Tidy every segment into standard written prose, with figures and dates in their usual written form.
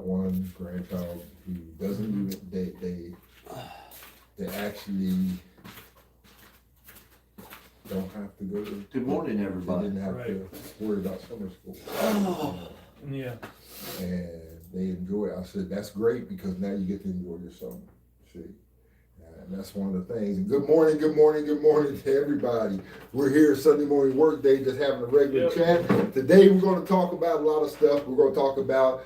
one grandchild who doesn't even, they actually don't have to go to. Good morning, everybody. They didn't have to worry about summer school. Yeah. And they enjoy it. I said, that's great because now you get to enjoy your summer. See? And that's one of the things. And good morning to everybody. We're here Sunday morning workday, just having a regular chat. Today we're going to talk about a lot of stuff. We're going to talk about,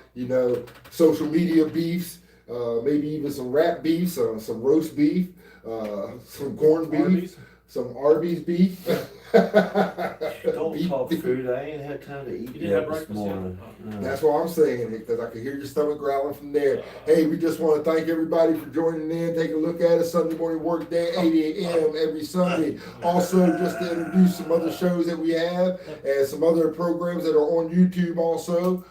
social media beefs, maybe even some rap beefs, some roast beef, some corned beef, Arby's. some Arby's beef. Don't beef, talk beef. food. I ain't had time to eat You didn't yet have this breakfast morning. yet? No. That's why I'm saying it, because I can hear your stomach growling from there. Hey, we just want to thank everybody for joining in. Take a look at us, Sunday morning work day, 8 a.m. every Sunday. Also, just to introduce some other shows that we have and some other programs that are on YouTube also.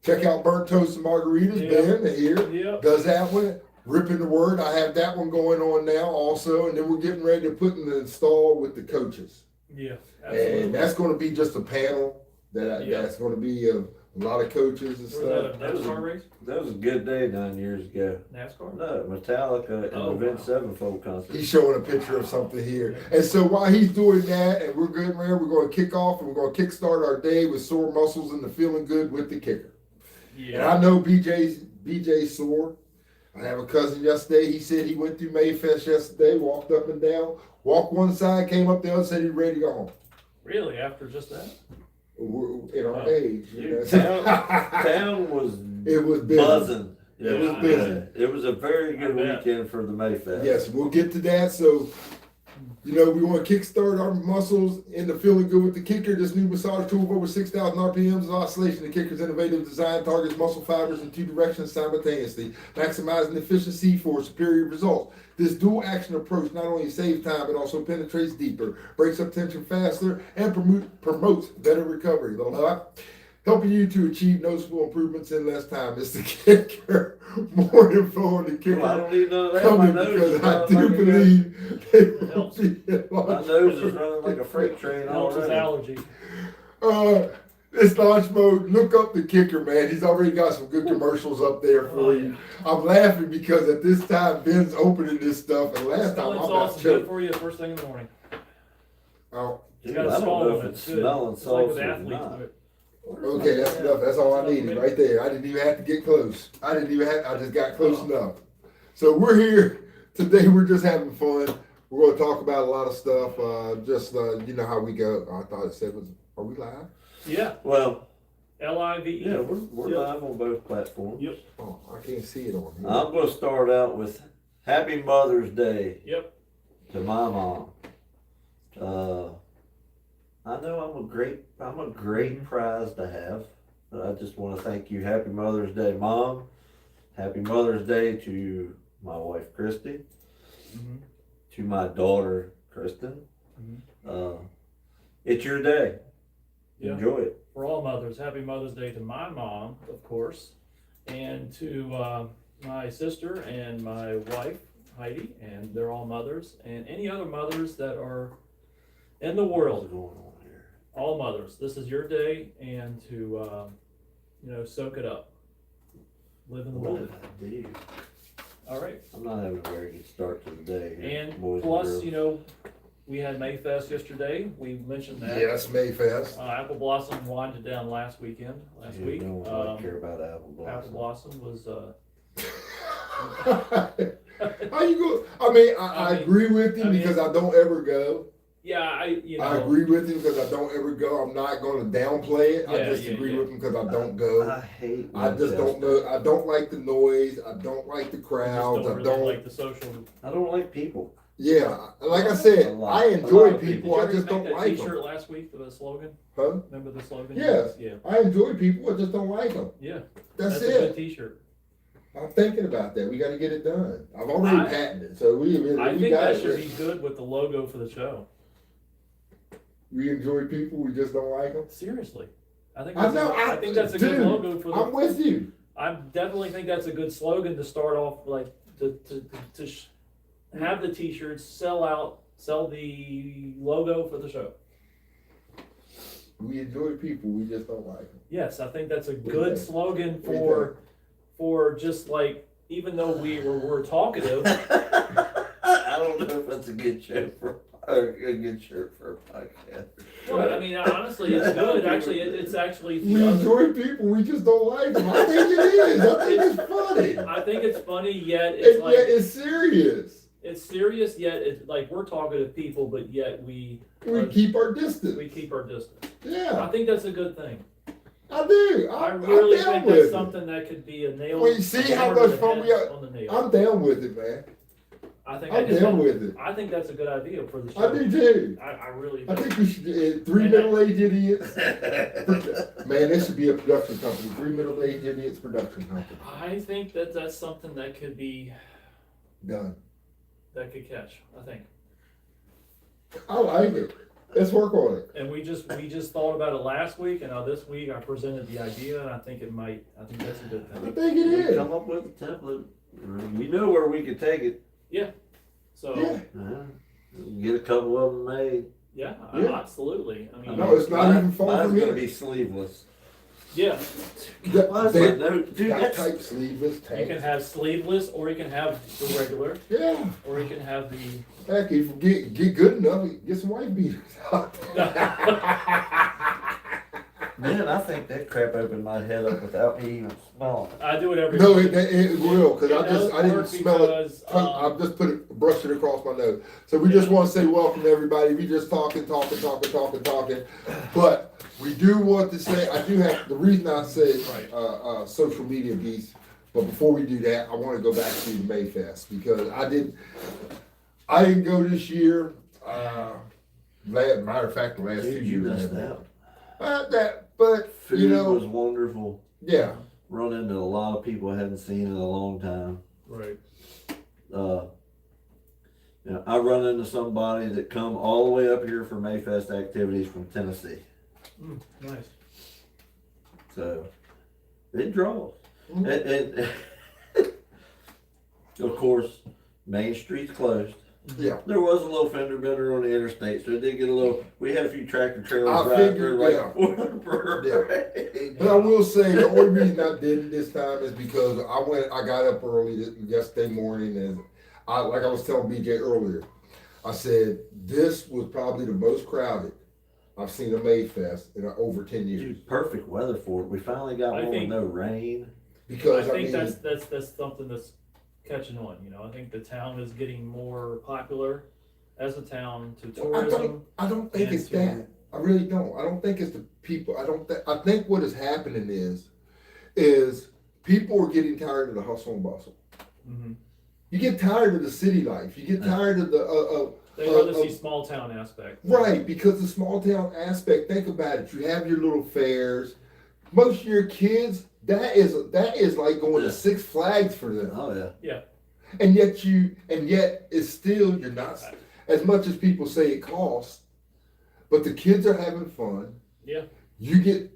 Check out Burnt Toast and Margaritas. Ben here does that one. Ripping the Word. I have that one going on now also. And then we're getting ready to put in the install with the coaches. Yeah, absolutely. And that's going to be just a panel that's going to be a lot of coaches and Was stuff. that a NASCAR race? That was a good day 9 years ago. NASCAR? No, Metallica and the Vince Sevenfold concert. He's showing a picture of something here. And so while he's doing that and we're getting ready, we're going to kick off and we're going to kickstart our day with sore muscles and the feeling good with the kicker. Yeah. And I know BJ's sore. I have a cousin yesterday. He said he went through Mayfest yesterday, walked up and down, walked one side, came up the other, said he's ready to go home. Really? After just that? In our age. Town was It was busy. buzzing. It was busy. It was a very good weekend for the Mayfest. Yes, we'll get to that. So, we want to kickstart our muscles in the feeling good with the kicker. This new massage tool with over 6,000 RPMs of oscillation. The kicker's innovative design targets muscle fibers in two directions simultaneously, maximizing efficiency for superior results. This dual action approach not only saves time, but also penetrates deeper, breaks up tension faster, and promotes better recovery. Helping you to achieve noticeable improvements in less time. It's the kicker. More info on the kicker. Well, I don't need none of that. Coming My nose because is I running do like believe they will be my nose is running like a freight train Helps his already. allergy. It's launch mode. Look up the kicker, man. He's already got some good commercials up there for you. I'm laughing because at this time Ben's opening this stuff, and last time Smelling I'm sauce not is good joking. for you first thing in the morning. Oh, Dude, gotta I don't swallow know if it. it's Good. smelling It's like with salsa or athletes. not. okay, that's enough. That's all I needed right there. I didn't even have to get close. I just got close enough. So we're here today. We're just having fun. We're going to talk about a lot of stuff. You know how we go. I thought it said are we live? Yeah. Well, LIVE. yeah, we're live on both platforms. Yep. Oh, I can't see it on here. I'm going to start out with Happy Mother's Day Yep. to my mom. I know I'm a great prize to have. But I just want to thank you. Happy Mother's Day, Mom. Happy Mother's Day to my wife, Christy. Mm-hmm. To my daughter, Kristen. It's your day. Yeah. Enjoy it. For all mothers, happy Mother's Day to my mom, of course, and to my sister and my wife, Heidi, and they're all mothers, and any other mothers that are in the world. What's going on here? All mothers. This is your day, and to soak it up. Live in the What moment. did I do? All right. I'm not having a very good start to the day here, And boys plus, and girls. we had Mayfest yesterday. We mentioned that. Yes, Mayfest. Apple Blossom winded down last week. You week. don't care about Apple Blossom. Apple Blossom was. How you go? I mean, I agree with him because I don't ever go. Yeah, I agree with him because I don't ever go. I'm not going to downplay it. I Yeah, just agree with him because I don't go. I hate I just don't know. I don't like the noise. I don't like the crowds. Don't really like the social. I don't like people. Yeah, like I said, I enjoy people. I just don't like T-shirt them. last week, the slogan. Huh? Remember the slogan? Yes. Yeah. I enjoy people. I just don't like them. Yeah. That's a good it. T-shirt. I'm thinking about that. We got to get it done. I've already patented it, so we I think got that it. should be good with the logo for the show. We enjoy people. We just don't like them. Seriously, I think. I know. I think that's a good dude, logo for the. I'm with you. I definitely think that's a good slogan to start off, like to have the T-shirts sell the logo for the show. We enjoy people. We just don't like them. Yes, I think that's a do you good think? slogan What do you for just like, even though we're talkative, I don't know if that's a good show for a good shirt for a podcast. well, I mean, honestly, it's good. Actually, it's actually. We enjoy people, we just don't like them. I think it is. I think it's funny. I think it's funny, yet it's And like yet it's serious. it's serious, yet it's like we're talkative people, but yet we keep our distance. we keep our distance. I Yeah, think that's a good thing. I do. I I'm really down think with that's it. something that could be a nail. Well, you see a how hammer to much the fun head we are? on the nail. I'm down with it, man. I think I'm down with it. I think that's a good idea for the show. I do too. I really I do. think we should, three And I- middle-aged idiots. Man, this should be a production company. Three middle-aged idiots production company. I think that that's something that could be Done. that could catch. I think. I like it. Let's work on it. And we just thought about it last week, and now this week I presented the idea, and I think that's a good I thing. think it is. Come up with a template. You know where we could take it. So Yeah. Get a couple of them made. yeah, Yeah. absolutely. I mean, No, it's not even far Mine's from gonna here. be sleeveless. yeah, Mine's They- like, no, dude, That that's type sleeveless you can tank. have sleeveless, or you can have the regular, Yeah. or you can have the. Heck, if you get good enough, get some white beaters out. man. I think that crap opened my head up without me even smelling it. I do it every. No, week. it will, cause I didn't work smell it. because, I've just brushed it across my nose. So we just want to say welcome to everybody. We just talking. But we do want to say, I do have, the reason I said, social media beats, but before we do that, I want to go back to the Mayfest because I didn't go this year. Matter of fact, the last 2 Dude, you years. missed out. But Food you know, was wonderful. yeah. Run into a lot of people I hadn't seen in a long time. right. I run into somebody that come all the way up here for Mayfest activities from Tennessee. Nice. So it draws. Mhm. And of course, Main Street's closed. Yeah. There was a little fender bender on the interstate, so it did get a little. We had a few tractor trailers I right figured, there, right yeah. before the parade. But I will say the only reason I did it this time is because I got up early yesterday morning, and like I was telling BJ earlier, I said this was probably the most crowded I've seen a Mayfest in over 10 years. Dude, perfect weather for it. We finally got I one with think- no rain. Because I think mean, that's something that's catching on. You know, I think the town is getting more popular as a town to tourism. I don't think and it's to- that. I really don't. I don't think it's the people. I think what is happening is people are getting tired of the hustle and bustle. Mhm. You get tired of the city life. You get tired of the They rather see small town aspect. right, because the small town aspect. Think about it. You have your little fairs. Most of your kids, that is like going Yeah. to Six Flags for them. Oh yeah. And yet it's still, you're not, as much as people say it costs, but the kids are having fun. Yeah. You get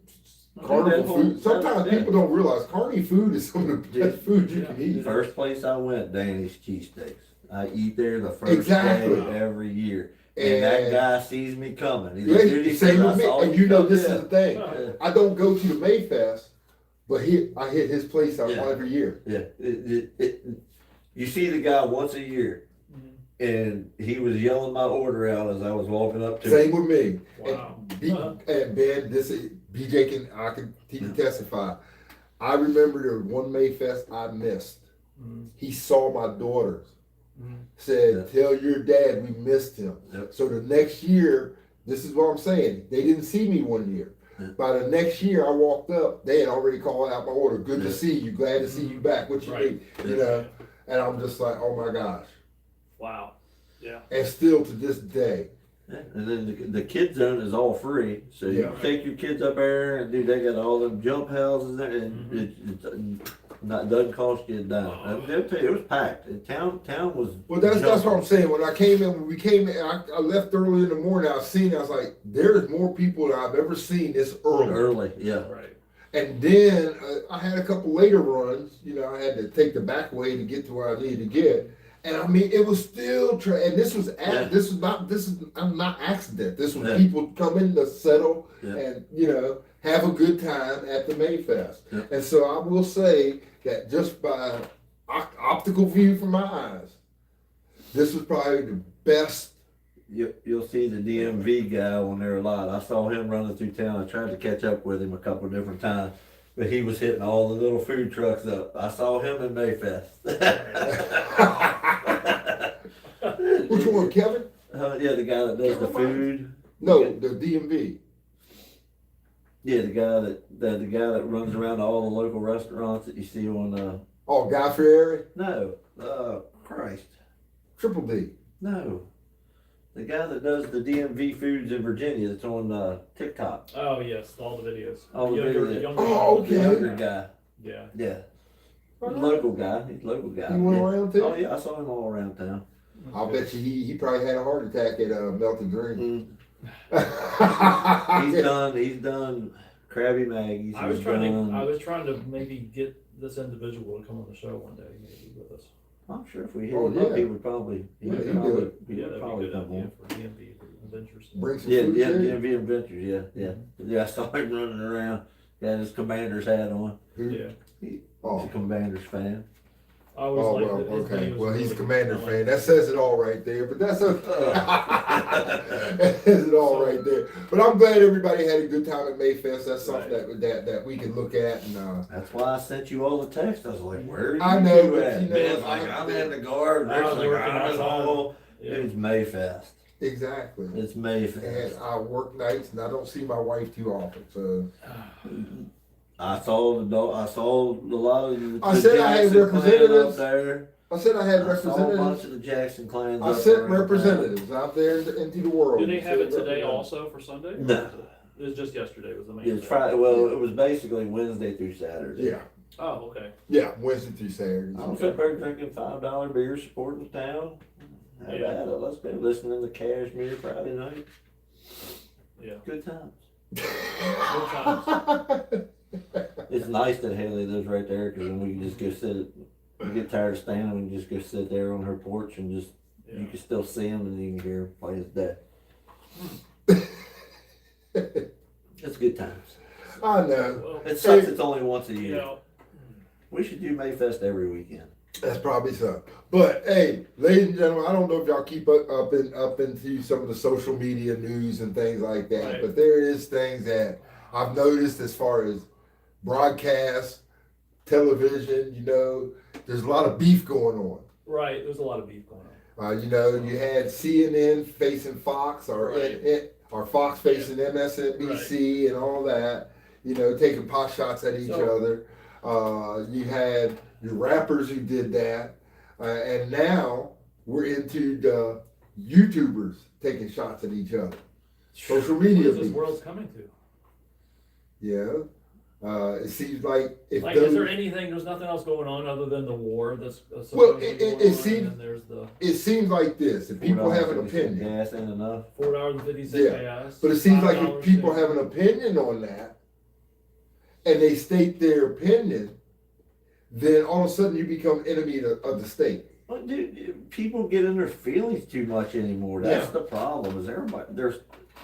carnival That whole- food. Sometimes yeah. people don't realize carnival food is some of the best food you Yeah. can eat. First place I went, Danny's cheesesteaks. I eat there the first Exactly. day every year. And that And- guy sees me coming. He's Yeah, like, dude, he same said, with I me. saw And you you know come this in. is the thing. Yeah. I don't go to the Mayfest, but I hit his place out Yeah. every year. Yeah. You see the guy once a year, Mhm. and he was yelling my order out as I was walking up to him. Same with me. Wow. And Ben, BJ he can testify. I remember there was one Mayfest I missed. Mhm. He saw my daughters. Mhm. Said, "Tell your dad we missed him." Yep. So the next year, this is what I'm saying. They didn't see me one year. Yeah. By the next year, I walked up. They had already called out my order. Good to Yeah. see you. Glad to see you back. What you Right. need? You know. And I'm just like, oh my gosh. Wow. Yeah. And still to this day, Yeah. And then the kid zone is all free, so you Yeah. can take your kids up there and dude, they got all them jump houses there, and it doesn't cost you a dime. It was packed. The town was. well, that's jumping. what I'm saying. When we came in, I left early in the morning. I seen. I was like, there's more people than I've ever seen this early. Early, yeah. Right. And then I had a couple later runs. You know, I had to take the back way to get to where I needed to get. And I mean, it was still and this was I'm not accident. This was Yeah. people coming to settle Yeah. and have a good time at the Mayfest. Yeah. And so I will say that just by optical view from my eyes, this was probably the best. You'll see the DMV guy on there a lot. I saw him running through town. I tried to catch up with him a couple of different times, but he was hitting all the little food trucks up. I saw him in Mayfest. Which one, Kevin? Yeah, the guy that does the food. No, the DMV. Yeah, the guy that runs around to all the local restaurants that you see on. Oh, Guy Fieri? No, Christ, Triple D. no, the guy that does the DMV foods in Virginia. That's on TikTok. Oh, yes, all the videos. All the videos. Oh, The okay. younger guy. Yeah. Yeah. He's a local guy. He's a local guy. He went Yeah. around too? Oh yeah, I saw him all around town. I'll bet you he probably had a heart attack at Melted Dream. He's done Krabby Maggie's. I was he's trying done- to maybe get this individual to come on the show one day, maybe with us. I'm sure if we hit Oh, him up, yeah. he would probably. He Yeah, would he'd probably. do it. He Yeah, would that'd probably be a good come idea on. for DMV Adventures. Bring some Yeah, food yeah, too. DMV Adventures. Yeah. I saw him running around. Got his Commander's hat on. Yeah. He's Oh. a Commanders fan. I always Oh, liked well, his okay. videos Well, he's a really- Commander I like- fan. That says it all right there, but that's okay. That says it all right there. But I'm glad everybody had a good time at Mayfest. That's something that we can look at. And That's why I sent you all the text. I was like, "Where are you I know, two but at?" you know, Ben's like, "I'm in the garden." I was Rick's like, working "I'm in the outside." hall." Yeah. It's Mayfest. exactly. It's And Mayfest. I work nights, and I don't see my wife too often. So I saw the dog. I saw a lot of the I said I had Jackson clan representatives. up there. I said I had I saw a bunch representatives. of the Jackson clans. I up sent around representatives out there into the world. Do they have it Sent today representatives. also for Sunday? No. It was just yesterday was the main. town. It's day. Friday. Well, it was basically Wednesday through Saturday. Yeah, Oh, okay. yeah, Wednesday through Saturday. I was up there drinking $5 beers, supporting the town. How Yeah. about it? Let's go listening to Cashmere Friday night. Yeah. Good times. Good It's nice that Haley lives right there because then we can just go sit. We get tired of standing, we can just go sit there on her porch and just Yeah. you can still see him and you can hear him play his deck. It's good times. I know. Well, It sucks. It's only once a you year. know, We should do Mayfest every weekend. That's probably so. But hey, ladies and gentlemen, I don't know if y'all keep up into some of the social media news and things like that, Right. but there is things that I've noticed as far as broadcast, television. You know, there's a lot of beef going on. right. There's a lot of beef going on. You know, you had CNN facing Fox, or Right. or Fox facing MSNBC, and all that. You know, taking pot shots at each So- other. You had your rappers who did that, and now we're into the YouTubers taking shots at each other. Social What media is this beef. world's coming to? Yeah. It seems like if Like, those, is there anything? There's nothing else going on other than the war that's supposed Well, to be it going on, seems- and then there's the it seems like this. If people have an opinion, Gas ain't enough. $4.50 Yeah, gas. but it seems like $5 if people to- have an opinion on that, and they state their opinion, then all of a sudden you become enemy of the state. Well, dude, people get in their feelings too much anymore. That's Yeah. the problem. Is everybody?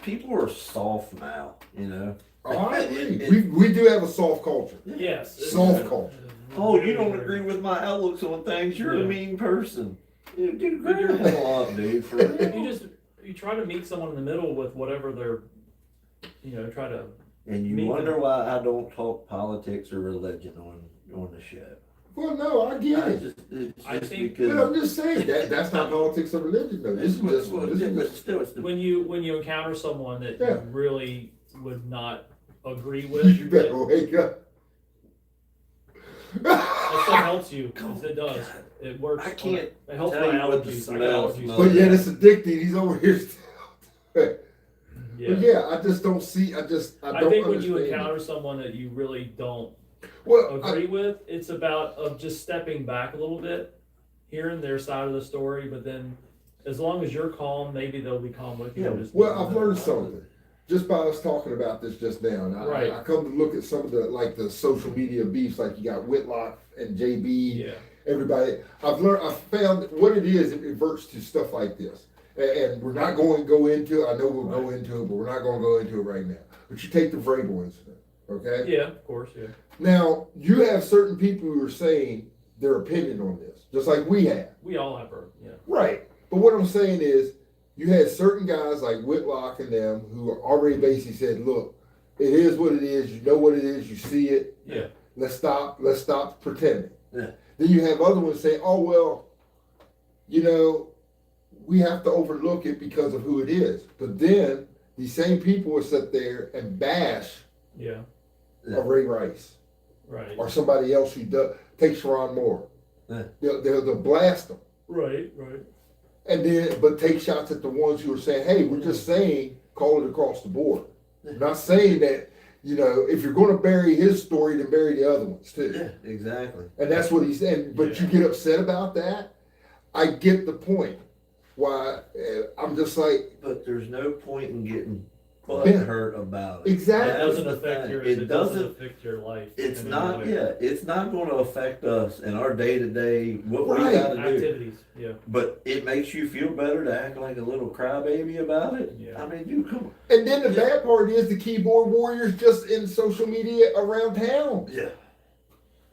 People are soft now. You know. Oh, I agree. We do have a soft culture. Yes. Soft culture. Oh, you don't agree with my outlooks on things. You're Yeah. a mean person. Dude, grow your hell up, dude. For real. You try to meet someone in the middle with whatever they're, try to. And you Me wonder too. why I don't talk politics or religion on the show. Well, no, I get it. It's I just think- But I'm because. just saying that's not politics or religion, though. This is just. Well, This yeah, is but just still, it's the When you encounter someone that Yeah. you really would not agree with, you better wake up. it still helps you. It does. It works. I can't It helps tell my you what the allergies. I got smell allergies. smells But yet it's addicting. He's over here still. Yeah. But yeah, I just don't see. I don't think when you understand encounter someone that you really don't Well, agree with, it's about of just stepping back a little bit, hearing their side of the story, but then as long as you're calm, maybe they'll be calm with you. Yeah, and just- I've learned something just by us talking about this just now. And Right. I come to look at some of the social media beefs, like you got Whitlock and JB. Yeah. Everybody, I've found what it is. It reverts to stuff like this, and we're not going to go into it. I know we'll go into it, but we're not going to go into it right now. But you take the Vrabel incident. Okay. Yeah, of course, yeah. Now you have certain people who are saying their opinion on this, just like we have. We all have our, yeah. Right. But what I'm saying is, you had certain guys like Whitlock and them who already basically said, "Look, it is what it is. You know what it is. You see it. Yeah. Let's stop pretending." Yeah. Then you have other ones saying, "Oh well, you know, we have to overlook it because of who it is." But then these same people will sit there and bash Yeah, a Ray Rice right. or somebody else who takes Sharon Moore. Yeah. They'll blast them. Right. And then, but take shots at the ones who are saying, "Hey, we're just saying, call it across the board." We're not saying that, you know, if you're going to bury his story, then bury the other ones too. Yeah, exactly. And that's what he's saying. But Yeah. you get upset about that. I get the point. Why I'm just like, But there's no point in getting Yeah. hurt about it. Exactly. It That's doesn't the affect thing. your, It it doesn't doesn't. affect your life. It's in any not. way. Yeah, it's not going to affect us in our day to day what we Right. got to do. Activities, yeah. But it makes you feel better to act like a little crybaby about it. Yeah. I mean, you come. and then the Yeah. bad part is the keyboard warriors just in social media around town. Yeah.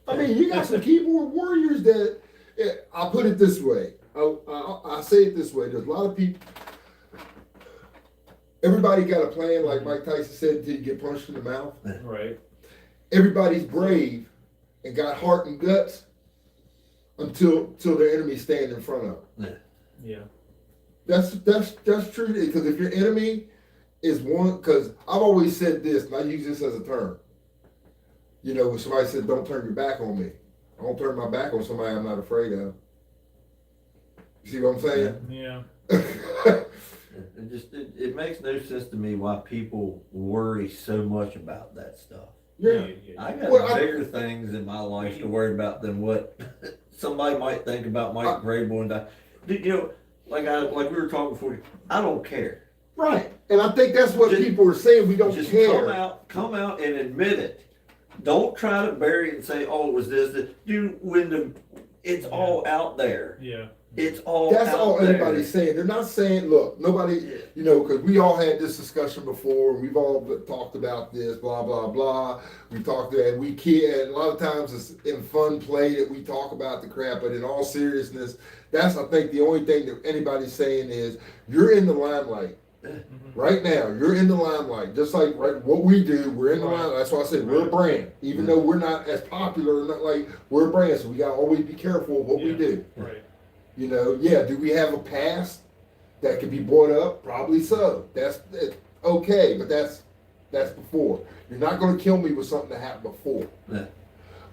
I mean, you got some keyboard warriors that, I'll put it this way. I say it this way. There's a lot of people. Everybody got a plan, like Mike Tyson said, until you get punched in the mouth. Right. Everybody's brave and got heart and guts until their enemy stand in front of them. Yeah. That's true. Because if your enemy is one, because I've always said this, and I use this as a term. You know, when somebody said, "Don't turn your back on me," I don't turn my back on somebody I'm not afraid of. You see what I'm saying? Yeah. It makes no sense to me why people worry so much about that stuff. Yeah. I got Well, bigger things in my life to worry about than what somebody might think about Mike Vrabel and I. You know, like we were talking before. I don't care. Right. And I think that's what Just- people are saying. We don't Just care. come out and admit it. Don't try to bury it and say, "Oh, it was this." It's all out there. Yeah. It's all. That's out all there. anybody's saying. They're not saying, look, nobody, you know, because we all had this discussion before. We've all talked about this, blah, blah, blah. We talked, and we can't, and a lot of times it's in fun play that we talk about the crap, but in all seriousness, that's, I think, the only thing that anybody's saying is, you're in the limelight. Right now, you're in the limelight. Just like what we do, we're in the limelight. That's why I said we're a brand. Even though we're not as popular, not like we're a brand, so we gotta always be careful of what we do. Right. You know, yeah, do we have a past that could be brought up? Probably so. That's okay, but that's before. You're not going to kill me with something that happened before. Yeah.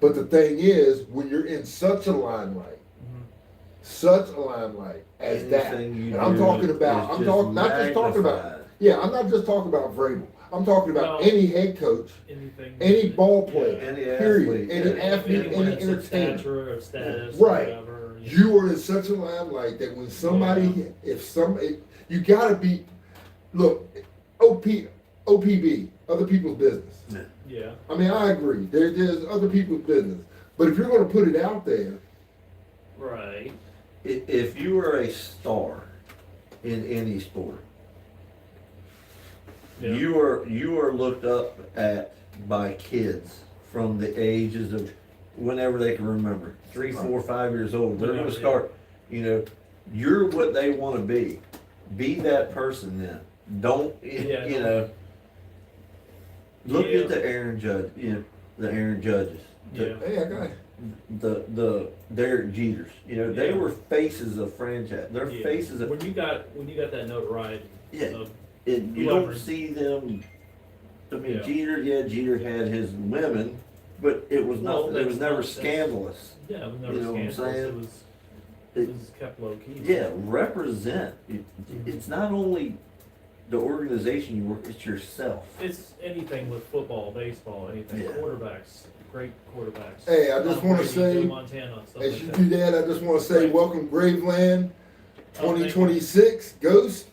But the thing is, when you're in such a limelight, as that, Anything you and I'm do talking about, is I'm talking, not just talking about, magnified. yeah, I'm not just talking about Vrabel. I'm talking about No. any head coach, Anything. any ball player, Any period, athlete, any yeah. athlete, Anyone any that's of entertainer. stature or status, Right. or whatever. You are in such a limelight that when somebody, you gotta be, look, OPB, other people's business. Yeah. I mean, I agree. There's other people's business. But if you're gonna put it out there, Right. If you are a star in any sport, Yeah. you are looked up at by kids from the ages of whenever they can remember, 3, 4, 5 years old. They're going to start. You know, you're what they want to be. Be that person then. Don't Yeah, you know? Look Yeah. at the Aaron Judge. You know, the Aaron Judges. Yeah. hey, I got The Derek Jeters. You know, they Yeah. were faces of franchise. They're Yeah. faces of. When you got that notoriety. Yeah. Of, You whoever. don't see them. I mean, Yeah. Jeter had his women, but it was Well, nothing. It was that's never not- that's- scandalous. yeah, it was never You know what I'm scandalous. saying? It was kept low key. Yeah, represent. It's not only the organization you work. It's yourself. It's anything with football, baseball, anything. Yeah. Quarterbacks, great quarterbacks. Hey, I just Tom wanna Brady, say, Joe Montana, stuff as like you that. do that, I just want to say Right. welcome Graveland Oh, thank you. 2026 Ghost.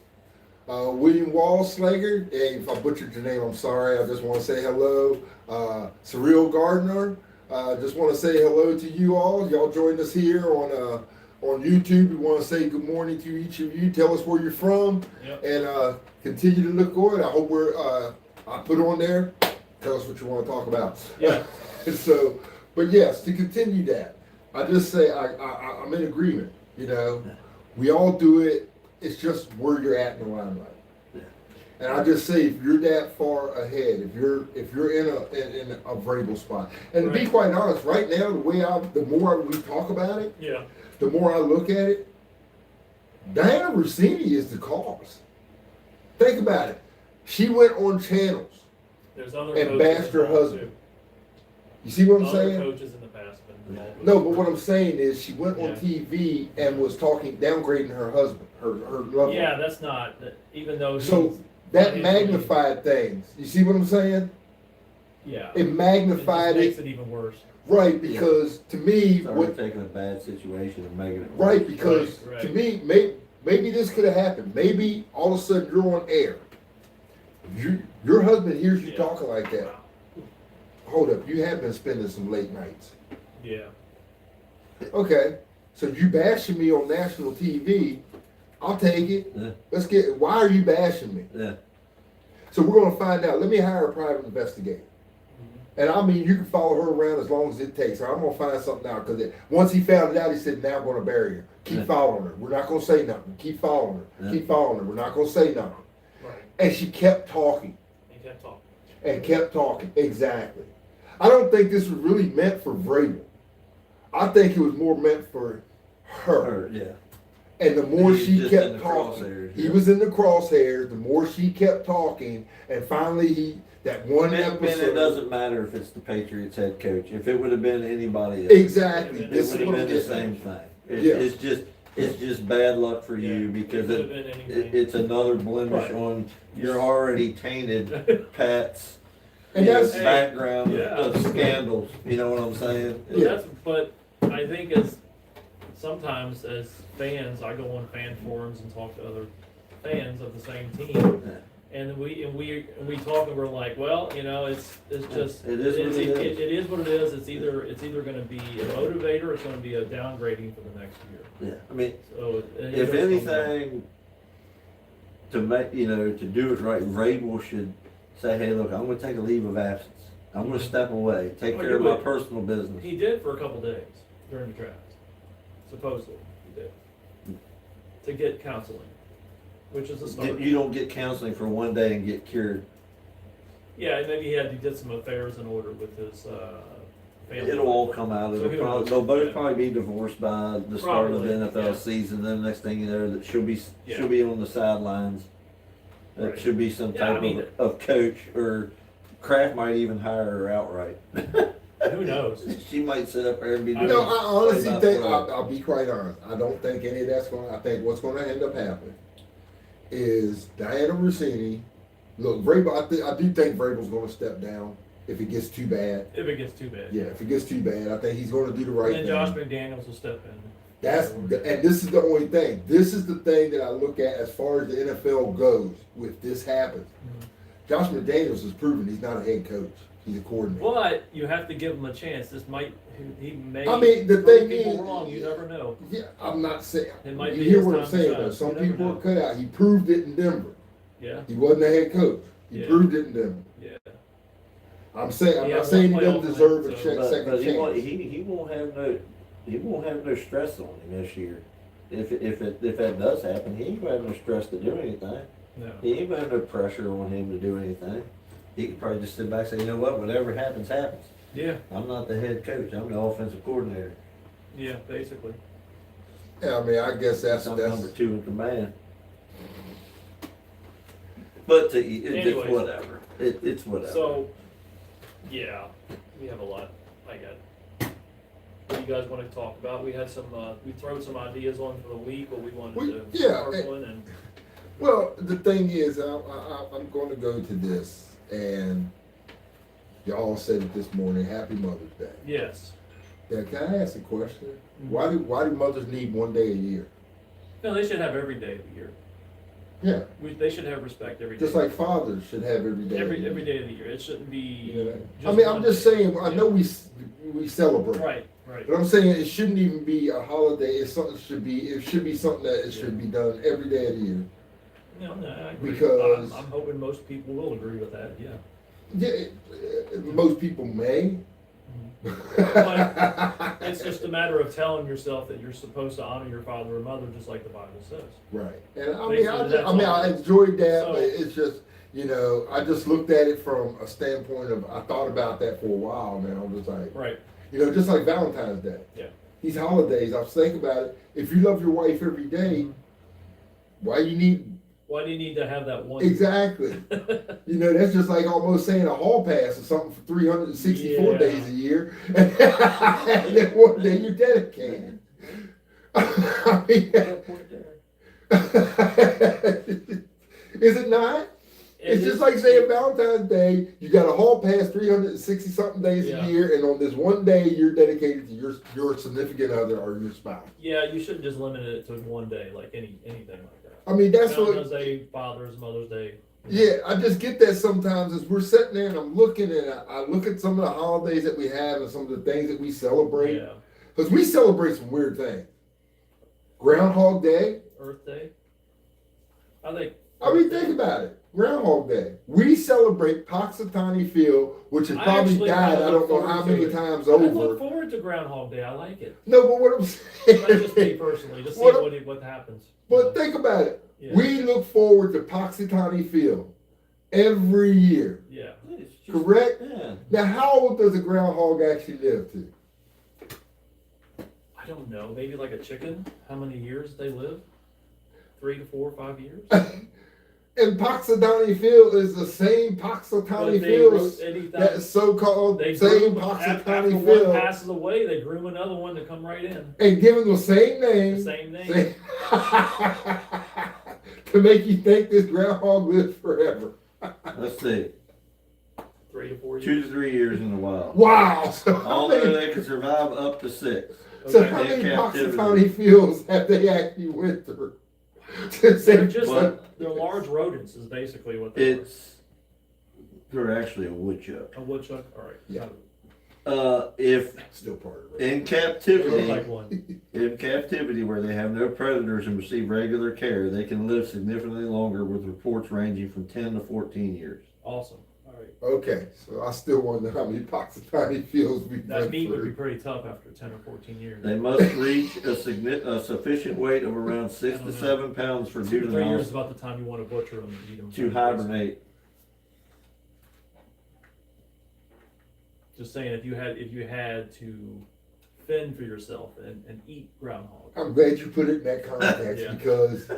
William Wallslager. Hey, if I butchered your name, I'm sorry. I just want to say hello. Surreal Gardner. Just want to say hello to you all. Y'all joined us here on YouTube. We want to say good morning to each of you. Tell us where you're from, Yep. and continue to look good. I hope I put on there tell us what you want to talk about. Yeah. And so, but yes, to continue that, I just say I'm in agreement. You know, we all do it. It's just where you're at in the limelight. Yeah. And I just say, if you're that far ahead, if you're in a Vrabel spot, and to be Right. quite honest, right now the more we talk about it, Yeah. the more I look at it, Diana Rossini is the cause. Think about it. She went on channels. There's other And coaches bashed her involved, husband. too. You see what I'm Other saying? coaches in the past been involved with No, it. but what I'm saying is she went on Yeah. TV and was downgrading her husband, her loved one. Yeah, that's not, even though So he's that financially- magnified things. You see what I'm saying? Yeah. It magnified It just makes it, it even worse. right? Because to me, Sorry, what taking a bad situation and making it worse. right? Because Right, to right. me, maybe this could have happened. Maybe all of a sudden you're on air. Your husband hears you Yeah. talking like that. Wow. Hold up, you have been spending some late nights. Yeah. Okay, so you bashing me on national TV, I'll take it. Yeah. Why are you bashing me? Yeah. So we're gonna find out. Let me hire a private investigator. And I mean, you can follow her around as long as it takes. I'm gonna find something out, because once he found it out, he said, now I'm gonna bury her. Keep Yeah. following her. We're not gonna say nothing. Keep following her. Yeah. Keep following her. We're not gonna say nothing. Right. And she kept talking He kept talking. and kept talking. Exactly. I don't think this was really meant for Vrabel. I think it was more meant for her. Or, yeah. And the more He's she just in kept the talking, crosshairs, he yeah. was in the crosshairs. The more she kept talking, and finally that one And episode. it doesn't matter if it's the Patriots head coach. If it would have been anybody else, Exactly. It This it is would what have I'm been the getting same at. thing. Yeah. It's just bad luck for you Yeah. because It could've been anything. it's another blemish Right. on your already tainted Pat's And you know, that's- background Yeah. of scandals. You know what I'm saying? But Yeah. but I think sometimes as fans, I go on fan forums and talk to other fans of the same team, Yeah. and we talk and we're like, well, you know, it's just It is what it is. It is what it is. It's either going to be a motivator, or it's going to be a downgrading for the next year. Yeah. I mean, So if anything, to make to do it right, Vrabel should say, "Hey, look, I'm going to take a leave of absence. I'm going to step away, take Oh, care you of my would. personal business." he did for a couple days during the draft, supposedly he did, to get counseling, which is a start. You don't get counseling for one day and get cured. Yeah, and maybe he did some affairs in order with his family. It'll all come out. So who knows? They'll both Yeah. probably be divorced by the start of the Probably, NFL yeah. season. Then next thing you know, that she'll be Yeah. on the sidelines. That Right. should be some Yeah, I type mean, of coach, or Kraft might even hire her outright. Who knows? She might sit up there and be I doing. No, I honestly play by think, play. I'll be quite honest, I don't think any of that's I think what's gonna end up happening is Diana Rossini, look, Vrabel, I do think Vrabel's gonna step down if it gets too bad. If it gets too bad. Yeah, if it gets too bad, I think he's gonna do the right And thing. then Josh McDaniels will step in. And this is the only thing. This is the thing that I look at as far as the NFL goes. With this happens, Josh McDaniels has proven he's not a head coach. He's a coordinator. But you have to give him a chance. He may. I mean, the prove thing people is- wrong. You never know. Yeah, I'm not saying. It might You be hear his what I'm time to saying shine. though. Some You never people know. are cut out. He proved it in Denver. Yeah, He wasn't a head coach. He Yeah. proved it in Denver. yeah. I'm He had not saying he one doesn't playoff deserve win, a so- second But chance. he won't have no stress on him this year. If that does happen, he ain't gonna have no stress to do anything. No. He ain't gonna have no pressure on him to do anything. He could probably just sit back and say, you know what, whatever happens, happens. Yeah, I'm not the head coach. I'm the offensive coordinator. yeah, basically. Yeah, I mean, I guess that's I'm number 2 in command. But it's Anyways. whatever. It's whatever. So, yeah, we have a lot. I got. What do you guys want to talk about? We had some. We throw some ideas on for the week, what we wanted to Yeah, work on, and Well, the thing is, I'm going to go to this, and y'all said it this morning. Happy Mother's Day. yes. Yeah, can I ask a question? Why do mothers need one day a year? No, they should have every day of the year. Yeah, They should have respect every day. just like fathers should have every day. every day of the year. It shouldn't be. You know? just I mean, I'm one just day. saying. I know we celebrate, Right, right. but I'm saying it shouldn't even be a holiday. It's something should be. It should be something that it should be done every day of the year. No, I agree. Because- I'm hoping most people will agree with that. Yeah. Yeah, most people may. But it's just a matter of telling yourself that you're supposed to honor your father or mother, just like the Bible says. Right, and Basically, I enjoyed that, So- but it's just, you know, I just looked at it from a standpoint of, I thought about that for a while now. I'm just like, Right. you know, just like Valentine's Day. Yeah. These holidays, I was thinking about it. If you love your wife every day, why do you need Why do you need to have that one? exactly? You know, that's just like almost saying a hall pass or something for 364 Yeah. days a year, and then one day you're dedicated. I mean, is it not? It's just like saying Valentine's Day, you got a hall pass 360 something days Yeah. a year, and on this one day you're dedicated to your significant other or your spouse. Yeah, you shouldn't just limit it to one day, like anything like that. I mean, that's Valentine's what. Day, Father's, Mother's Day. Yeah, I just get that sometimes as we're sitting there and I'm looking and I look at some of the holidays that we have and some of the things that we celebrate. Yeah. Because we celebrate some weird things. Groundhog Day. Earth Day. I think. I mean, think about it. Groundhog Day. We celebrate Poxitani Field, which has I probably actually died kinda I look don't know how forward to many it. times I look over. forward to Groundhog Day. I like it. No, but what I'm That's just me saying. personally. Just see What- what happens. But think about it. Yeah. We look forward to Poxitani Field every year. Yeah. It's just- Correct? Yeah. Now, how old does a groundhog actually live to? I don't know. Maybe like a chicken. How many years they live? 3 to 4 or 5 years. And Poxitani Field is the same Poxitani Fields that so-called They same groom, after Poxitani one Field, passes away, they groom another one to come right in. and give them the same The name, same name. same- to make you think this groundhog lives forever. Let's see. 3 to 4 years. 2 to 3 years in the wild. Wow! So how Although many, they can survive up to 6. so Okay. how In many captivity. Poxitani Fields have they actually went through? They're just But- they're large rodents is basically what they They're actually a woodchuck. are. A woodchuck. All right. Yeah. If still part of it. in They look captivity, like one. in captivity where they have no predators and receive regular care, they can live significantly longer, with reports ranging from 10 to 14 years. Awesome. All right. Okay, so I still want to know how many Poxitani Fields we That went meat would be through. pretty tough after 10 or 14 years. They must reach a sufficient weight of around 6 to 7 pounds for 2 to 3 years is juveniles about the time you want to butcher them and eat them. to hibernate. Just saying, if you had to fend for yourself and eat groundhog. I'm glad you put it in that context Yeah. because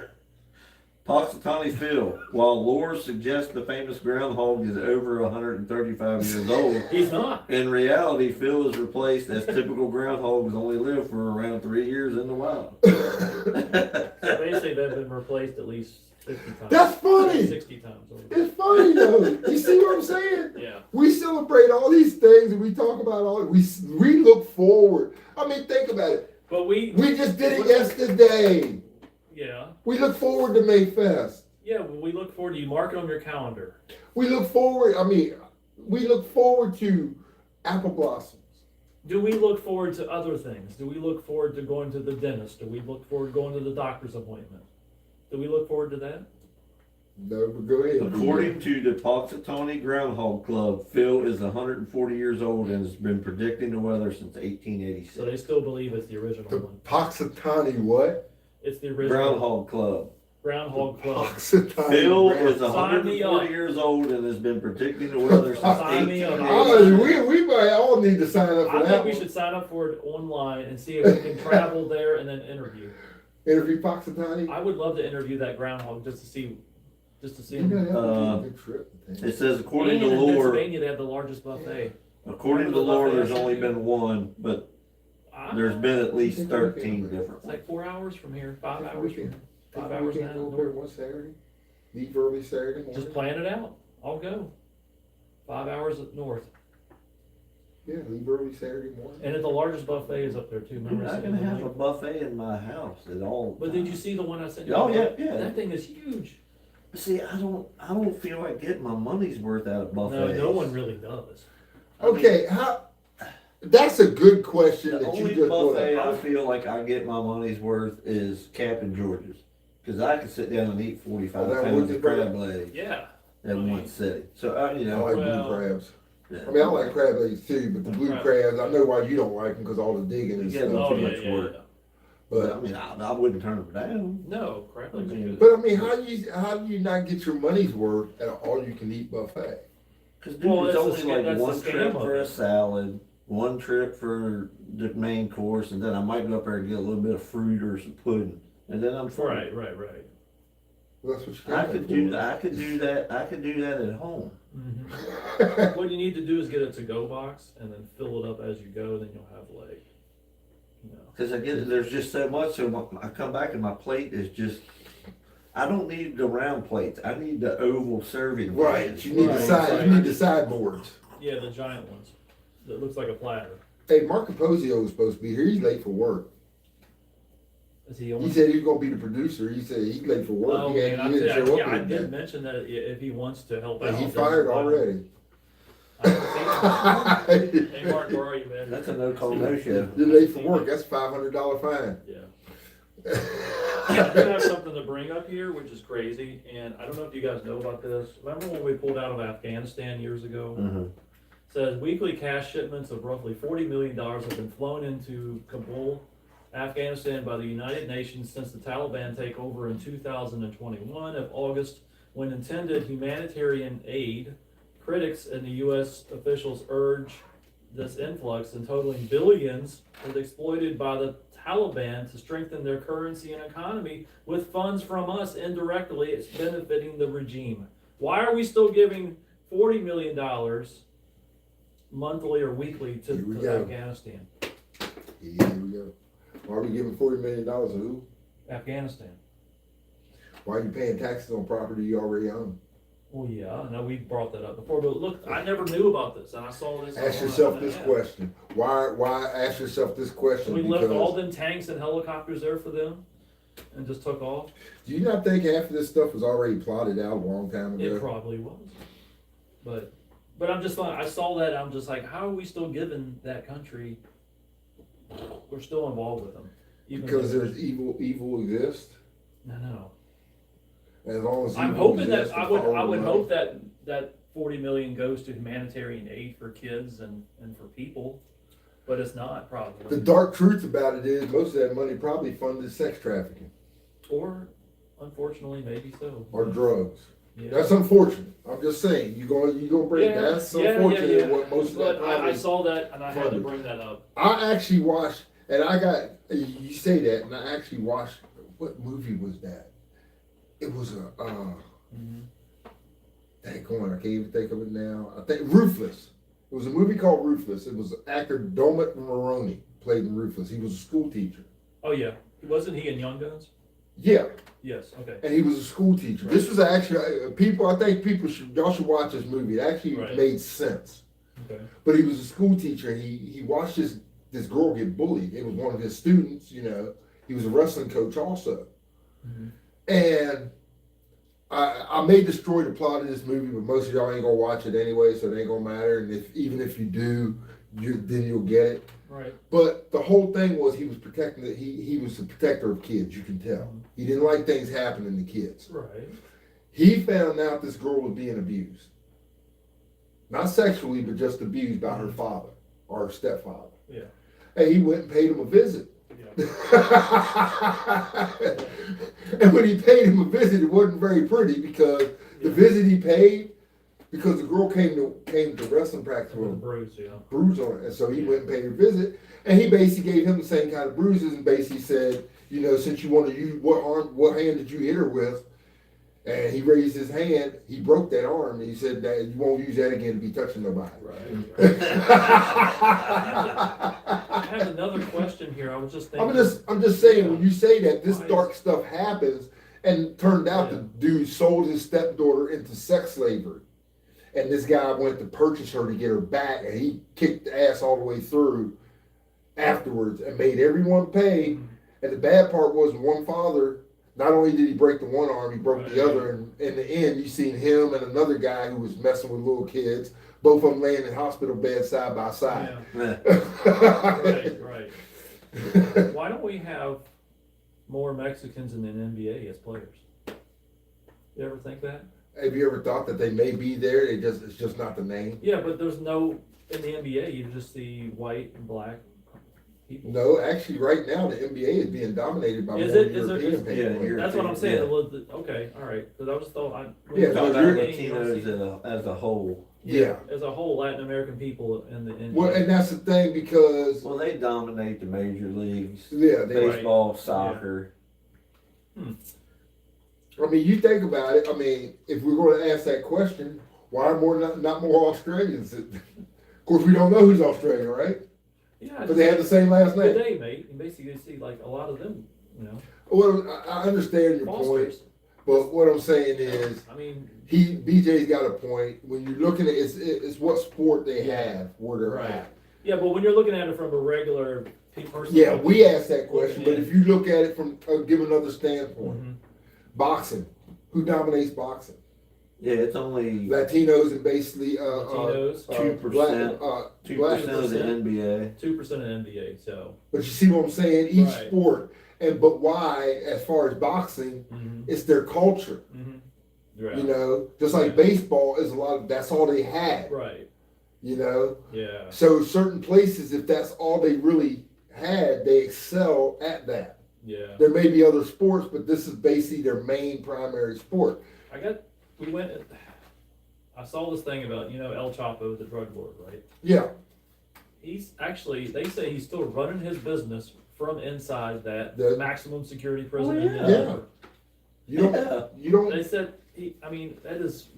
Poxitani Phil, while lore suggests the famous groundhog is over 135 years old, He's not. in reality, Phil is replaced as typical groundhogs only live for around 3 years in the wild. So basically, they've been replaced at least 50 times. That's funny. 60 times. Over. It's funny though. You see what I'm saying? Yeah. We celebrate all these things and we talk about all. We look forward. I mean, think about it. But we just did it yesterday. Yeah. We look forward to Mayfest. Yeah, well, we look forward to you. Mark it on your calendar. We look forward. I mean, we look forward to apple blossoms. Do we look forward to other things? Do we look forward to going to the dentist? Do we look forward to going to the doctor's appointment? Do we look forward to that? No, but go ahead. According to the Poxitani Groundhog Club, Phil is 140 years old and has been predicting the weather since 1886. So they still believe it's the original The one. Poxitani what? It's the original Groundhog Club. Groundhog Club. Poxitani. Phil is Sign me 140 up. years old and has been predicting the weather since Sign me up. 1886. We might all need to sign up for I that think we one. should sign up for it online and see if we can travel there and then interview. Interview Poxitani. I would love to interview that groundhog just to see You know, him. that would be a good trip. It says according And to in lore, Pennsylvania, they have the largest buffet. according to lore, there's only been one, but there's Ah, been at least 13 different. It's like 4 hours from here, 5 If hours we from can- here, If 5 we hours can now. go up there one Saturday, leave early Saturday morning. Just plan it out. I'll go. 5 hours north. Yeah, leave early Saturday morning. And the largest buffet is up there too. I'm Remember? not I said gonna have a Lake? buffet in my house at all. But did you see the one I sent you? Oh, yeah, yeah. That thing is huge. See, I don't feel like getting my money's worth out of No, buffets. no one really does. Okay, that's a good question The that you only just brought buffet up. I feel like I get my money's worth is Captain George's, because I can sit down and eat 45 Oh, that pounds would of be crab great. legs, Yeah. in one setting. So, you I know, like Well, blue crabs. yeah. I mean, I like crab legs too, but the blue Crab. crabs, I know why you don't like them because all the digging and Yeah, stuff. Oh, too yeah, much yeah, work. yeah. But I But mean, I wouldn't turn them down. No, crab legs are good. but I mean, how do you not get your money's worth at an all-you-can-eat buffet? Because Well, it's that's the only scam- like that's the one trip scam of for a it. salad, one trip for the main course, and then I might go up there and get a little bit of fruit or some pudding, and then I'm full. Right. Well, that's what you I got could for. do that. I could do that at home. Mm-hmm. What you need to do is get a to-go box and then fill it up as you go. Then you'll have leg. You know. Because there's just so much. So I come back and my plate is just. I don't need the round plates. I need the oval serving. Right, plates. you need Right, the side. right. You need the sideboards. Yeah, the giant ones. That looks like a platter. Hey, Mark Capozio was supposed to be here. He's late for work. Is he He on? said he was gonna be the producer. He said he's late for work. Oh, he man, he didn't show up. yeah, I here did today. mention that if he wants to help But out. he then fired why not? already. I haven't seen him. Hey, Mark, where are you, man? That's a no call, no show. You're late for work. That's $500 fine. Yeah. I do have something to bring up here, which is crazy, and I don't know if you guys know about this. Remember when we pulled out of Afghanistan years ago? Mm-hmm. Says weekly cash shipments of roughly $40 million have been flown into Kabul, Afghanistan by the United Nations since the Taliban takeover in 2021 of August, when intended humanitarian aid. Critics and the U.S. officials urge this influx in totaling billions is exploited by the Taliban to strengthen their currency and economy with funds from us indirectly. It's benefiting the regime. Why are we still giving $40 million monthly or weekly Here we to go. Afghanistan? Here we go. Why are we giving $40 million to who? Afghanistan. Why are you paying taxes on property you already own? Well, yeah, I know we brought that up before, but look, I never knew about this, and I saw this. Ask online. yourself this Yeah. question. Why ask yourself this question? We left all Because them tanks and helicopters there for them, and just took off. do you not think half of this stuff was already plotted out a long time It ago? probably was, but I'm just like, I saw that, I'm just like, how are we still giving that country? We're still involved with them, even Because though- there's evil exists. No. As long as I'm evil hoping that exists, I the would power will hope know. that 40 million goes to humanitarian aid for kids and for people, but it's not probably. The dark truth about it is most of that money probably funded sex trafficking Or unfortunately, maybe so. or drugs. Yeah. That's unfortunate. I'm just saying. You gonna bring that's unfortunate what most of that But I probably. saw that and I had to funded. bring that up. I actually watched, and I got you say that, and I actually watched. What movie was that? It was a. Dang on, I can't even think of it now. I think Ruthless. It was a movie called Ruthless. It was actor Dermot Mulroney played in Ruthless. He was a school teacher. Oh yeah, wasn't he in Young Guns? Yeah, Yes. Okay. and he was a school teacher. This was actually people. I think y'all should watch this movie. It actually Right. made sense. Okay. But he was a school teacher. And he watched this girl get bullied. It was one of his students. You know, he was a wrestling coach also. Mhm. And I may destroy the plot of this movie, but most of y'all ain't gonna watch it anyway, so it ain't gonna matter. And even if you do, then you'll get it. Right. But the whole thing was he was protecting he was a protector of kids. You can tell he didn't like things happening to kids. Right. He found out this girl was being abused, not sexually, but just abused by her father or her stepfather. Yeah. And he went and paid him a visit. Yeah. And when he paid him a visit, it wasn't very pretty because the visit he paid, because the girl came to wrestling practice with With a a bruise, yeah. bruise on it, and so he went and paid her a visit, and he basically gave him the same kind of bruises, and basically said, you know, since you want to use what hand did you hit her with? And he raised his hand, he broke that arm, and he said that you won't use that again to be touching nobody. Right. I have another question here. I was just thinking. I'm just saying, when you say that, this Why dark is- stuff happens, and turned out the dude sold his stepdaughter into sex slavery. And this guy went to purchase her to get her back, and he kicked the ass all the way through afterwards and made everyone pay. And the bad part was one father, not only did he break the one arm, he broke the other. And in the end, you seen him and another guy who was messing with little kids, both of them laying in hospital beds side by side. Yeah. Yeah. Right. Why don't we have more Mexicans in an NBA as players? You ever think that? have you ever thought that they may be there? It's just not the name. Yeah, but there's no, in the NBA, you just see white and black people. No, actually, right now the NBA is being dominated by Is more it? Is there- European is- people. Yeah, That's what I'm saying. Yeah. Okay, all right. Because I was thought Yeah, Talking no, about you're- Latinos as a whole. Yeah. as a whole, Latin American people in the NBA. Well, and that's the thing because Well, they dominate the major leagues. yeah, Baseball, soccer. I mean, you think about it. I mean, if we're going to ask that question, why are not more Australians? Of course, we don't know who's Australian, right? Yeah, But they have the same last good name. day, mate. You basically see like a lot of them, Well, I understand your point, Fosters. but what I'm saying is, I mean, BJ's got a point. When you're looking at it's what sport they have, where they're Right. at. yeah, but when you're looking at it from a regular person. Yeah, we asked that question, but if you look at it from give another standpoint, Mhm. boxing, who dominates boxing? Yeah, it's only Latinos and basically Latinos, 2%. black, 2% of the 2%. NBA. 2% of NBA. So. But you see what I'm saying? Each Right. sport, but why? As far as boxing, Mm-hmm. it's their culture. Right. You know, just like baseball is that's all they had. Right. You know, Yeah. so certain places, if that's all they really had, they excel at that. Yeah. There may be other sports, but this is basically their main primary sport. I saw this thing about, El Chapo, the drug lord, right? Yeah, He's actually, they say he's still running his business from inside that The- maximum security prison. Oh, in yeah. Denver. you don't, Yeah. you don't. They said, that is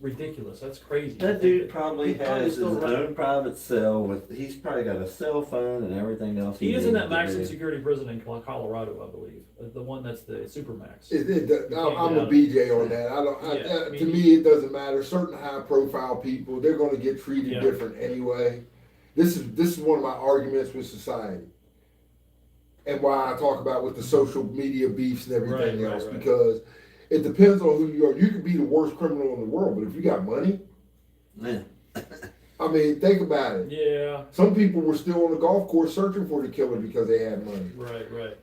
ridiculous. That's crazy. That dude probably He probably has his still run- own private cell he's probably got a cell phone and everything else. He is in needs that to maximum do. security prison in Colorado, I believe. The one that's the Supermax. I'm a BJ on that. Yeah, To me, it doesn't matter. Certain high-profile people, they're going to get treated Yeah. different anyway. This is one of my arguments with society, and why I talk about with the social media beefs and everything Right, else. right. Because it depends on who you are. You can be the worst criminal in the world, but if you got money, Yeah. I mean, think about it. Yeah. Some people were still on the golf course searching for the killer because they had money. Right.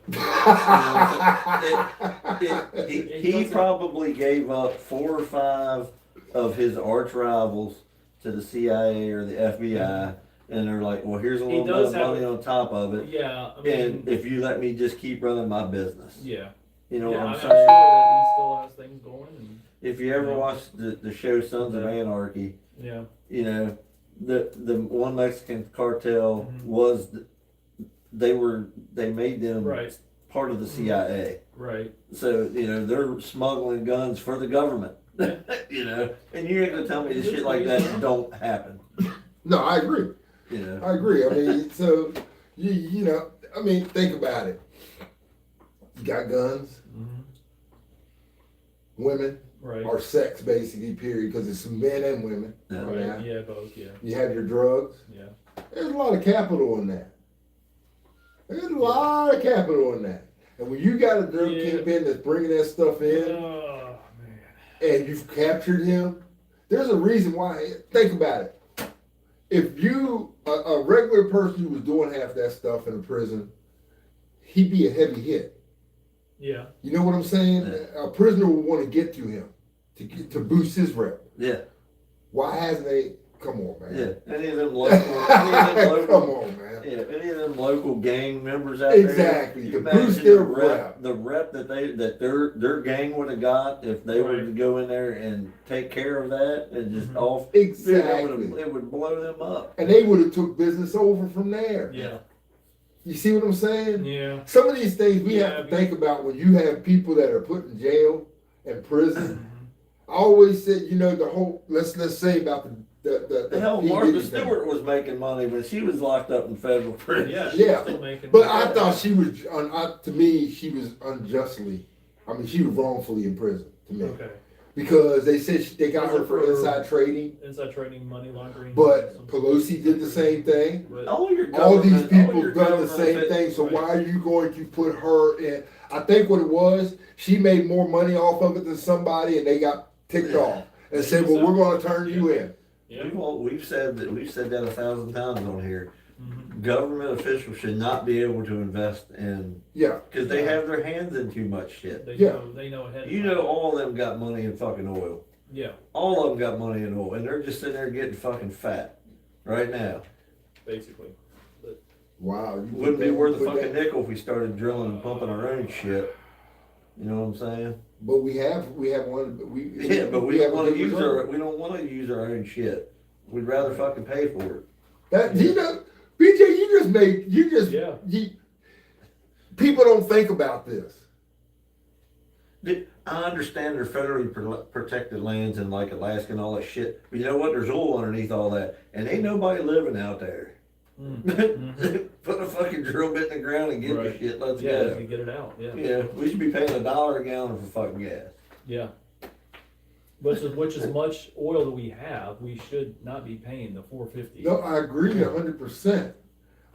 He probably gave up 4 or 5 of his arch rivals to the CIA or the FBI, and they're like, "Well, here's a He little bit does of have money on top of it, Yeah. and if you let me just keep running my business." Yeah. You know Yeah, what I'm I'm saying? sure that he still has things going. And, If you ever Yeah. watch the show Sons of Yeah. Anarchy, yeah. you know, the one Mexican cartel Mhm. was they made them Right. part of the CIA. Right. So, they're smuggling guns for the government. And you ain't gonna tell me this shit like that don't happen. No, I agree. I agree. I mean, so I mean, think about it. You got guns, women, Right. or sex, basically. Period. Because it's men and women. Yeah. Right. Yeah. Yeah. Both. Yeah. You have your drugs. Yeah. There's a lot of capital in that. There's a lot of capital in that. And when you got a drug Yeah. kingpin that's bringing that stuff in, Oh man. and you've captured him, there's a reason why. Think about it. If you, a regular person who was doing half that stuff in a prison, he'd be a heavy hit. Yeah. You know what I'm saying? Yeah. A prisoner will want to get to him to boost his rep. Yeah, Why hasn't they? Come on, man. yeah. Any of them local, Come on, man. yeah, any of them local gang members out Exactly, there. to You imagine boost their the rep. the rep that their gang would have got if they were to Right. go in there and take care of that and just Mhm. off. Exactly. It would blow them up. And they would have took business over from there. Yeah. You see what I'm saying? Yeah. Some of these things we Yeah, have to think about when you have people that are put in jail and prison. I always said, the whole let's say about the Hell, P. Martha Diddy thing. Stewart was making money when she was locked up in federal prison. Yeah. Yeah. Still making. But I thought she was, to me, she was unjustly. I mean, she was wrongfully in prison to me Okay. because they said they got Was her it for for- inside trading, Inside trading, money laundering. but something. Pelosi did the same thing. But- All your All these government- people your done the government same offi- thing. So Right. why are you going to put her in? I think what it was, she made more money off of it than somebody, and they got ticked off and said, "Well, we're going to turn you in." Yeah. We've said that 1,000 times on here. Mhm. Government officials should not be able to invest in Yeah, because they have their hands in too much shit. They Yeah. know. They know ahead. of You time. know, all of them got money in fucking oil. Yeah, All of them got money in oil, and they're just sitting there getting fucking fat right now. basically. Wow. You Wouldn't be put worth a that- fucking nickel if we started drilling and pumping our own shit. You know what I'm saying? But we have one. Yeah, but we have don't a want to good use reserve. we don't want to use our own shit. We'd rather fucking pay for it. That you know, BJ, Yeah. people don't think about this. I understand they're federally protected lands and like Alaska and all that shit, but you know what? There's oil underneath all that, and ain't nobody living out there. Put a fucking drill bit in the ground and get the shit. Let's Yeah, go. you get it out. Yeah. Yeah, we should be paying $1 a gallon for fucking gas. Yeah. Which is much oil that we have, we should not be paying the $4.50. No, I agree 100%.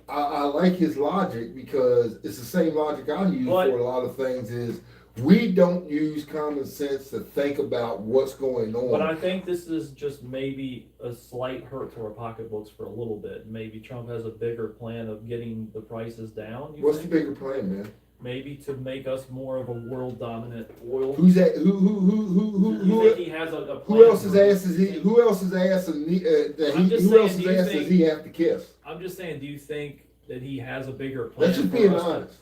I like his logic because it's the same logic I use But- for a lot of things. Is we don't use common sense to think about what's going on. But I think this is just maybe a slight hurt to our pocketbooks for a little bit. Maybe Trump has a bigger plan of getting the prices down. You What's the think? bigger plan, man? Maybe to make us more of a world dominant oil. Who's that? You think he has a plan? Who else's for it? ass is he? Who else's ass? I'm just Who saying, else's do you ass think- does he have to kiss? I'm just saying, do you think that he has a bigger plan? That's just for being us to- honest.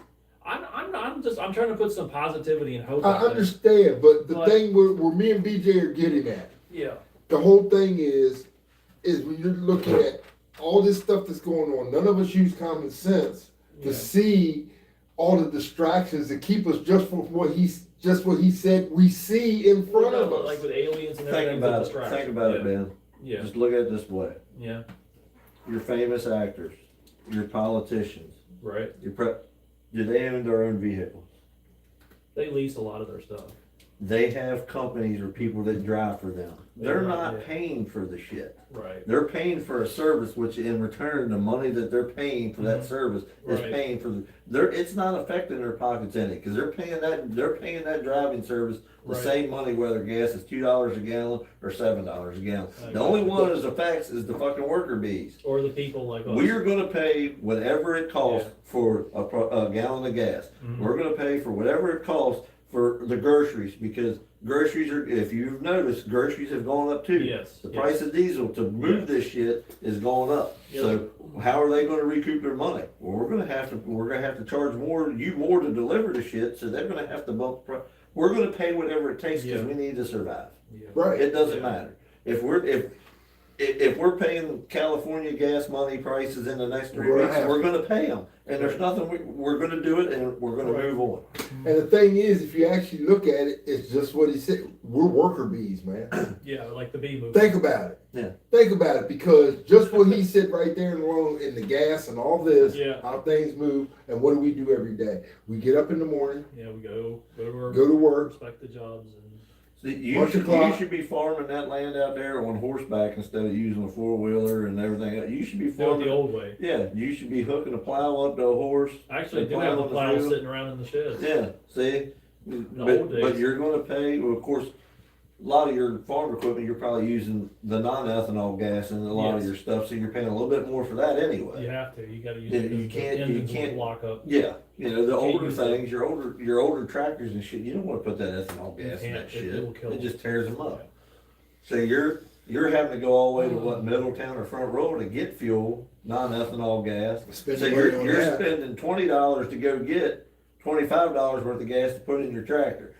I'm trying to put some positivity and hope. I out there. understand, but the But- thing where me and BJ are getting at, Yeah. the whole thing is when you're looking at all this stuff that's going on, none of us use common sense to Yeah. see all the distractions that keep us just what he said we see in front of us. Like with aliens and Think everything. about it's a it. distraction. Think about yeah. it, Ben. Yeah. Just look at it this way. Yeah. Your famous actors, your politicians, Right. do they own their own vehicles? They lease a lot of their stuff. They have companies or people that drive for them. They're Right, not yeah. paying for the shit. Right. They're paying for a service, which in return, the money that they're paying for that service is Right. paying for it's not affecting their pockets any, because they're paying that driving service the Right. same money whether gas is $2 a gallon or $7 a gallon. I The only agree. one that affects is the fucking worker bees. Or the people like us. We are gonna pay whatever it costs for a gallon of gas. Mhm. We're gonna pay for whatever it costs for the groceries, because groceries are, if you've noticed, groceries have gone up too. Yes, The yes. price of diesel to move Yes. this shit is going up. Yeah. So how are they gonna recoup their money? Well, we're gonna have to charge more to deliver the shit, so they're gonna have to bump the price. We're gonna pay whatever it takes because Yeah. we need to survive. Yeah. Right. It doesn't Yeah. matter. If we're paying California gas money prices in the next 3 We're gonna weeks, have we're to. gonna pay them. And there's nothing, we're gonna do it and we're gonna Right. move on. And the thing is, if you actually look at it, it's just what he said. We're worker bees, man. Yeah, like the bee movement. Think about it. Yeah. Think about it, because just what he said right there in the gas and all this, Yeah. how things move, and what do we do every day? We get up in the morning, Yeah, we go to work, go to work. respect the jobs, and See, you Bunch of should clock. be farming that land out there on horseback instead of using a 4-wheeler and everything else. You should be do it the farming. old way. Yeah, you should be hooking a plow up to a horse. Actually, I and do plowing have the on plow field. sitting around in the shed. Yeah, see? old But days. you're gonna pay, well, of course, a lot of your farm equipment, you're probably using the non-ethanol gas in a lot of Yes. your stuff, so you're paying a little bit more for that anyway. You have to. You got to use Yeah, it. you because the can't- you engines will can't- lock up. Yeah, you know, the You can't older use it. things, your older tractors and shit, you don't wanna put that ethanol gas in can't. that It shit. will kill It them. just tears them up. So you're having to go all the way to what, Middletown or Front Row to get fuel, non-ethanol gas. Spend So money on you're that. spending $20 to go get $25 worth of gas to put in your tractor.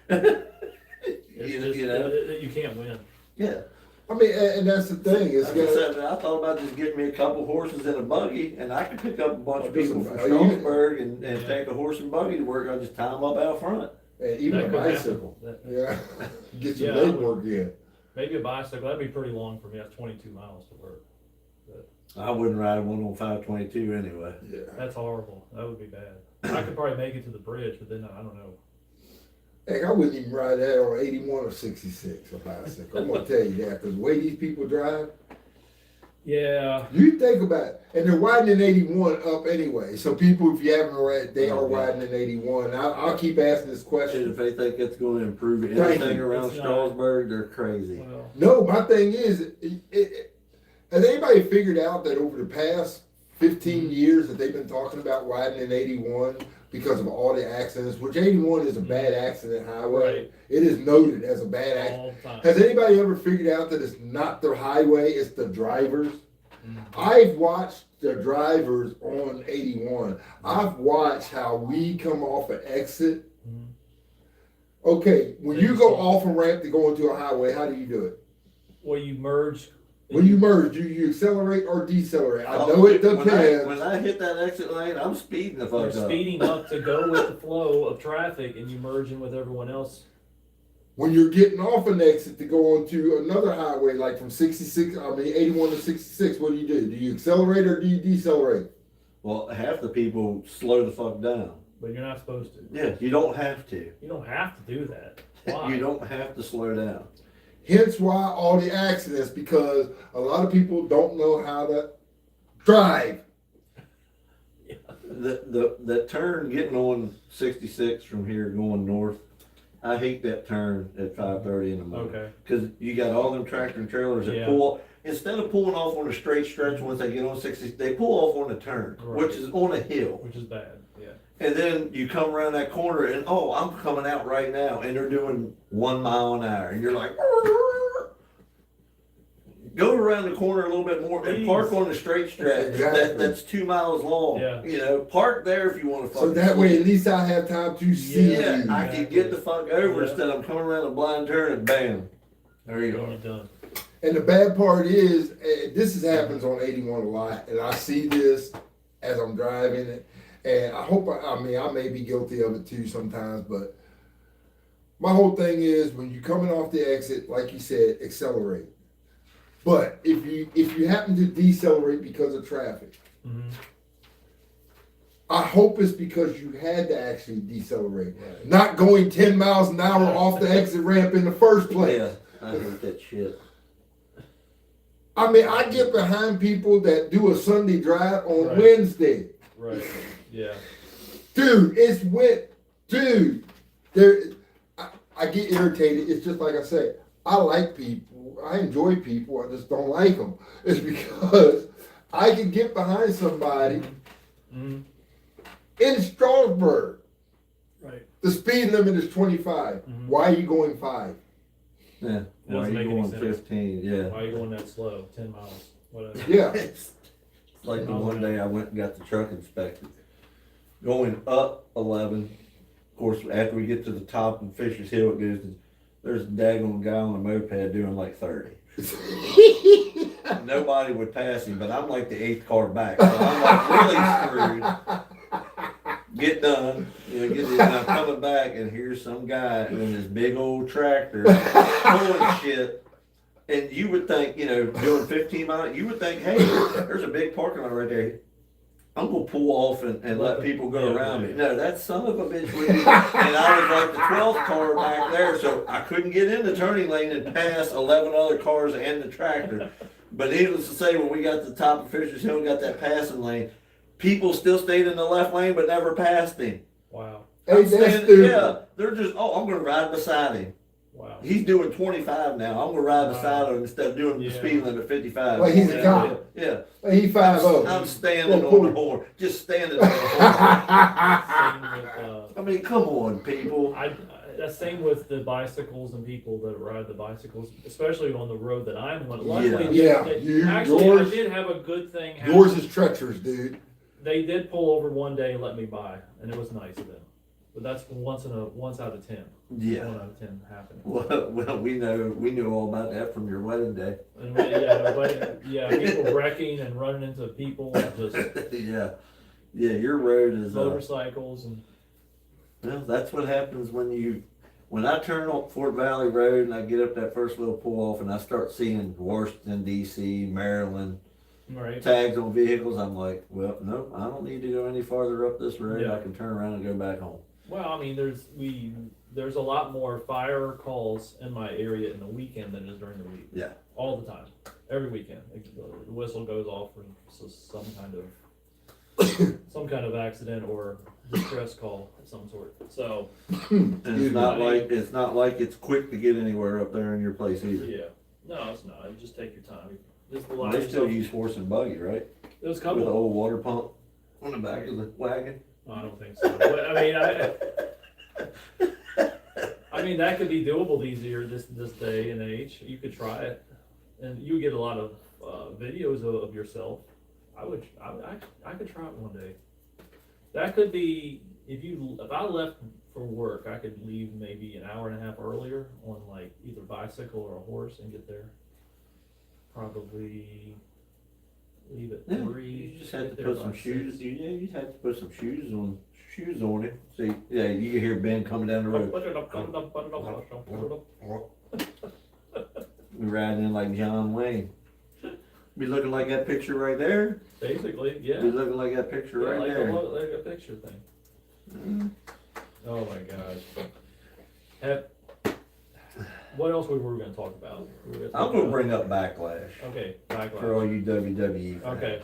It's You just, know? you can't win. Yeah. I mean, and that's the thing. It's Like I gonna, said, I thought about just getting me a couple horses in a buggy, and I could pick up a bunch of people from Are you- Strasburg and Yeah. take a horse and buggy to work. I just tie them up out front. and even a That could happen. bicycle. That- Yeah, get your Yeah, I leg would- work in. Maybe a bicycle. That'd be pretty long for me. That's 22 miles to work. I wouldn't ride one on 522 anyway. Yeah. That's horrible. That would be bad. I could probably make it to the bridge, but then I don't know. Heck, I wouldn't even ride that on 81 or 66 a bicycle. I'm gonna tell you that, because the way these people drive, Yeah. you think about it, and they're widening 81 up anyway. So people, if you haven't read, they are Oh, yeah. widening 81. I'll keep asking this And question. if they think it's going to improve Thank anything you. around It's not. Strasburg, they're crazy. Well, No, my thing is, has anybody figured out that over the past 15 years that they've been talking about widening 81, because of all the accidents, which 81 is a bad accident highway. Right. It is noted as a bad accident. All the time. Has anybody ever figured out that it's not the highway, it's the drivers? Mhm. I've watched the drivers on 81. I've watched how we come off an exit. Mhm. Okay, when Then you you go see- off a ramp to go into a highway, how do you do it? Well, you merge. When you merge, do you accelerate or decelerate? I Oh, know it when depends. when I hit that exit lane, I'm speeding the You're fuck up. speeding up to go with the flow of traffic, and you merge in with everyone else. When you're getting off an exit to go onto another highway, like from 81 to 66, what do? Do you accelerate or do you decelerate? Well, half the people slow the fuck down. But you're not supposed to. Yeah, you don't have to. You don't have to do that. Why? You don't have to slow down. Hence why all the accidents, because a lot of people don't know how to drive. The turn getting on 66 from here going north, I hate that turn at 5:30 in the morning. Okay. Because you got all them tractor and trailers that Yeah. pull, instead of pulling off on a straight stretch once they get on 60, they pull off on a turn, Right. which is on a hill. Which is bad. Yeah. And then you come around that corner and, oh, I'm coming out right now, and they're doing 1 mile an hour, and you're like, go around the corner a little bit more and park on the straight stretch Exactly. that's 2 miles long. Yeah. You know, park there if you want to fucking So that way, sleep. at least I have time to see Yeah, you. I can get the fuck over Yeah. instead of coming around a blind turn and bam, there you You're are. done. And the bad part is, happens on 81 a lot, and I see this as I'm driving it, and I may be guilty of it too sometimes, but my whole thing is when you're coming off the exit, like you said, accelerate. But if you happen to decelerate because of traffic, Mhm. I hope it's because you had to actually decelerate, Right. not going 10 miles an hour off the exit ramp in the first place. Yeah, I hate that shit. I mean, I get behind people that do a Sunday drive on Right. Wednesday. Right. Yeah. Dude, I get irritated. It's just like I say, I like people. I enjoy people. I just don't like them. It's because I can get behind somebody Mhm. in Strasburg. Right. The speed limit is 25. Mhm. Why are you going 5? Yeah, why are Doesn't you make any going sense. 15? Yeah. Why are you going that slow? 10 miles. Whatever. Yeah. It's like the one day I went and got the truck inspected. Going up 11, of course, after we get to the top of Fisher's Hill, it goes to, there's a daggone guy on a moped doing like 30. Nobody would pass him, but I'm like the 8th car back. So I'm like really screwed. Get done, and I'm coming back, and here's some guy in this big old tractor pulling shit. And you would think, doing 15 miles, you would think, hey, there's a big parking lot right there. I'm gonna pull off and let people go around me. No, that son of a bitch would be, and I was like the 12th car back there, so I couldn't get in the turning lane and pass 11 other cars and the tractor. But needless to say, when we got to the top of Fisher's Hill and got that passing lane, people still stayed in the left lane but never passed him. Hey, Wow. that's Standing- stupid. yeah, they're just, oh, I'm gonna ride beside him. Wow. He's doing 25 now. I'm gonna ride beside him instead of doing the Yeah. speed limit 55. Well, he's a Yeah. cop. Yeah. He 5-0. I'm standing Well, on the horn. Just standing on the horn. Same with, I mean, come on, people. that's same with the bicycles and people that ride the bicycles, especially on the road that I'm on. Luckily, Yeah. actually, Yours- I did have a good thing happen. Yours is treacherous, dude. They did pull over one day and let me by, and it was nice of them. But that's once out of 10. Yeah. 1 out of 10 happening. Well, we knew all about that from your wedding day. And people wrecking and running into people, and just Yeah. Yeah, your road is, motorcycles and. well, that's what happens when I turn up Fort Valley Road and I get up that first little pull off and I start seeing Washington, D.C., Maryland, Right. tags on vehicles, I'm like, well, no, I don't need to go any farther up this road. Yeah. I can turn around and go back home. Well, I mean, there's a lot more fire calls in my area in the weekend than is during the week. Yeah. All the time, every weekend, the whistle goes off for some kind of accident or distress call of some sort. So And it's not like it's quick to get anywhere up there in your place either. yeah, no, it's not. You just take your time. Just They still use horse and buggy, right? There's a With an couple. old water pump on the back of the wagon. I don't think so. But I mean, that could be doable easier this day and age. You could try it, and you get a lot of videos of yourself. I could try it one day. That could be if I left for work, I could leave maybe an hour and a half earlier on like either bicycle or a horse and get there. Probably leave at 3. You just have get to there put some by shoes. 6. You have to put some shoes on it. See, yeah, you can hear Ben coming down the road. We riding in like John Wayne. Be looking like that picture right there. Basically, yeah. Be looking like that picture Yeah, right like there. like a picture thing. Oh my gosh. What else were we gonna talk about? I'm gonna bring up backlash Okay, for backlash. all you WWE fans. Okay.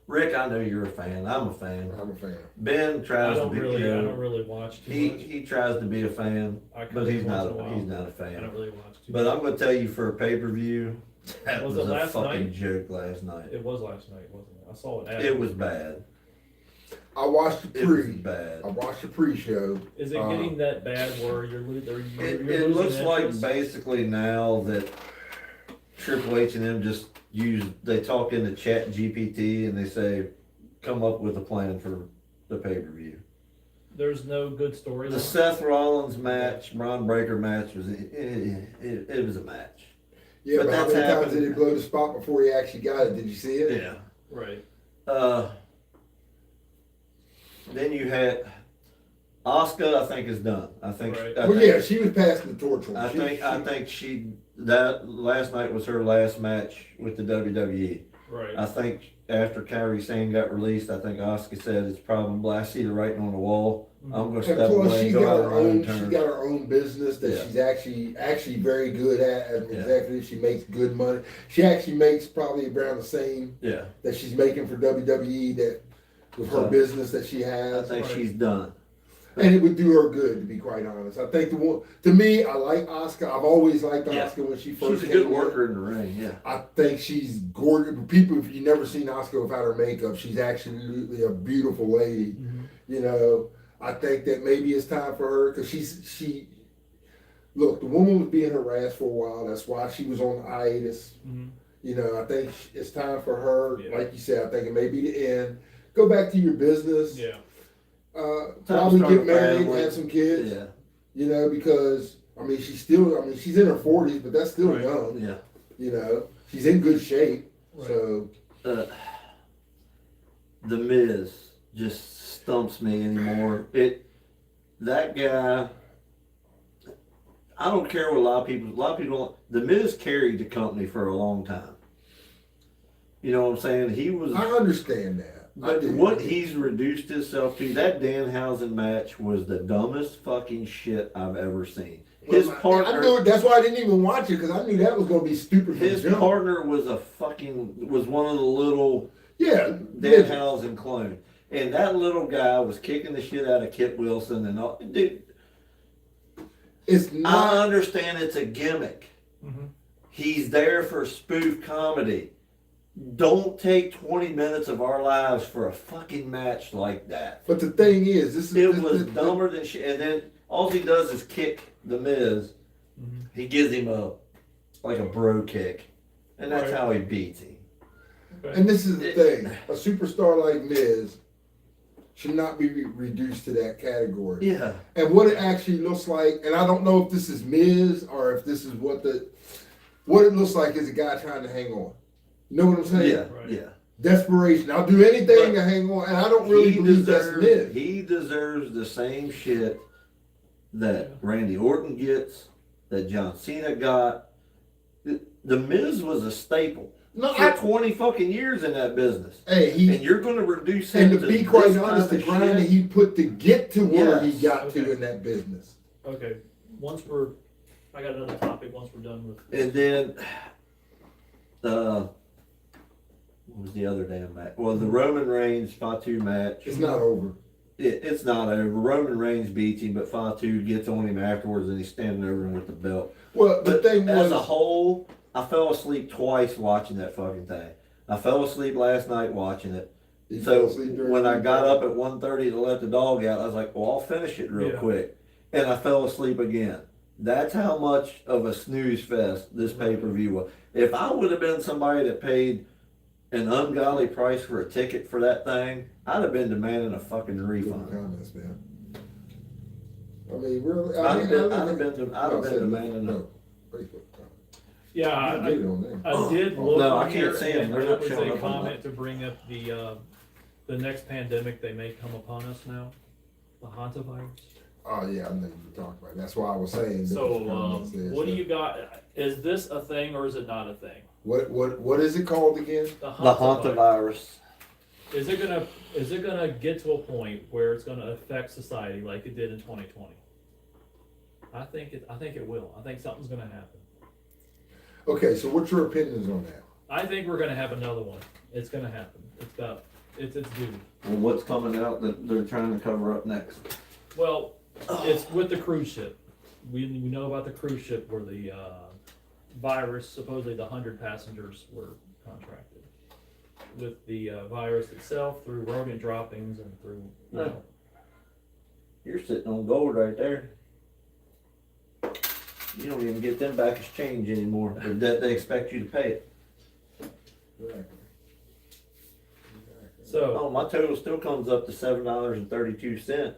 Rick, I know you're a fan. I'm a fan. I'm a fan. Ben I tries to don't be. really watch too much. He tries to be a fan, I but he's once not. in a while. He's not a I fan. don't really watch too But much. I'm gonna tell you, for a pay-per-view, that Was was it a last fucking night? joke last night. It was last night, wasn't it? I saw it. It was bad. I watched the It was pre. bad. I watched the pre-show. Is it getting that bad where you're losing? It looks like basically now that Triple H and them just they talk into Chat GPT and they say, come up with a plan for the pay-per-view. There's no good story. The Seth Rollins match, Braun Breaker match was it was a match. Yeah, But but how that's many times happened. did he blow the spot before he actually got it? Did you see it? Yeah. Right. Then you had Asuka. I think is done. I think. Right. I Well, think, yeah, she was passing the torch on. I think that last night was her last match with the WWE. Right. I think after Kairi Sane got released, I think Asuka said it's probably, I see the writing on the wall. I'm going to And step plus, away and she's go got out her on my own own. She's terms. got her own business that Yeah. she's actually very good at as an Yeah. executive. She makes good money. She actually makes probably around the same Yeah, that she's making for WWE that with her So, business that she I has. think Right. she's done. And it would do her good, to be quite honest. I think to me, I like Asuka. I've always liked Yeah. Asuka when she first She's a came good in. worker in the ring. Yeah, I think she's gorgeous. People, if you've never seen Asuka without her makeup, she's absolutely a beautiful lady. Mhm. You know, I think that maybe it's time for her because look, the woman was being harassed for a while. That's why she was on hiatus. Mhm. You know, I think it's time for her. Yeah. Like you said, I think it may be the end. Go back to your business. Yeah. Probably start a get married, family. have some kids. yeah, You know, because she's in her 40s, but that's still Right. young. yeah. You know, she's in good shape. Right. So The Miz just stumps me anymore. That guy. I don't care what a lot of people. The Miz carried the company for a long time. You know what I'm saying? He was. I understand that. I But do. what he's reduced himself to, that Danhausen match was the dumbest fucking shit I've ever seen. His I partner, knew it. That's why I didn't even watch it because I knew that was going to be stupid. From his the jump. partner was one of the little Yeah, Danhausen clone, and that little guy was kicking the shit out of Kip Wilson and all. Dude, it's I not. understand it's a gimmick. Mhm. He's there for spoof comedy. Don't take 20 minutes of our lives for a fucking match like that. But the thing is, It was dumber than shit. And then all he does is kick the Miz. Mhm. He gives him a bro kick, and that's Right. how he beats him. Okay. And this is the thing: a superstar like Miz should not be reduced to that category. Yeah. And what it actually looks like, and I don't know if this is Miz or if this is what it looks like is a guy trying to hang on. You know what I'm saying? Yeah. Right. Yeah. Desperation. I'll do anything But to hang on, and I don't really believe that's Miz. He deserves the same shit that Randy Orton gets, that John Cena got. The Miz was a staple No, for 20 fucking years in that business. Hey, And you're going to reduce him and to be this quite kind honest, the of grind that shit? he put to get to where Yes. he got Okay. to in that business. Okay. I got another topic once we're done with. And then, what was the other damn match? Well, the Roman Reigns Fatu match. It's not over. It's not over. Roman Reigns beats him, but Fatu gets on him afterwards, and he's standing over him with the belt. Well, the But thing as was, a whole, I fell asleep twice watching that fucking thing. I fell asleep last night watching it. You So fell asleep during when the I got weekend? up at 1:30 to let the dog out, I was like, well, I'll finish it real Yeah. quick. And I fell asleep again. That's how much of a snooze fest this pay-per-view was. If I would have been somebody that paid an ungodly price for a ticket for that thing, I'd have been demanding a fucking Good refund. comments, man. I mean, really. I'd have been no, demanding no. Facebook. Yeah, You get it on there. I did look No, I on can't here, see 'em. and They're there not was showing a up on comment to bring up the next pandemic they may come upon us now, the hantavirus. Oh yeah, I know you were talking about it. That's why I was saying. that So, the comments there, what do so. you got? Is this a thing or is it not a thing? What is it called again? the hantavirus. Is it gonna get to a point where it's gonna affect society like it did in 2020? I think it will. I think something's gonna happen. Okay, so what's your opinions on that? I think we're gonna have another one. It's gonna happen. It's due. Well, what's coming out that they're trying to cover up next? Well, it's with the cruise ship. We know about the cruise ship where the virus, supposedly the 100 passengers were contracted with the virus itself through rodent droppings and through, you know. You're sitting on gold right there. You don't even get them back as change anymore. They expect you to pay it. So, Oh, my total still comes up to $7.32.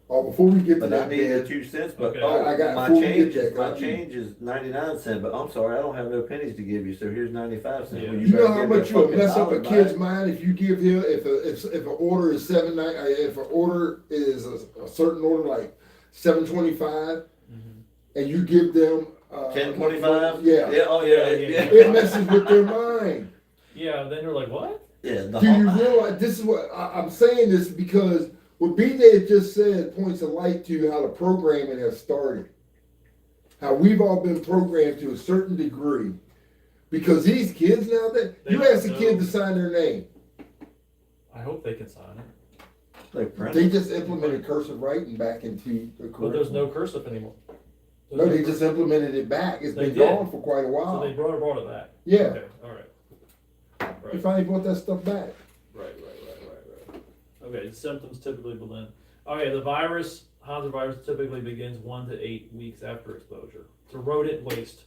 Oh, before we get to But I that, need the man, 2 cents. But Okay. oh, I got- my before we change get is that, my got change is 99 cents. But I'm sorry, I don't have no pennies to give you. So here's 95 cents. Yeah. Well, you know better how give me a much you'll fucking mess up a dollar kid's back. mind if you give him if an order is if an order is a certain order like $7.25, and you give them 10.25. Yeah, Oh yeah. Yeah. it messes with their mind. yeah, then you're like, what? Yeah. The Do you realize this is what I'm saying this because what BJ had just said points a light to how the programming has started. How we've all been programmed to a certain degree. Because these kids now, They you don't ask a kid know. to sign their name. I hope they can sign it. They print They it. just implemented cursive writing back into the But there's no curriculum. cursive anymore. There's No, they cursive. just implemented it back. It's They been did. gone for quite a So while. they brought it back. Yeah, Okay, all right. they Right. finally brought that stuff back. Right. Okay, symptoms typically begin. Okay, the hantavirus typically begins 1 to 8 weeks after exposure to rodent waste.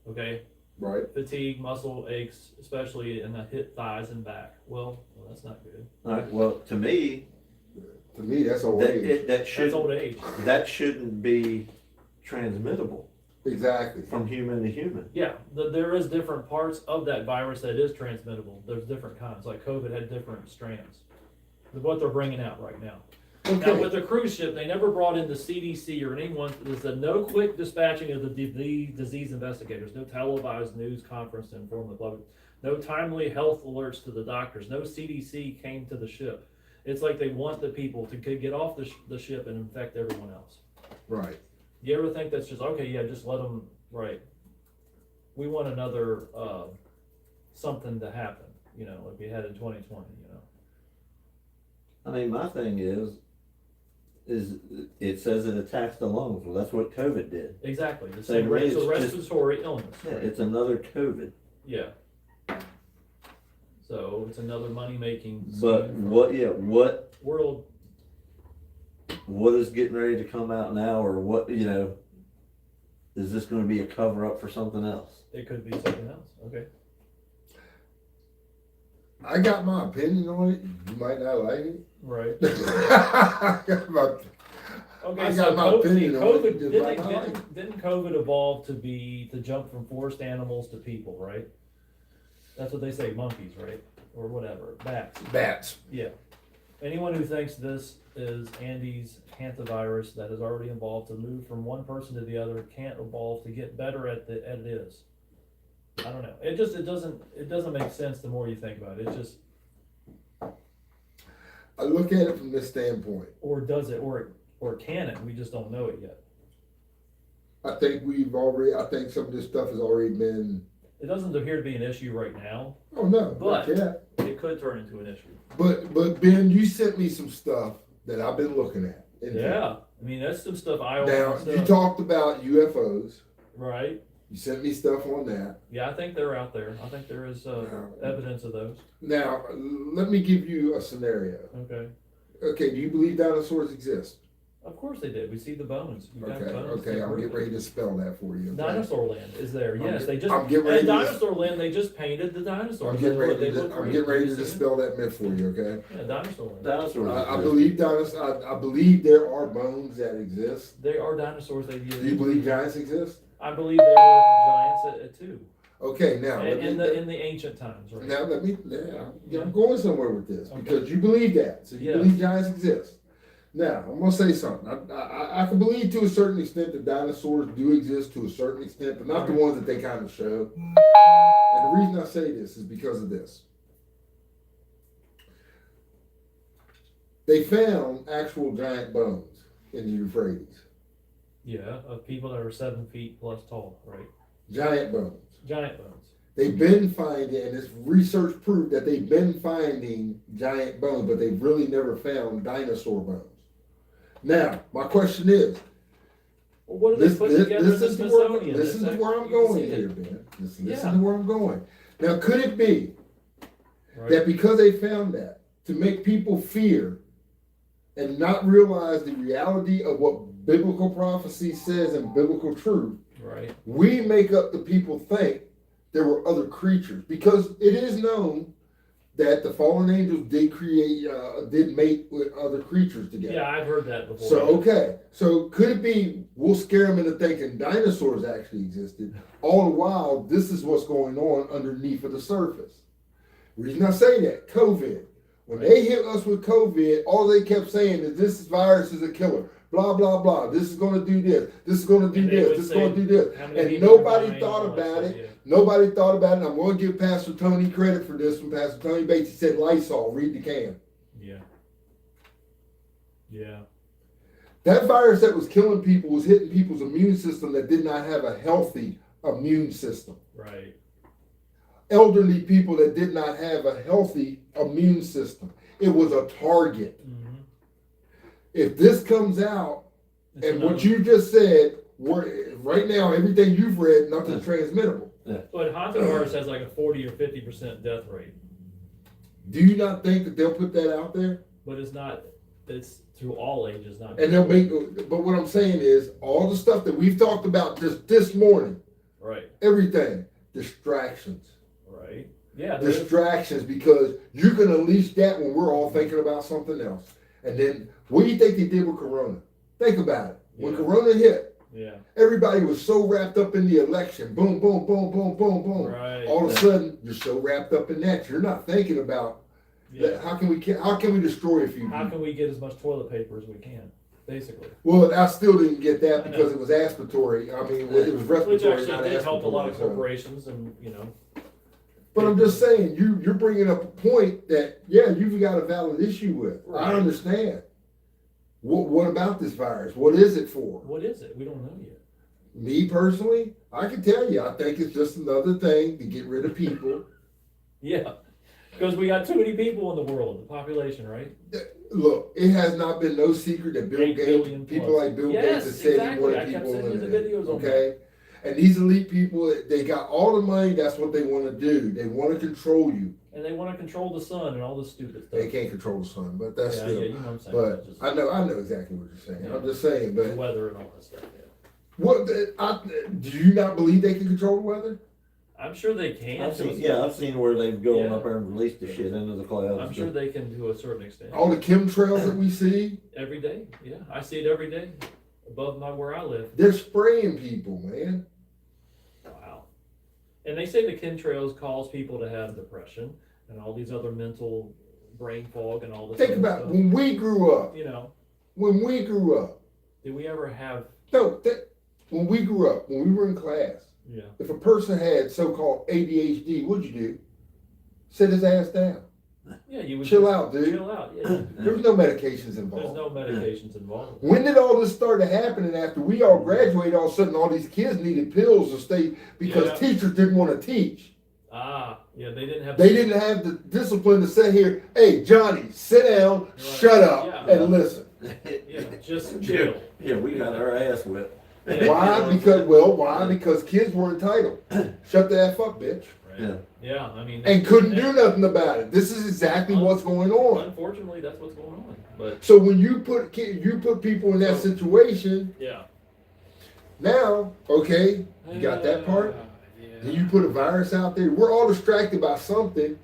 Okay, Right. fatigue, muscle aches, especially in the hip, thighs, and back. Well, that's not good. All right. Well, to me, To me, that's old that age. That's old age. that shouldn't be transmittable Exactly. from human to human. Yeah, there is different parts of that virus that is transmittable. There's different kinds. Like COVID had different strands. What they're bringing out right now. Now Okay. with the cruise ship, they never brought in the CDC or anyone. There's a no quick dispatching of the disease investigators. No televised news conference to inform the public. No timely health alerts to the doctors. No CDC came to the ship. It's like they want the people to get off the ship and infect everyone else. Right. You ever think that's just okay? Yeah, just let them. Right. We want another something to happen. You know, like we had in 2020. You know. I mean, my thing is it says it attacks the lungs. Well, that's what COVID did. Exactly. The So same. to me, It's a it's just- respiratory illness. Yeah, Right? it's another COVID. Yeah. So it's another money making. But what world? what is getting ready to come out now, or what, is this going to be a cover up for something else? It could be something else. Okay. I got my opinion on it. You might not like it. Right. I got my- Okay. I So got my opinion on it, COVID you just might not like it. didn't COVID evolve to jump from forest animals to people? Right. That's what they say. Monkeys, right, or whatever. Bats. Bats. Yeah. Anyone who thinks this is Andy's hantavirus that has already evolved to move from one person to the other can't evolve to get better at it is. I don't know. It doesn't make sense the more you think about it. It's just, I look at it from this standpoint. or does it, or can it? We just don't know it yet. I think some of this stuff has already been. It doesn't appear to be an issue right now. Oh no, But- yeah. It could turn into an issue. But Ben, you sent me some stuff that I've been looking at. Yeah. I mean, that's some stuff I Now always you talked about UFOs. right. You sent me stuff on that. Yeah, I think they're out there. I think there is evidence of those. Now, let me give you a scenario. Okay. Okay, do you believe dinosaurs exist? Of course they did. We see the bones. We got bones Okay, to I'm prove getting it. ready to spell that for you. Okay? Dinosaur Land is there. Yes, they just. I'm getting ready in to- Dinosaur Land, they just painted the dinosaurs. I'm getting ready They to look I'm great. getting ready You to see it? dispel that myth for you, okay? Yeah, Dinosaur Land. Dinosaurs. I believe I believe there are bones that exist. They are dinosaurs. They Do you believe giants exist? I believe they were giants too. Okay, now In the ancient times, right? now let me. I'm going somewhere with this Okay. because you believe that, so you Yes. believe giants exist. Now I'm gonna say something. I can believe to a certain extent that dinosaurs do exist to a certain extent, but not the ones that they kind of show. And the reason I say this is because of this. They found actual giant bones in the Euphrates. Yeah, of people that are 7 feet plus tall, right? Giant bones. Giant bones. They've been finding, and this research proved that they've been finding giant bones, but they've really never found dinosaur bones. Now, my question is, Well, what do they put together in the this is Smithsonian? where I'm You can going see it. here, Ben. Listen Yeah. to where I'm going. Now, could it be Right. that because they found that, to make people fear and not realize the reality of what biblical prophecy says and biblical truth, Right. we make up the people think there were other creatures? Because it is known that the fallen angels did mate with other creatures together. Yeah, I've heard that before. So, okay. So could it be we'll scare them into thinking dinosaurs actually existed? All the while, this is what's going on underneath of the surface. Reason I say that, COVID. When they hit us with COVID, all they kept saying is this virus is a killer. Blah, blah, blah. This is going to do this. This is going to do And they this. would This is say going to do this. how many And people are nobody dying, thought all that about stuff, it. yeah. Nobody thought about it. And I'm going to give Pastor Tony credit for this one. Pastor Tony Bates, he said Lysol, read the can. Yeah. Yeah. That virus that was killing people was hitting people's immune system that did not have a healthy immune system. Right. Elderly people that did not have a healthy immune system. It was a target. Mm-hmm. If this comes out, and what you just said, right now, everything you've read, nothing's transmittable. But hantavirus has like a 40 or 50% death rate. Do you not think that they'll put that out there? But it's not, it's through all ages, not And they'll make, but what I'm saying is, all the stuff that we've talked about just this morning, Right. everything, distractions. Right. Yeah. there is- Distractions, because you can unleash that when we're all thinking about something else. And then, what do you think they did with Corona? Think about it. When Yeah. Corona hit, Yeah. everybody was so wrapped up in the election. Boom, boom, boom, boom, boom, boom. Right. All of a sudden, you're so wrapped up in that, you're not thinking about Yeah. how can we destroy a few How people? can we get as much toilet paper as we can, basically? Well, I still didn't get that I know. because it was aspiratory. I mean, it was Which respiratory, actually not did help a lot of aspiratory. So. corporations and, you know. But I'm just saying, you're bringing up a point that, yeah, you've got a valid issue with. Right. I understand. What about this virus? What is it for? What is it? We don't know yet. Me personally, I can tell you, I think it's just another thing to get rid of people. Yeah. Because we got too many people in the world, the population, right? Look, it has not been no secret that Bill 8 Gates, billion people plus. like Bill Yes, Gates have said exactly. he wanted I kept people sending you the eliminated, videos on okay? And these elite people, they got all the money, that's what they want to do. They want to control you. And they want to control the sun and all this stupid stuff. They can't control the sun, but that's yeah, still. yeah, you know what I'm saying. But Just I know exactly what you're saying. Yeah. I'm just saying, the but weather and all that stuff, yeah. what, do you not believe they can control the weather? I'm sure they can. I've seen where they've gone Yeah. up there and released the shit into the clouds. I'm sure they can to a certain extent. All the chemtrails that we see, Every day, yeah. I see it every day above where I live. they're spraying people, man. Wow. And they say the chemtrails cause people to have depression and all these other mental brain fog and all this Think other about stuff. when we grew up. You know, did we ever have, When we grew up, when we were in class, yeah. if a person had so-called ADHD, what'd you do? Sit his ass down. Yeah, you would Chill just out, dude. Chill out, yeah. There was no medications There's involved. no medications involved. When did all this start happening? After we all graduated, all of a sudden all these kids needed pills to stay because Yeah. teachers didn't want to teach. Ah, yeah, they didn't have. They didn't have the discipline to sit here, hey, Johnny, sit down, shut up, Yeah. and listen. Yeah, just chill. Yeah, we got our ass whipped. Why? Why? Because kids were entitled. Shut the F up, bitch. Right. Yeah. Yeah, I mean. And couldn't do nothing about it. This is exactly what's going on. Unfortunately, that's what's going on, but. So when you put people in that situation, Yeah. now, okay, you got that part? Yeah. Then you put a virus out there. We're all distracted by something.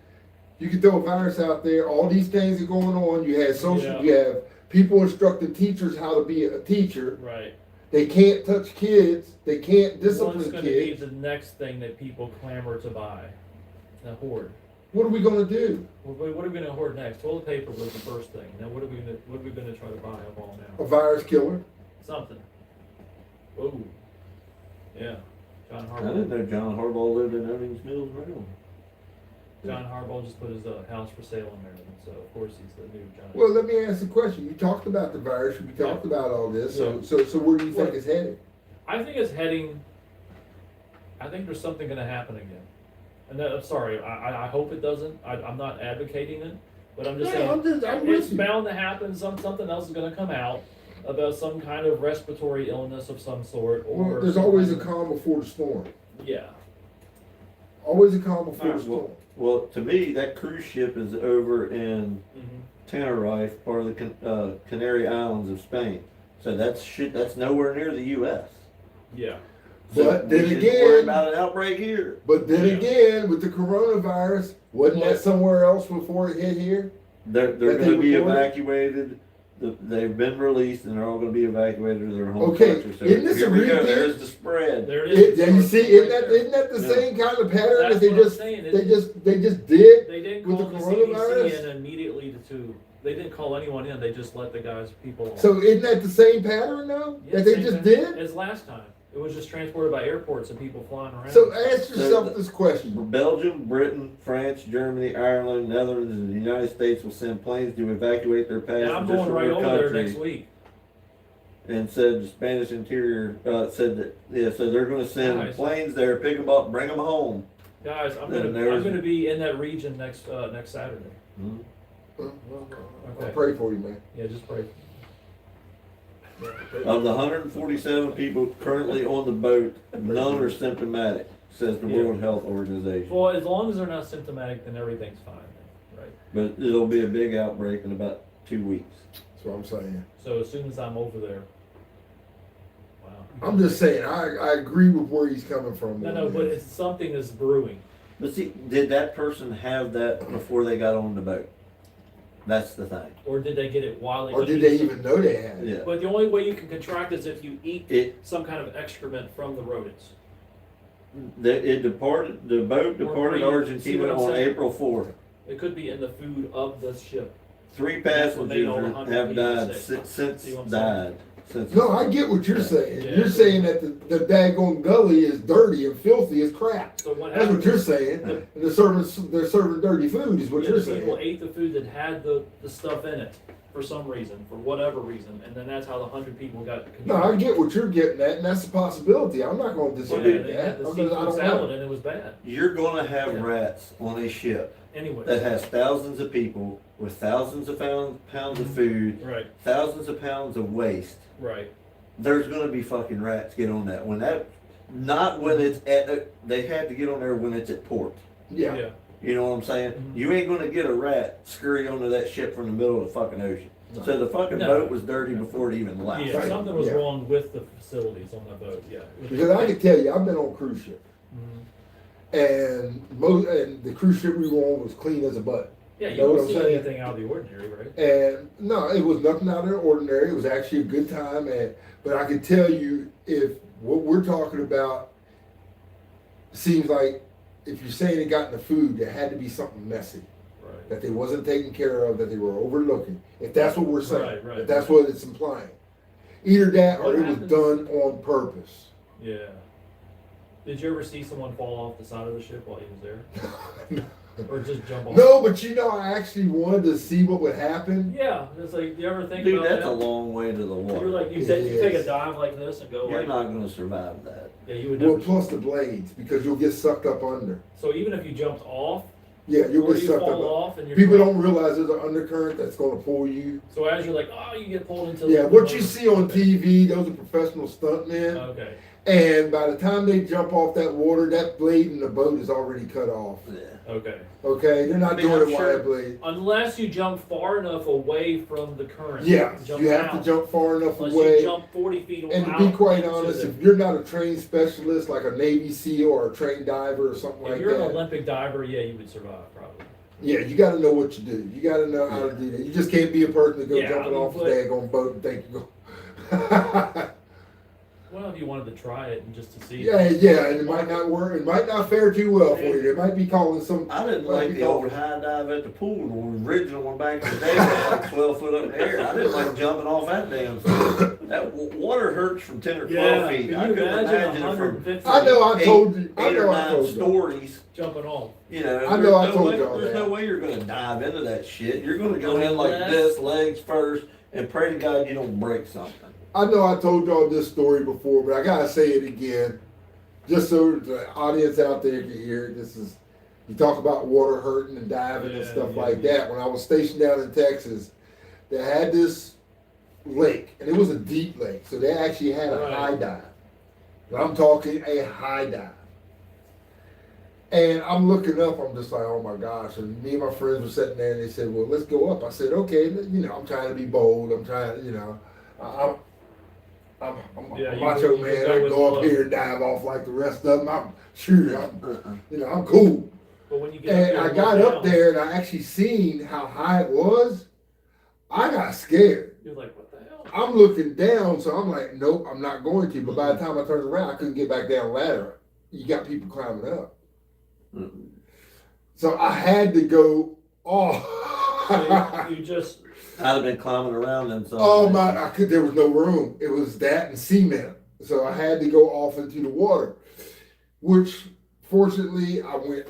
You can throw a virus out there. All these things are going on. You have you have people instructing teachers how to be a teacher. Right. They can't touch kids. They can't discipline What's going kids. to be the next thing that people clamor to buy? A hoard. What are we going to do? What are we going to hoard next? Toilet paper was the first thing. Now what are we going to try to buy of all now? A virus killer? Something. Oh. Yeah. John I didn't Harbaugh. know John Harbaugh lived in Owings Mills, Maryland. John Harbaugh just put his house for sale in Maryland, so of course he's the new John. Well, let me ask a question. You talked about the virus. We talked about all this. So where do you think it's headed? I think it's heading. I think there's something going to happen again. And I'm sorry. I hope it doesn't. I'm not advocating it, but I'm just saying it's bound to happen. Something else is going to come out about some kind of respiratory illness of some sort. Or Well, there's always a calm before the storm. Yeah. Always a calm before the storm. Well, to me, that cruise ship is over in Tenerife, part of the Canary Islands of Spain. So that's nowhere near the U.S. Yeah. So But then we should again- worry about an outbreak here. But then Yeah. again, with the coronavirus, wasn't that somewhere else before it hit here? They're That going they to be reported? evacuated. They've been released, and they're all going to be evacuated to their home Okay, countries. So isn't this here a we go. repeat? There's the spread. There it is. You see, isn't that the Yeah. same kind of pattern That's that they what I'm just saying. they just did? They didn't with call the the coronavirus? CDC in immediately they didn't call anyone in. They just let the people. So isn't that the same pattern though Yeah, that they same just thing did? as last time. It was just transported by airports and people flying around. So ask yourself this question: Belgium, Britain, France, Germany, Ireland, Netherlands, and the United States will send planes to evacuate their and I'm passengers going from right their over there country. next week. And said the Spanish Interior said that so they're going to send Nice. planes there, pick them up, bring them home. Guys, I'm Then gonna there's- be in that region next Saturday. I'll pray for you, man. Yeah, just pray. Of the 147 people currently on the boat, none are symptomatic, says the Yeah. World Health Organization. Well, as long as they're not symptomatic, then everything's fine, right? But it'll be a big outbreak in about 2 weeks. That's what I'm saying. So as soon as I'm over there. Wow. I'm just saying. I agree with where he's coming from. No, but it's something that's brewing. But see, did that person have that before they got on the boat? That's the thing. Or did they get it while they or did eat they some- even know they had it? Yeah. But the only way you can contract is if you eat It some kind of excrement from the rodents. the boat departed See Argentina what I'm on saying? April 4th. It could be in the food of the ship. 3 That's what made all the passengers 100 have people died sick. since See what I'm died. Since No, I get what you're saying. Yeah. You're saying that the daggone gully is dirty and filthy as crap. So what That's what happened? you're saying. And they're serving dirty food is what Yeah, you're the people saying. ate the food that had the stuff in it for some reason, for whatever reason, and then that's how the 100 people got No, I contracted. get what you're getting at, and that's a possibility. I'm not going to Yeah, disagree with they that. had the I seafood don't salad know. and it was bad. You're going to have Yeah. rats on a ship Anyway. that has thousands of people with thousands of pounds of food, Right, thousands of pounds of waste. right. There's going to be fucking rats get on that. Not when it's they had to get on there when it's at port. Yeah. You know what I'm saying? Mhm. You ain't going to get a rat scurry onto that ship from the middle of the fucking ocean. No. So the fucking No. boat was dirty before it even left. Yeah, Right. something was Yeah. wrong with the facilities on the boat, yeah. Because I can tell you, I've been on a cruise ship, Mhm. and the cruise ship we were on was clean as a butt. Yeah, you Know what don't I'm see saying? anything out of the ordinary, right? And no, it was nothing out of the ordinary. It was actually a good time. But I can tell you, if what we're talking about seems like, if you're saying it got in the food, there had to be something messy Right. that they wasn't taking care of, that they were overlooking. If that's what we're saying, Right, right, if that's right. what it's implying, either that or What it was happens- done on purpose. Yeah. Did you ever see someone fall off the side of the ship while he was there? Or just jump off? No, but I actually wanted to see what would happen. Yeah, it's like, do you ever think Dude, about that's that? a long way to the You're water. like, you It take a is. dive like this and go You're like, not going to survive that. yeah, you would Well, never. plus the blades, because you'll get sucked up under. So even if you jumped off, Yeah, you'll or get you sucked fall up. off and you're People drunk. don't realize there's an undercurrent that's going to pull you. So as you're like, oh, you get pulled into. Yeah, the what you motor. see on Okay. TV, those are professional stuntmen. Okay. And by the time they jump off that water, that blade in the boat is already cut off. Yeah. Okay. Okay, they're not I mean, doing I'm it while sure- that blade. Unless you jump far enough away from the current. Yeah, Jump you have out. to jump far enough Unless away. you jump 40 feet And to out be quite into honest, the- if you're not a trained specialist like a Navy SEAL or a trained diver or something if like you're an that, Olympic diver, yeah, you would survive probably. yeah, you got to know what you do. You got to know how to do that. You just can't be a person that go Yeah, jumping I mean, off a but- daggone boat and think you go. Well, if you wanted to try it and just to see. Yeah, and it might not work. It might not fare too well for you. They might be calling some. I didn't might like be the calling- old high dive at the pool, the original one back in the day, that had 12 foot up in the air. I didn't like jumping off that damn thing. That water hurts from 10 or 12 Yeah, feet. can I you couldn't imagine imagine it from 150 I know. I told you. I 8 or know. I 9 told you. stories. jumping off. You know, I know I there's no told way- y'all There's that. no way you're going to dive into that shit. You're going to go in like Unless- this, legs first, and pray to God you don't break something. I know I told y'all this story before, but I gotta say it again, just so the audience out there can hear it. This is, you talk about water hurting and diving and Yeah, stuff yeah, like yeah. that. When I was stationed down in Texas, they had this lake, and it was a deep lake, so they actually had a Right. high dive. And I'm talking a high dive. And I'm looking up, I'm just like, oh my gosh. And me and my friends were sitting there and they said, well, let's go up. I said, okay, I'm trying to be bold. I'm trying to, I'm Yeah, a you macho can man. go I with go up flow. here and dive off like the rest of them. I'm cool. But when you get And up I there got and look up down, there and I actually seen how high it was. I got scared. You're like, what the hell? I'm looking down, so I'm like, nope, I'm not going to. But by the time I turned around, I couldn't get back down the ladder. You got people climbing up. So I had to go off. So you just, I'd have been climbing around them. Oh my! There was no room. It was that and cement. So I had to go off into the water, which fortunately I went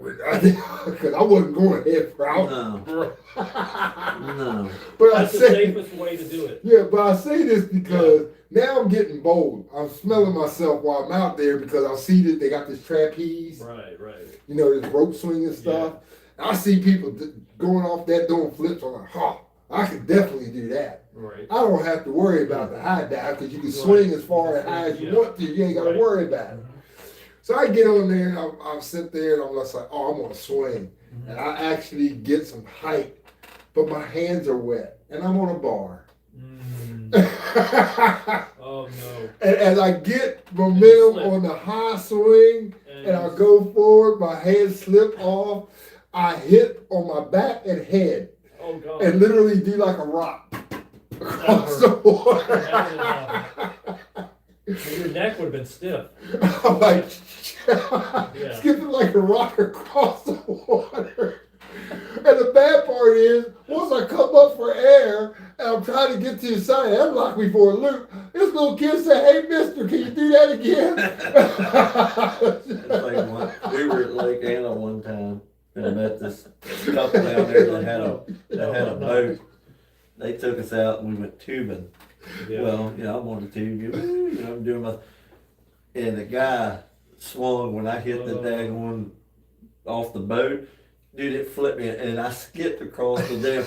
because I wasn't going head first. No. No. But that's the safest way to do it. yeah, but I say this because now I'm getting bold. I'm smelling myself while I'm out there because I see that they got this trapeze, Right. this rope swing and stuff. I see people going off that doing flips. I'm like, I could definitely do that. Right. I don't have to worry about the high dive because you can swing as far and high as you want to. You ain't got to worry about it. So I get on there and I'll sit there and I'm just like, I'm going to swing. And I actually get some height, but my hands are wet and I'm on a bar. Oh no. And as I get momentum on the high swing and I go forward, my hands slip off. I hit on my back and head Oh god. and literally do like a rock across the water. Your neck would have been stiff. I'm like skipping like a rock across the water. And the bad part is, once I come up for air and I'm trying to get to the side, that blocked me for a loop. This little kid said, "Hey, mister, can you do that again?" It's like we were at Lake Anna one time and I met this couple down there that had a boat. They took us out and we went tubing. Yeah. Well, I'm on the tube, I'm doing my, and the guy swung when I hit the daggone off the boat. Dude, it flipped me and I skipped across the damn,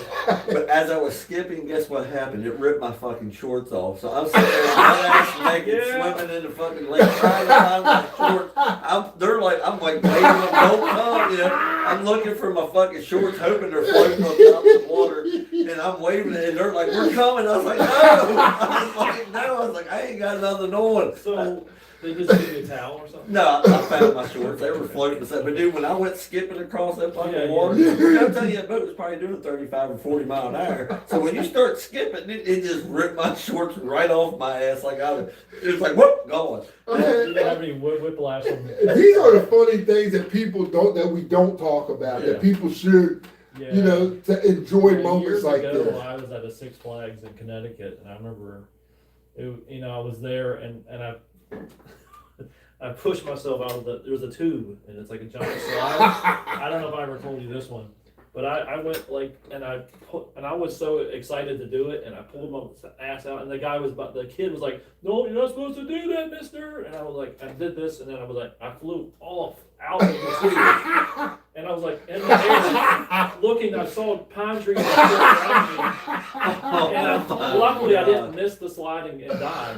but as I was skipping, guess what happened? It ripped my fucking shorts off. So I'm sitting there butt-ass naked, swimming in the fucking lake, trying to find my shorts. I'm like waving them, don't come, I'm looking for my fucking shorts, hoping they're floating on top of the water, and I'm waving it, and they're like, we're coming. I was like, no. I was like, I ain't got nothing on. So they just give you a towel or something? No, I found my shorts. They were floating. But dude, when I went skipping across that fucking water, I'll tell you, that boat was probably doing 35 or 40 mile an hour. So when you start skipping, it just ripped my shorts right off my ass. It was like, whoop, gone. You didn't have any whiplash from it. These are the funny things that we don't talk about, that people should, to enjoy moments years like ago, this. I was at a Six Flags in Connecticut, and I remember, I was there, and I pushed myself out of there was a tube, and it's like a giant slide. I don't know if I ever told you this one, but I went and I was so excited to do it, and I pulled my ass out, and the kid was like, "No, you're not supposed to do that, mister." And I was like, I did this, and then I was like, I flew off out in the city. And I was like in the air looking, I saw pine trees around me. And luckily I didn't miss the sliding and die.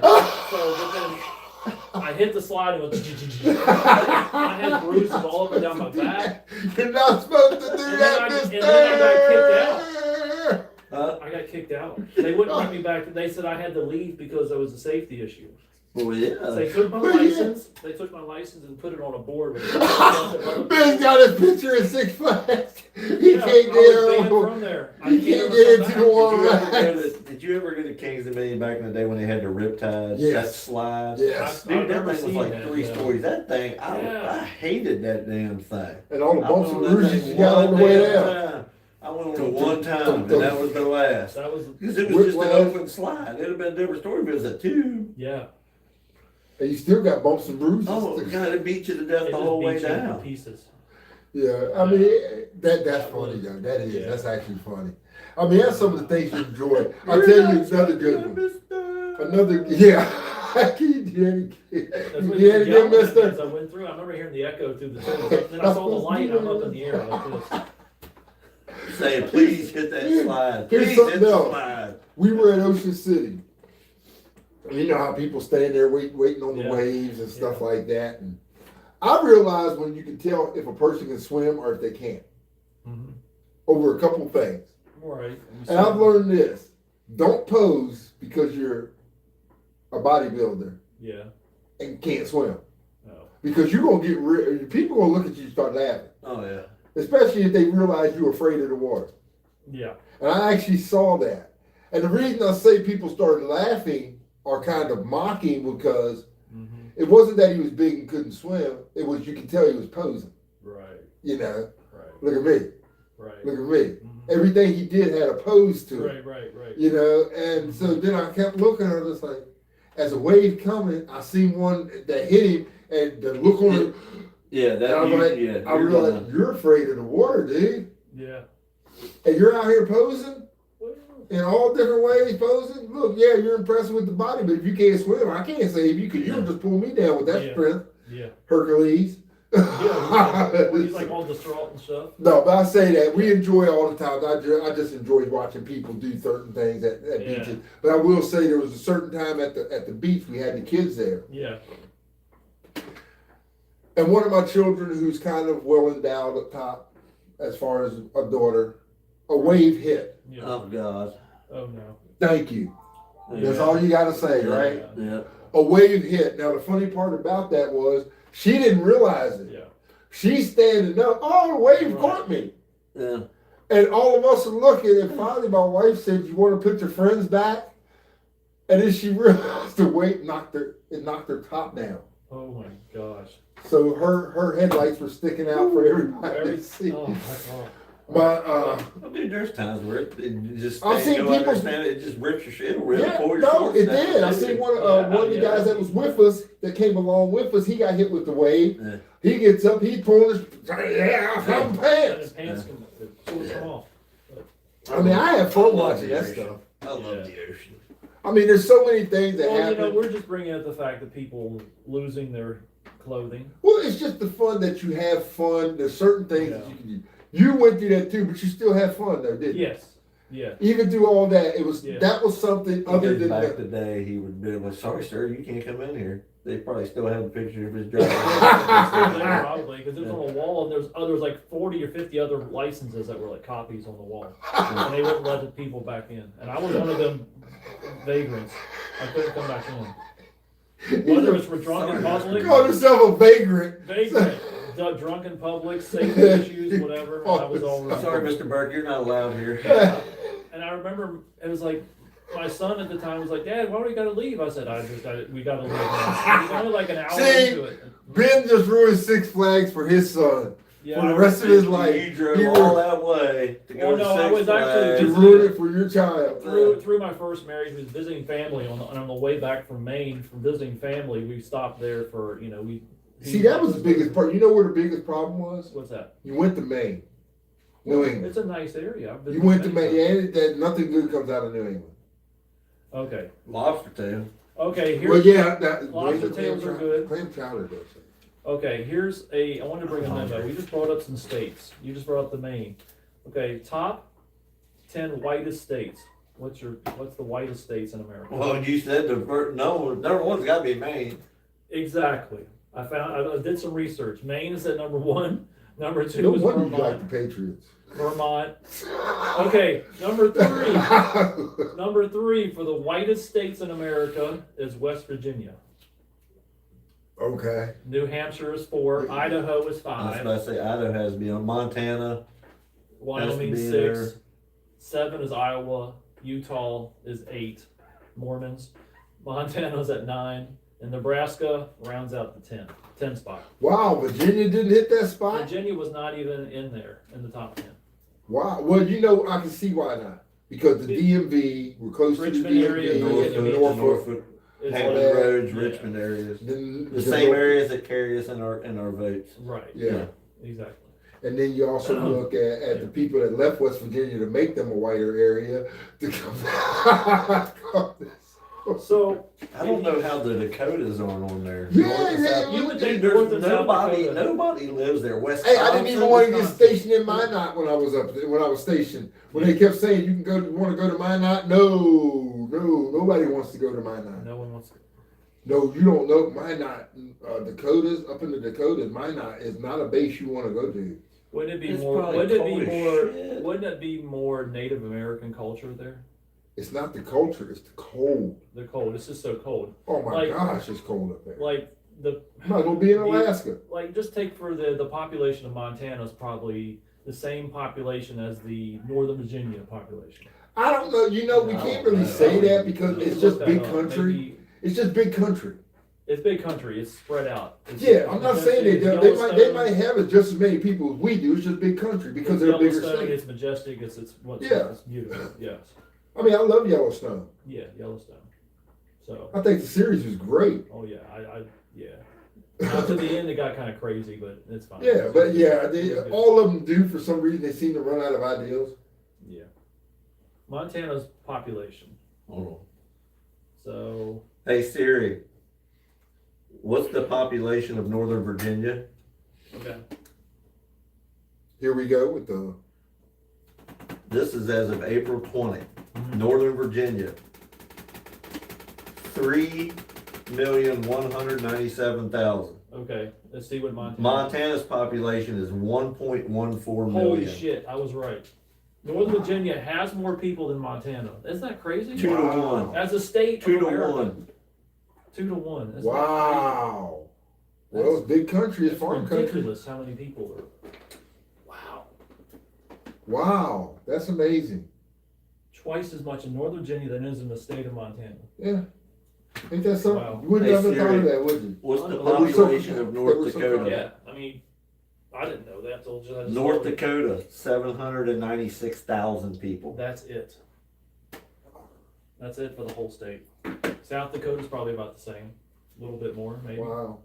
So but then I hit the slide and went I had bruises all up and down my back. You're not supposed to do that, mister. And then I got kicked out. They wouldn't let me back. They said I had to leave because there was a safety issue. Well, yeah. So they took my license. They took my license and put it on a board. With Ben's got his picture in Six Flags. He can't get from there. He can't get into the water. Did you ever go to Kings Dominion back in the day when they had the riptides? Yes. That slide? Yes. Dude, that never thing was seen like that, 3 yeah. stories. That thing, I hated that damn thing. And all the I bumps went and on that bruises thing you got on the one way damn down. time. I went on it one time, and that was the last. That was Because it was just an open slide. It'd have been a different story if it was a tube. yeah. And you still got bumps and bruises. Oh, God, it beat you to death It the just whole way beat you into down. pieces. Yeah, I mean, that's funny, though. That is. Yeah. That's actually funny. I mean, that's some of the things you enjoy. I'll tell you another good one. You did it again, mister. As I went through, I remember hearing the echo through the tunnel. Then I saw the light, and I'm up in the air like this. Say, please hit that slide. Here's Please something hit the else. slide. We were at Ocean City. You know how people stand there waiting on the Yeah. waves and stuff like that. And I realized when you can tell if a person can swim or if they can't Mm-hmm. over a couple things. Right. And I've learned this: don't pose because you're a bodybuilder Yeah. and can't swim, Oh. because you're gonna get people gonna look at you and start laughing, Oh, yeah. especially if they realize you're afraid of the water. Yeah. And I actually saw that. And the reason I say people started laughing or kind of mocking because Mm-hmm. it wasn't that he was big and couldn't swim. It was you could tell he was posing. Right. You know, Right. look at me, Right. look at me. Mm-hmm. Everything he did had a pose to it. Right. You know, and so then I kept looking at her just like, as a wave coming, I seen one that hit him, and the look on it. Yeah, And I was like, I realized you're afraid of the water, dude, Yeah. and you're out here posing Well, in all different ways. Posing. Look, yeah, you're impressed with the body, but if you can't swim, I can't save you because you'll just pull me down with that Yeah. strength, yeah. Hercules. Yeah. He's like all distraught and stuff. No, but I say that we enjoy all the time. I just enjoy watching people do certain things at Yeah. beaches. But I will say there was a certain time at the beach we had the kids there, Yeah. and one of my children who's kind of well endowed up top, as far as a daughter, a wave hit. Yeah. Oh, God. Oh no. Thank you. That's Yeah. all you got to say, right? Yeah. A wave hit. Now the funny part about that was she didn't realize it. Yeah. She's standing up. Oh, the wave Right. caught me. Yeah. And all of us are looking, and finally my wife said, "You want to put your friends back?" And then she realized the weight knocked her top down. Oh my gosh. So her headlights were sticking out for everybody to see. Oh my God. But I mean, there's times where it just I've seen go people- understand it just rips your shit. It'll rip yeah, pull your no, shorts it down. did. I seen one of the guys that was with us, that came along with us. He got hit with the wave. Yeah. He gets up, he's pulling his I found And pants. his pants can come off. I mean, I have fun I love watching the that ocean. stuff. I love Yeah. the ocean. I mean, there's so many things that Well, happen. we're just bringing up the fact that people losing their clothing. Well, it's just the fun that you have fun. There's certain things that Yeah. you can do. You went through that too, but you still have fun though, didn't you? Yes. Yeah. Even through all that, it was Yeah. that was something other Because than back that. today, he would be like, "Sorry, sir, you can't come in here." They probably still have a picture of his driver. Yeah, probably because it was on a wall and there's like 40 or 50 other licenses that were like copies on the wall, and they wouldn't let the people back in. And I was one of them vagrants. I couldn't come back in. Whether it's for drunk in public, Call yourself a vagrant. drunk in public, safety issues, whatever. And I was all Sorry, Mr. Burke, you're not allowed here. And I remember it was like my son at the time was like, "Dad, why do we gotta leave?" I said, we gotta leave now." He's only like an hour See? into it. Ben just ruined Six Flags for his son Yeah, for the I rest of his life. You drove He all ruined- that way to go Well, to no, I Six was actually You Flags. ruined it for your child. through my first marriage, was visiting family on the way back from Maine from visiting family. We stopped there for we. See, that was the biggest part. You know where the biggest problem was? What's that? You went to Maine, New England. It's a nice area. I've You visited went to many Maine. times. Yeah, that nothing good comes out of New England. Okay. Lobster tail. Okay. Well, Here's yeah, that lobster clam tails are chowder- good. Clam chowder does. Okay, I want to bring a memo. We just brought up some states. You just brought up the Maine. Okay, top 10 whitest states. What's the whitest states in America? Well, you said number one's gotta be Maine. Exactly. I did some research. Maine is at number 1. Number 2 No is wonder you Vermont. like the Patriots. Vermont. Okay, number 3. Number 3 for the whitest states in America is West Virginia. Okay. New Hampshire is 4. Idaho is I was 5. about to say Idaho has to be on. Montana. Wyoming has to be 6. there. 7 is Iowa. Utah is 8. Mormons. Montana's at 9. And Nebraska rounds out the 10 spot. Wow, Virginia didn't hit that spot? Virginia was not even in there in the top 10. Wow. Well, you know, I can see why not. Because the DMV, we're close Richmond to the area, DMV, Norfolk, Norfolk. It's Hampton all that, Roads, yeah. Richmond areas. Then The same areas that carry us in our votes. Right. Yeah. Exactly. And then you also look at the people that left West Virginia to make them a whiter area to come. So I don't know how the Dakotas aren't on there. Yeah, North and yeah, South. you would Dude, think there's North and South nobody Dakota. lives there. West Hey, I didn't even want to get Wisconsin. stationed in Minot when I was up there, when I was stationed. When they kept saying you want to go to Minot, no, nobody wants to go to Minot. No one wants to. No, you don't know Minot, Dakotas, up in the Dakotas. Minot is not a base you want to go to. Wouldn't it be It's more? probably Wouldn't it cold be as more? shit. Wouldn't it be more Native American culture there? It's not the culture, it's the cold. The cold. It's just so cold. Oh my Like- gosh, it's cold up there. Like the Might as well be in Alaska. like just take for the population of Montana is probably the same population as the Northern Virginia population. I don't know. You know, we I can't don't really know. say that because You it's look just that big up. country. Maybe- It's just big country. It's big country. It's spread out. It's, Yeah, I'm not saying they it's do. They Yellowstone, might have it just as many people as we do. It's just big country because it's they're a bigger Yellowstone, state. It's majestic. Yeah. It's beautiful. Yes. I mean, I love Yellowstone. Yeah, Yellowstone. So, I think the series was great. oh yeah, yeah. Now to the end, it got kind of crazy, but it's fine. Yeah, but yeah, It's good. all of them do for some reason. They seem to run out of ideas. Yeah. Montana's population. Hold on. So, Hey Siri, what's the population of Northern Virginia? okay. Here we go with the. This is as of April 20. Mhm. Northern Virginia, 3,197,000. Okay. Let's see what Montana. Montana's population is 1.14 million. Holy shit! I was right. Northern Virginia has more people than Montana. Isn't that crazy? 2 to Wow. 1. As a state, 2 of to America, 1. 2 to 1. That's Wow. Well, it's big country. It's It's farm country. ridiculous how many people are. Wow. Wow, that's amazing. Twice as much in Northern Virginia than is in the state of Montana. Yeah. Ain't that something? Wow. You wouldn't Hey, have ever thought Siri. of that, would you? What's the That was so- population of that North was so Dakota? Yeah, I mean, I didn't know that until I just North saw it. Dakota, 796,000 people. That's it. That's it for the whole state. South Dakota's probably about the same, a little bit more maybe. Wow.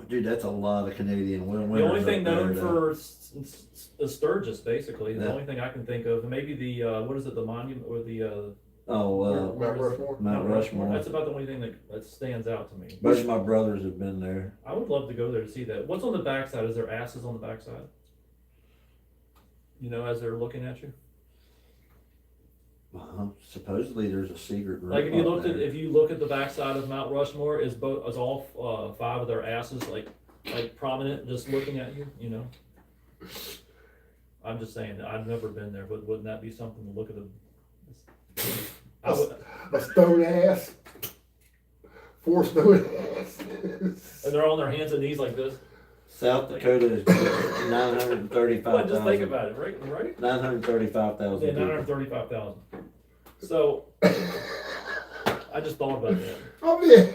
Dude, that's a lot of Canadian women. The only thing known though. for Sturgis, basically, the Yeah. only thing I can think of, and maybe the what is it, the monument or the Oh, Mount Rushmore? Mount Rushmore. That's about the only thing that stands out to me. Both of my brothers have been there. I would love to go there to see that. What's on the backside? Is there asses on the backside? You know, as they're looking at you. Supposedly there's a secret room. Like if you up looked at there. if you look at the backside of Mount Rushmore, is all 5 of their asses like prominent, just looking at you? You know. I'm just saying. I've never been there, but wouldn't that be something to look at? I would, A stone ass. 4 stone asses. and they're on their hands and knees like this. South Dakota is Well, 935,000. just think about it, right? 935,000 Yeah, people. 935,000. So I just thought about that. I mean,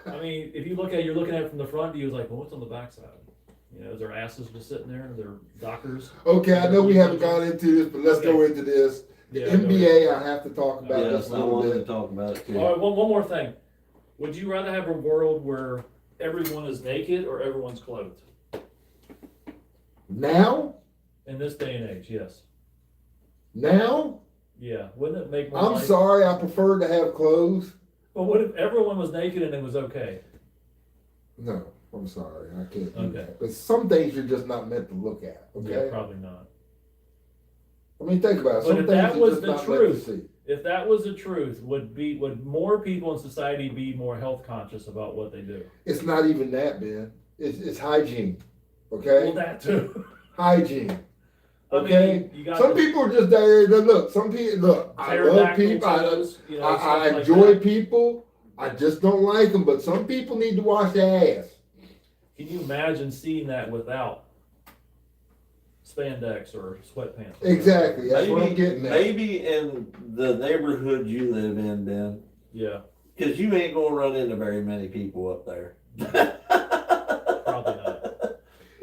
I mean, if you you're looking at it from the front view, it's like, well, what's on the backside? You know, is their asses just sitting there? Their dockers? okay, I know we haven't gone into this, but let's go into this. The Yeah, go NBA, I have to talk about this Yes, a I little wanted to bit. talk about it too. All right, one more thing. Would you rather have a world where everyone is naked or everyone's clothed? Now? In this day and age, yes. Now? Yeah. Wouldn't it make more I'm life- sorry, I prefer to have clothes. Well, what if everyone was naked and it was okay? No. I'm sorry, I can't do Okay. that. But some things you're just not meant to look at. Yeah, Okay. probably not. I mean, think about it. But Some if things that you're was just the not meant to truth, see. if that was the truth, would more people in society be more health conscious about what they do? It's not even that, Ben. It's hygiene. Okay. Well, that too. Hygiene. I Okay. mean, you got Some people are just there. Look, some people look. I love people. toes, you know, I stuff like enjoy that. people. I just don't like them. But some people need to wash their ass. Can you imagine seeing that without spandex or sweatpants? Exactly. That's what I'm getting at. Maybe in the neighborhood you live in, Ben. Yeah. Because you ain't gonna run into very many people up there. Probably not.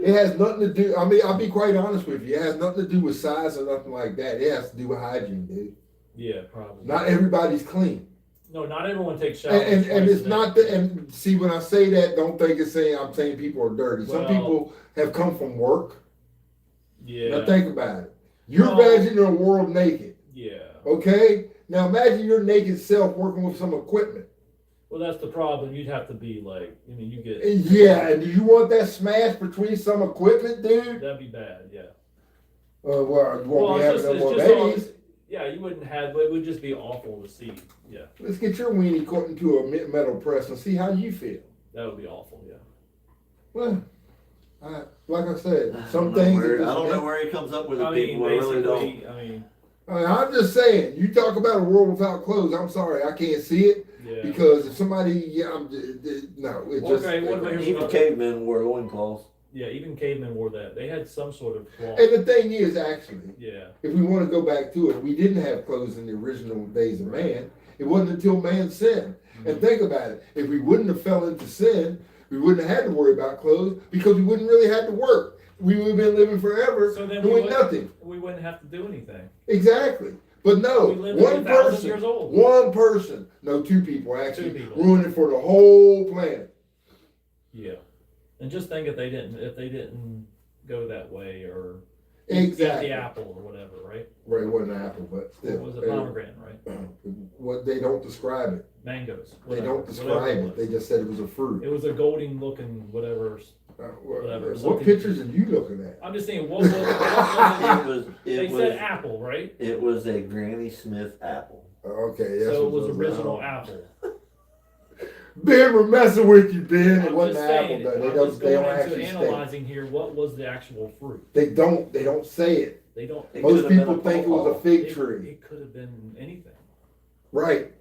It has nothing to do. I mean, I'll be quite honest with you. It has nothing to do with size or nothing like that. It has to do with hygiene, dude. Yeah, probably. Not everybody's clean. No, not everyone takes showers. And it's twice a not day. the, and see, when I say that, don't think it's saying I'm saying people are dirty. Some Well, people have come from work. Yeah. Now think about it. You're No. imagining a world naked. Yeah. Okay? Now imagine your naked self working with some equipment. Well, that's the problem. You'd have to be like, I mean, you get. Yeah, and do you want that smash between some equipment, dude? That'd be bad. Yeah. Well, you won't be having no more all, babies. yeah, you wouldn't have, but it would just be awful to see. Yeah. Let's get your weenie caught into a metal press and see how you feel. That would be awful. Yeah. Well, like I said, I some don't know things. where- I don't know where he comes up with the I mean, people. I really don't. basically, I mean, I'm just saying. You talk about a world without clothes. I'm sorry, I can't see it yeah. because if somebody, no, it just. Okay, what about Even cavemen wore loincloths. Yeah, even cavemen wore that. They had some sort of cloth. And the thing is, actually, Yeah. if we want to go back to it, we didn't have clothes in the original days of man. It wasn't until man sinned. And think about it. If we wouldn't have fell into sin, we wouldn't have had to worry about clothes because we wouldn't really have to work. We would have been living forever So then doing nothing. We wouldn't have to do anything. Exactly. But no, We live one 1,000 years old. no, two people actually Two people. ruined it for the whole planet. Yeah. And just think if they didn't go that way or Exactly. eat the apple or whatever, right? Right, it wasn't an apple, but It still. was a pomegranate, right? What they don't describe it. Mangoes. They whatever, don't describe whatever it. They was. just said it was a fruit. It was a golden looking whatever. Whatever, What something- pictures are you looking at? I'm just saying, what was it? They It said was apple, right? it was a Granny Smith apple. Okay, that's So it what was those original are. apple. Ben, we're messing with you, Ben. It I'm wasn't just an apple, saying, though. I'm They just don't going into actually state. analyzing here what was the actual fruit. They don't say it. They don't. It Most could've been people a think it was a pawpaw. fig tree. It could have been anything. Right.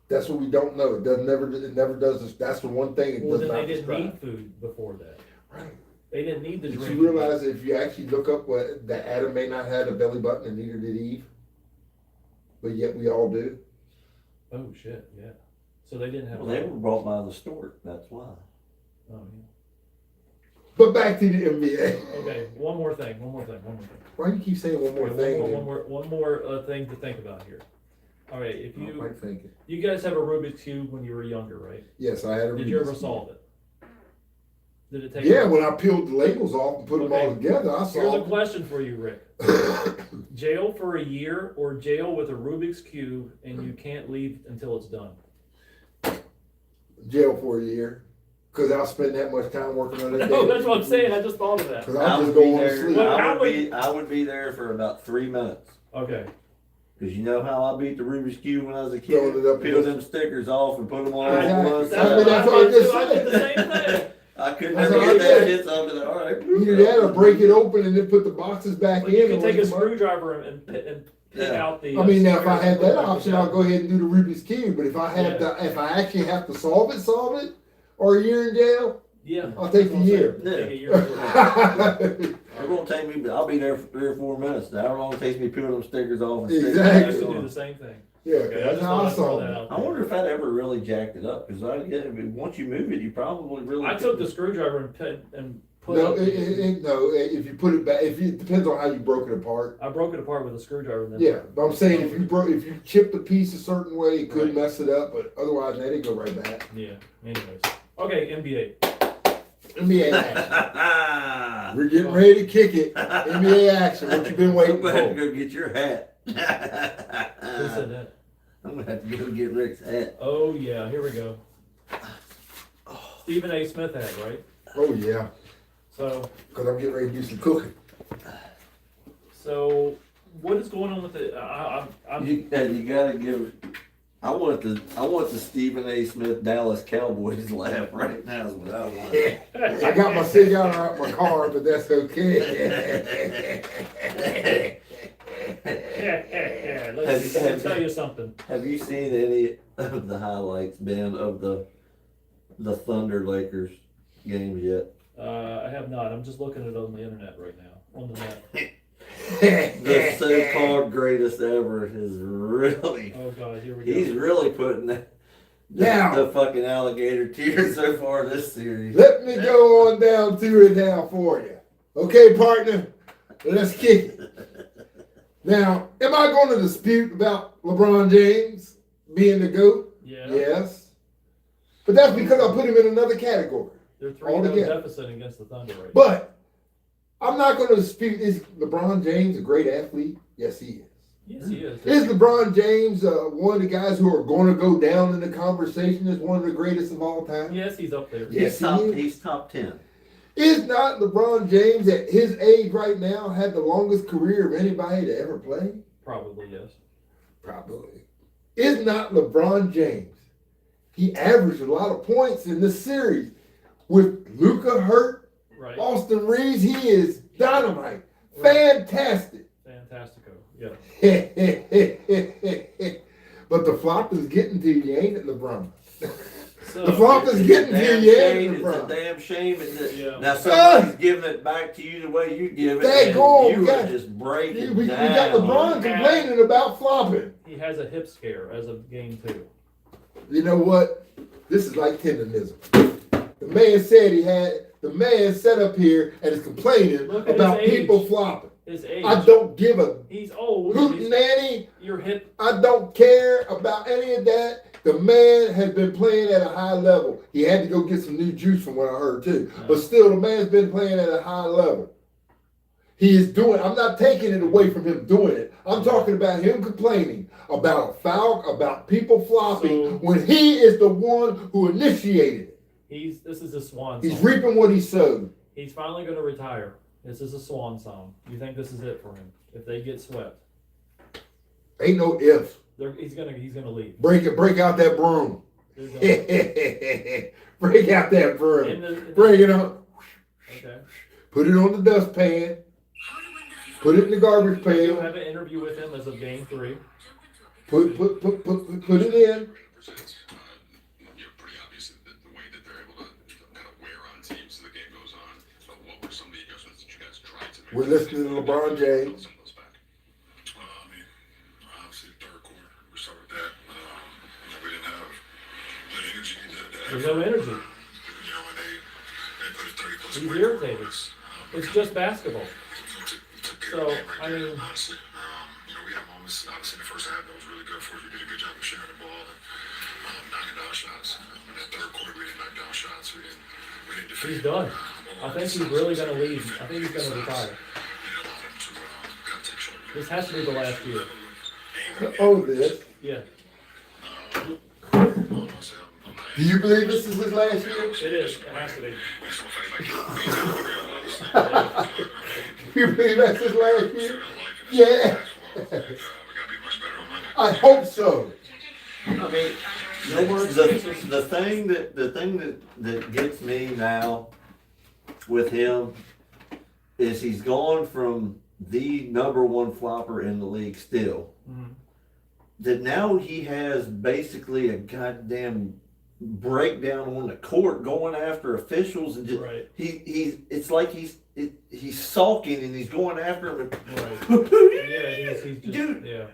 That's what we don't know. It never does this. That's the one thing it Well, does then not they didn't describe. need food before that. Right. They didn't need the Did drink. you realize that if you actually look up what that Adam may not have a belly button and neither did Eve, but yet we all do. Oh shit! Yeah. So they didn't have. Well, they were brought by the stork. That's why. Oh, yeah. But back to the NBA. Okay. One more thing. Why do you keep saying one more Okay, thing? One more thing to think about here. All right. If I'm quite thinking. you guys have a Rubik's cube when you were younger, right? Yes, I had a. Did you ever Rubik's solve it? Did it take? Yeah, when I peeled the labels off and put them all Okay. together, I Here's a solved question for you, Rick. it. Jail for a year or jail with a Rubik's cube and you can't leave until it's done? Jail for a year. Because I'll spend that much time working on that. No, that's what I'm saying. I just thought of that. Because I'll just go on to sleep. Well, I would be there for about 3 minutes. Okay. Because you know how I beat the Rubik's Cube when I was a Throwing kid? it up Peeled against- them stickers off and put them all Exactly. on one That's side. what I just I did the said. same thing. I could That's never what get I that did. shit, so I'd be like, all right. Either that or break it open and then put the boxes back Well, in. you can and take a ring them up. screwdriver and pick Yeah. out the. I mean, now if I squares had and put that them option, I'll together. go ahead and do the Rubik's Cube. But if I have if I actually have to solve it, or a year in jail, Yeah. I'll take the year. Take a year. It won't take me, but I'll be there for 3 or 4 minutes. However long it takes me to peel them stickers off and stick them I back used to do on. the same thing. Yeah, Okay, I that's just how thought I I'd throw solved that it. out I there. wonder if I'd ever really jacked it up, because once you move it, you probably really. I took the screwdriver and put No, it. no. If you put it back, it depends on how you broke it apart. I broke it apart with a screwdriver. And then Yeah, but I'm saying if you chipped the piece a certain way, it could Right. mess it up. But otherwise, they didn't go right back. Yeah. Anyways. Okay. NBA. NBA action. We're getting ready to kick it. NBA action. What you been I'm waiting gonna have to for? go get your hat. Who said that? I'm gonna have to go get Rick's hat. Oh yeah. Here we go. Stephen A. Smith hat, right? Oh, yeah. So, Because I'm getting ready to do some cooking. so what is going on with the? You gotta give. I want the Stephen A. Smith Dallas Cowboys laugh right now is what I want. I got my cigar out my car, but that's okay. Let's tell you something. Have you seen any of the highlights, Ben, of the Thunder Lakers games yet? I have not. I'm just looking at it on the internet right now. On the net. The so-called greatest ever is really. Oh God, here we go. He's really putting the fucking alligator tears so far this series. Let me go on down to it now for you. Okay, partner? Let's kick it. Now, am I going to dispute about LeBron James being the GOAT? Yeah. Yes. But that's because I put him in another category. They're 3-0 deficit against the Thunder right now. But I'm not going to dispute, is LeBron James a great athlete? Yes, he is. Yes, he is. Is LeBron James one of the guys who are going to go down in the conversation as one of the greatest of all time? Yes, he's up there. Yes, he's top 10. Is not LeBron James at his age right now had the longest career of anybody to ever play? Probably, yes. Probably. Is not LeBron James? He averaged a lot of points in this series. With Luka hurt, Right. Austin Reeves, he is dynamite. Right. Fantastic. Fantastico, yeah. But the flop is getting to you, ain't it, LeBron? So, the flop is getting to you, ain't it, It's a LeBron? damn shame. Yeah. Now somebody's giving it back to you the way you give it, and you are just breaking we down. got LeBron complaining about flopping. He has a hip scare as of game 2. You know what? This is like tendonism. The man said the man sat up here and is complaining about people flopping. His age. I don't give a He's old. hootenanny. Your hip. I don't care about any of that. The man has been playing at a high level. He had to go get some new juice from what I heard too. Yeah. But still, the man's been playing at a high level. He is doing, I'm not taking it away from him doing it. I'm talking about him complaining about a foul, about people flopping when he is the one who initiated it. This is a swan song. He's reaping what he sowed. He's finally going to retire. This is a swan song. You think this is it for him? If they get swept, Ain't no ifs. he's gonna leave. Break out that broom. Break out that broom. Bring it on. Okay. Put it on the dustpan. Put it in the garbage You'll pail. have an interview with him as of game 3. Put it in. Pretty obvious that the way that they're able to kind of wear on teams as the game goes on. So what were some of the adjustments that you guys tried to make? We're listening to LeBron James. Some of those back. Obviously the third quarter, we started with that. We didn't have the energy. There's no energy. When they put a 30 plus. He's irritated. It's just basketball. So, I mean, honestly, we had moments. Obviously, in the first half that was really good for us. We did a good job of sharing the ball and knocking down shots. In that third quarter, we didn't knock down shots. We didn't defend. he's done. I think he's really going to leave. I think he's going to retire. This has to be the last year. Oh, this. Yeah, Do you believe this is his last year? it is. It has to be. Do you believe that's his last year? Yeah. I hope so. I mean, the thing that gets me now with him is he's gone from the number one flopper in the league still. Mhm. That now he has basically a goddamn breakdown on the court going after officials and just Right. it's like he's sulking and he's going after him. Right. Yeah, he's just, Dude. yeah.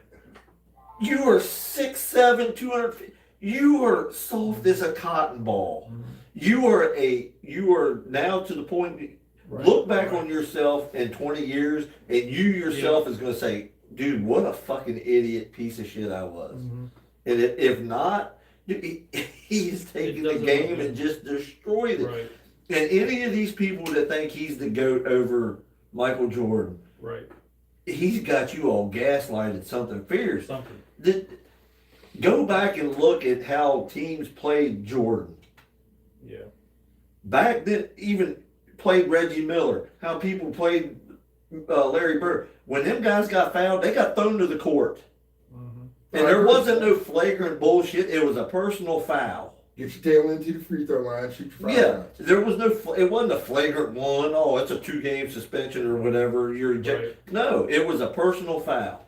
You are 6'7", 200. You are soft as a cotton ball. Mhm. You are now to the point. Right. Look back on yourself in 20 years, and you yourself is going to say, "Dude, what a fucking idiot piece of shit I was." Mhm. And if not, he's taken the game and just destroyed it. Right. And any of these people that think he's the GOAT over Michael Jordan, Right. he's got you all gaslighted something fierce. Something. Go back and look at how teams played Jordan. Yeah. back then, even played Reggie Miller, how people played Larry Bird. When them guys got fouled, they got thrown to the court. Mhm. And there wasn't no flagrant bullshit. It was a personal foul. Get your tail into the free throw line, shoot your Yeah, foul. there was no. It wasn't a flagrant one. Oh, it's a 2-game suspension or whatever. You're ejected. Right. No, it was a personal foul.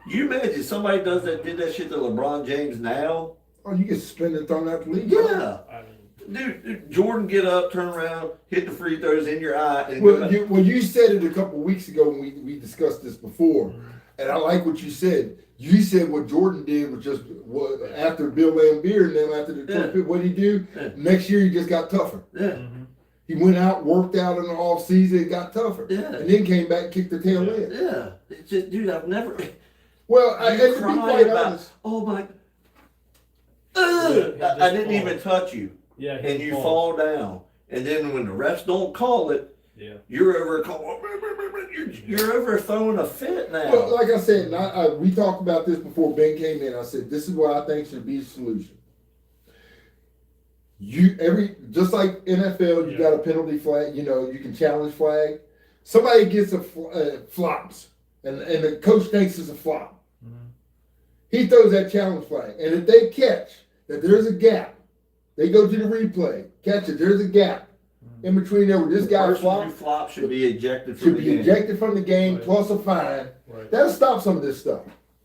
You imagine somebody did that shit to LeBron James now? Oh, you get suspended and thrown out the league. Yeah, I mean, dude. Jordan, get up, turn around, hit the free throws in your eye, and Well, go back. you said it a couple of weeks ago when we discussed this before, and I like what you said. You said what Jordan did was just what after Bill Laimbeer and then after the Yeah. what did he do? Yeah. Next year he just got tougher. Yeah, mhm. He went out, worked out in the off season, and got tougher. Yeah. And then came back, and kicked the tail Yeah. end. yeah. It's just, dude, I've never. Well, You and to be cry quite about, honest, oh my. Yeah, I didn't even touch you, Yeah, and he you falls. fall down, and then when the refs don't call it, Yeah. you're over you're over throwing a fit now. well, like I said, and we talked about this before Ben came in. I said this is what I think should be the solution. Just like NFL, you Yeah. got a penalty flag. You know, you can challenge flag. Somebody gets flops, and the coach thinks it's a flop. Mhm. He throws that challenge flag, and if they catch that there's a gap, they go to the replay, catch it. There's a gap in between there where this The guy person who flopped, flops should be ejected from should the be game. ejected from the game Right. plus a fine. Right. That'll stop some of this stuff.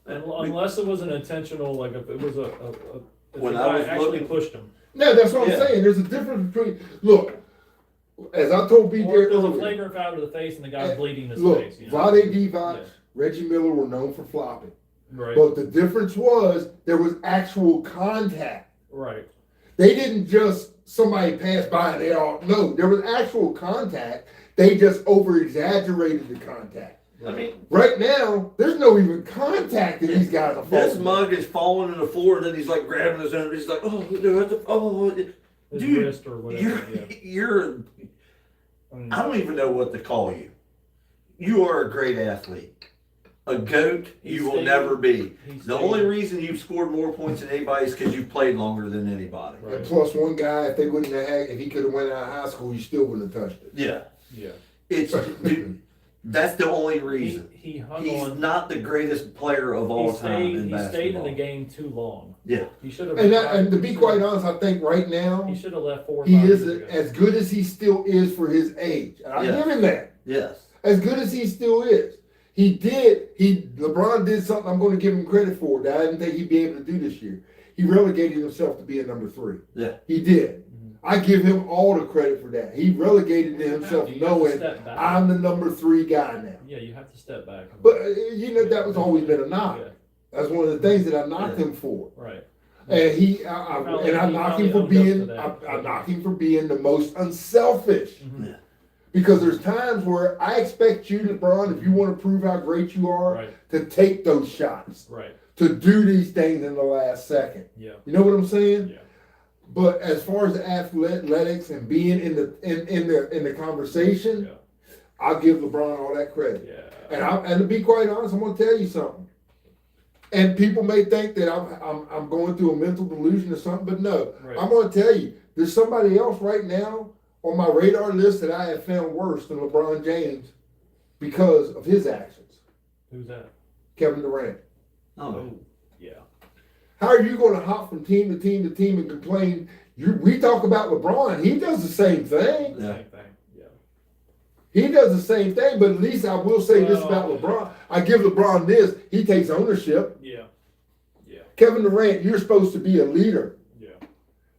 Unless it was an intentional, like if it was if When the I guy was actually looking- pushed him, No, that's what Yeah. I'm saying. There's a difference between look. As I told BJ or if there's a earlier, flagrant foul to the face and the guy's bleeding his look, face. You know? Vlade Divac, Yeah. Reggie Miller were known for flopping, Right. but the difference was there was actual contact. Right. They didn't just somebody pass by and they all no. There was actual contact. They just over exaggerated the contact. I mean, Right now, there's no even contact that these guys are this falling. mug is falling to the floor, and then he's like grabbing his own. He's like, His dude, wrist or whatever. you're, Yeah. you're. I mean, I don't even know what to call you. You are a great athlete. A GOAT, He's you will staying- never be. he's The staying- only reason you've scored more points than anybody is because you've played longer than anybody. Right. And plus, one guy, if they wouldn't have had, if he could have went out of high school, you still wouldn't have touched it. Yeah, Yeah. it's dude, that's the only reason. He hung He's on. not the greatest player of all time in He basketball. stayed in the game too long. Yeah, He should have. And to be quite honest, I think right now he should have left 4 or 5 he years is ago. as good as he still is for his age. And I Yeah. give him that. yes, As good as he still is. LeBron did something I'm going to give him credit for that I didn't think he'd be able to do this year. He relegated himself to be a number 3. yeah. He did. I give him all the credit for that. He relegated himself You have to knowing step back. I'm the number 3 guy now. Yeah, you have to step back. But that was always been a knock. Yeah, That's one of the things that I knocked him for. right. And I knock him for being I knock him for being the most unselfish. Mhm. Yeah. Because there's times where I expect you, LeBron, if you want to prove how great you are, Right. to take those shots, Right. to do these things in the last second. Yeah. You know what I'm saying? Yeah. But as far as athletics and being in the conversation, Yeah. I'll give LeBron all that credit. Yeah. And to be quite honest, I'm gonna tell you something. And people may think that I'm going through a mental delusion or something, but no, Right. I'm gonna tell you, there's somebody else right now on my radar list that I have found worse than LeBron James because of his actions. Who's that? Kevin Durant. Oh, Yeah. How are you going to hop from team to team to team and complain? We talk about LeBron. He does the same thing. Yeah. Same thing. Yeah. He does the same thing, but at least I will say this Well- about LeBron. I give LeBron this. He takes ownership. Yeah. Yeah. Kevin Durant, you're supposed to be a leader. Yeah.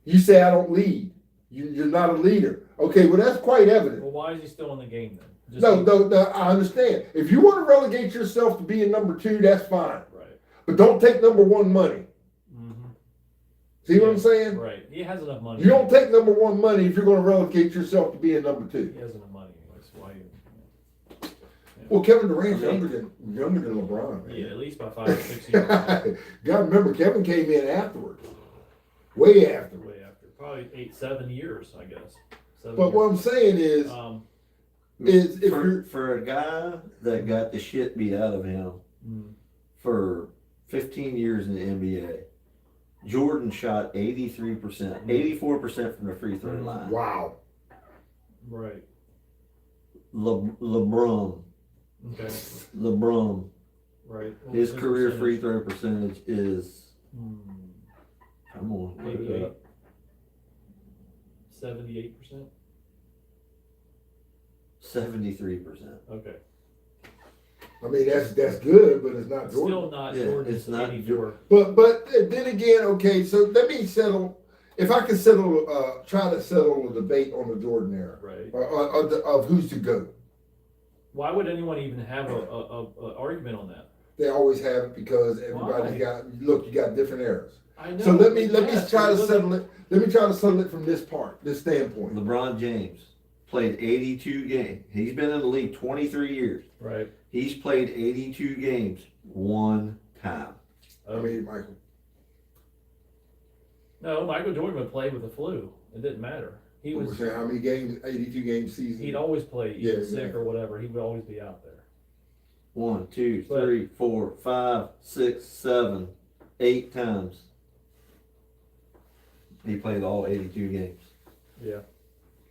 You say, I don't lead. You're not a leader. Okay, well, that's quite evident. Well, why is he still in the game then? Just No, I understand. If you want to relegate yourself to being number 2, that's fine. Right. But don't take number 1 money. Mm-hmm. See what I'm saying? Right. He has enough money. You don't take number 1 money if you're going to relegate yourself to being number 2. He has enough money. That's why. You, Well, Kevin Durant's younger than LeBron. yeah, Man. at least by 5 or 6 years. Gotta remember, Kevin came in afterwards. Way after. Way after, probably 7 years, I guess. 7 But what I'm years. saying is if you're for a guy that got the shit beat out of him Mm. for 15 years in the NBA, Jordan shot 83%, 84% from the free throw line. wow. Right. LeBron. Okay. LeBron. Right. What His was career percentage? free throw percentage is, Hmm, come on, look it 88. up. 78%. 73%. Okay. I mean, that's good, but it's not Jordan. Still not Yeah, Jordan's it's not 84. But then again, okay, so let me settle. If I can settle, try to settle a debate on the Jordan era, Right. of who's to go. Why would anyone even have a argument on that? They always have it because everybody's Why? got. Look, you got different eras. I know. So let me yes, try to but settle it. Let me try to settle it from this standpoint. LeBron James played 82 games. He's been in the league 23 years. Right. He's played 82 games one time. I mean, Michael. No, Michael Jordan would play with the flu. It didn't matter. He We're was. saying how many games? 82 game season. He'd always play, Yeah, even sick exactly. or whatever. He would always be out there. 1, 2, But- 3, 4, 5, 6, 7, 8 times. He played all 82 games. Yeah.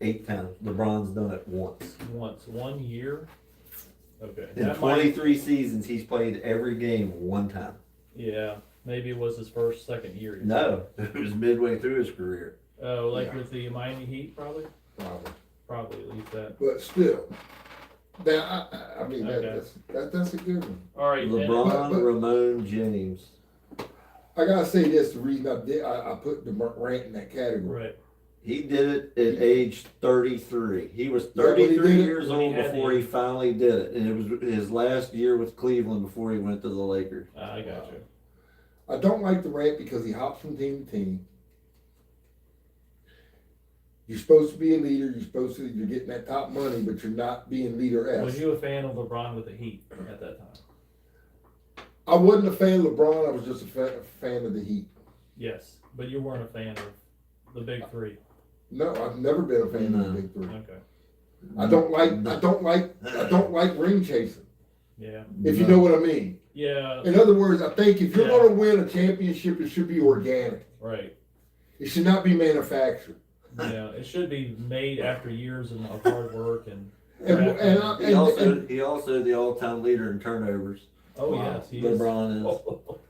8 times. LeBron's done it once. Once, 1 year. Okay. In That might- 23 seasons, he's played every game one time. Yeah. Maybe it was his second year. No, it was midway through his career. Oh, like Yeah. with the Miami Heat, probably. Probably. Probably at least that. But still, now I mean Okay. that's a good one. All right. and- LeBron, but- Ramon, James. I gotta say this: the reason I put the rant in that category. Right. He did it at age 33. He was Is that when he 33 did it? years When he old had before the- he finally did it. And it was his last year with Cleveland before he went to the Lakers. I got you. I don't like the rant because he hops from team to team. You're supposed to be a leader. You're getting that top money, but you're not being leader-esque. Was you a fan of LeBron with the Heat at that time? I wasn't a fan of LeBron. I was just a fan of the Heat. Yes, but you weren't a fan of the big three. No, I've never been a fan of No. the Big Three. Okay. I don't like ring chasing. Yeah. If you know what I mean. Yeah. In other words, I think if you're Yeah. going to win a championship, it should be organic. Right. It should not be manufactured. Yeah. It should be made after years of hard work and. He also the all-time leader in turnovers. Oh Wow. yes, he is. LeBron is.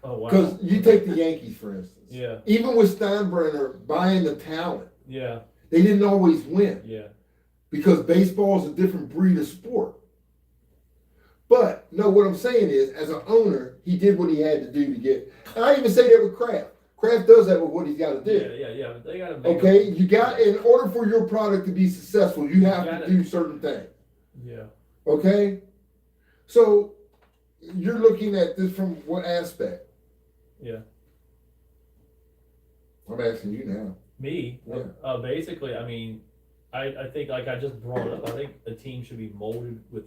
Oh wow. Because you take the Yankees, for instance. Yeah. Even with Steinbrenner buying the talent, Yeah. they didn't always win Yeah. because baseball is a different breed of sport. But no, what I'm saying is, as an owner, he did what he had to do to get. And I even say that with Kraft. Kraft does that with what he's got to do. Yeah. They got to make. Okay, you got, in order for your product to be successful, you have to do certain things. Yeah. Okay, so you're looking at this from what Yeah. aspect? I'm asking you now. Me, Yeah. basically, I mean, I think, like I just brought up, I think a team should be molded with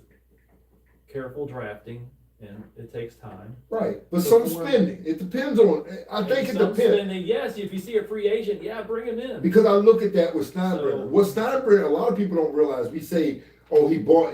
careful drafting, and it takes time. Right, but some Before- spending. It depends on. I think it Some depends. spending, yes, if you see a free agent, yeah, bring him in. Because I look at that with Steinbrenner. So- What Steinbrenner, a lot of people don't realize. We say, "Oh, he bought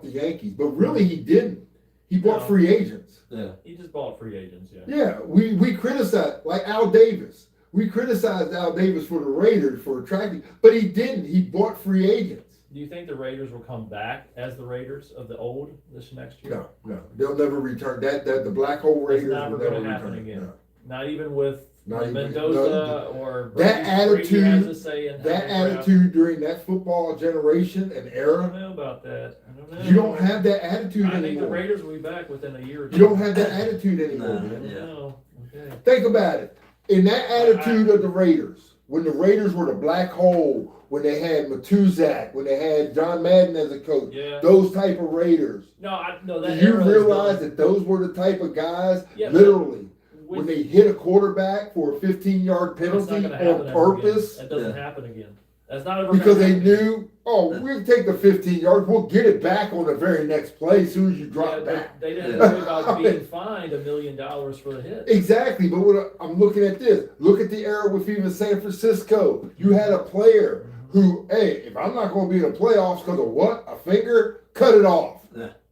the Yankees," but really he didn't. He bought No. free agents. Yeah. He just bought free agents, yeah. Yeah, we criticize like Al Davis. We criticized Al Davis for the Raiders for attracting, but he didn't. He bought free agents. Do you think the Raiders will come back as the Raiders of the old this next year? No, they'll never return. That the Black Hole It's Raiders never will never going to happen return. again. No. Not even with Not even- Mendoza or That Brady has attitude- a say in That how they draft. attitude during that football generation and I era, don't know about that. I don't know. you don't have that attitude I think the anymore. Raiders will be back within a year or two. You don't have that attitude anymore. No. I man. don't Yeah. know. Okay. Think about it. In that attitude of the Raiders, when the Raiders were the black hole, when they had Matuzak, when they had John Madden as a coach, Yeah. those type of Raiders. No, Do that you era is realize done. that those were the type of guys, Yeah, literally, With- when they hit a quarterback for a 15-yard that's not penalty gonna happen on ever purpose again. That doesn't Yeah. happen again. That's not ever because gonna they happen. knew, oh, we'll take the 15 yards, we'll get it back on the very next play as soon as you drop Yeah, back. they didn't Yeah. worry about being fined $1 million for the hit. Exactly, but what I'm looking at this. Look at the era with even San Francisco. You had a player who, hey, if I'm not going to be in the playoffs because of what? A finger? Cut it off.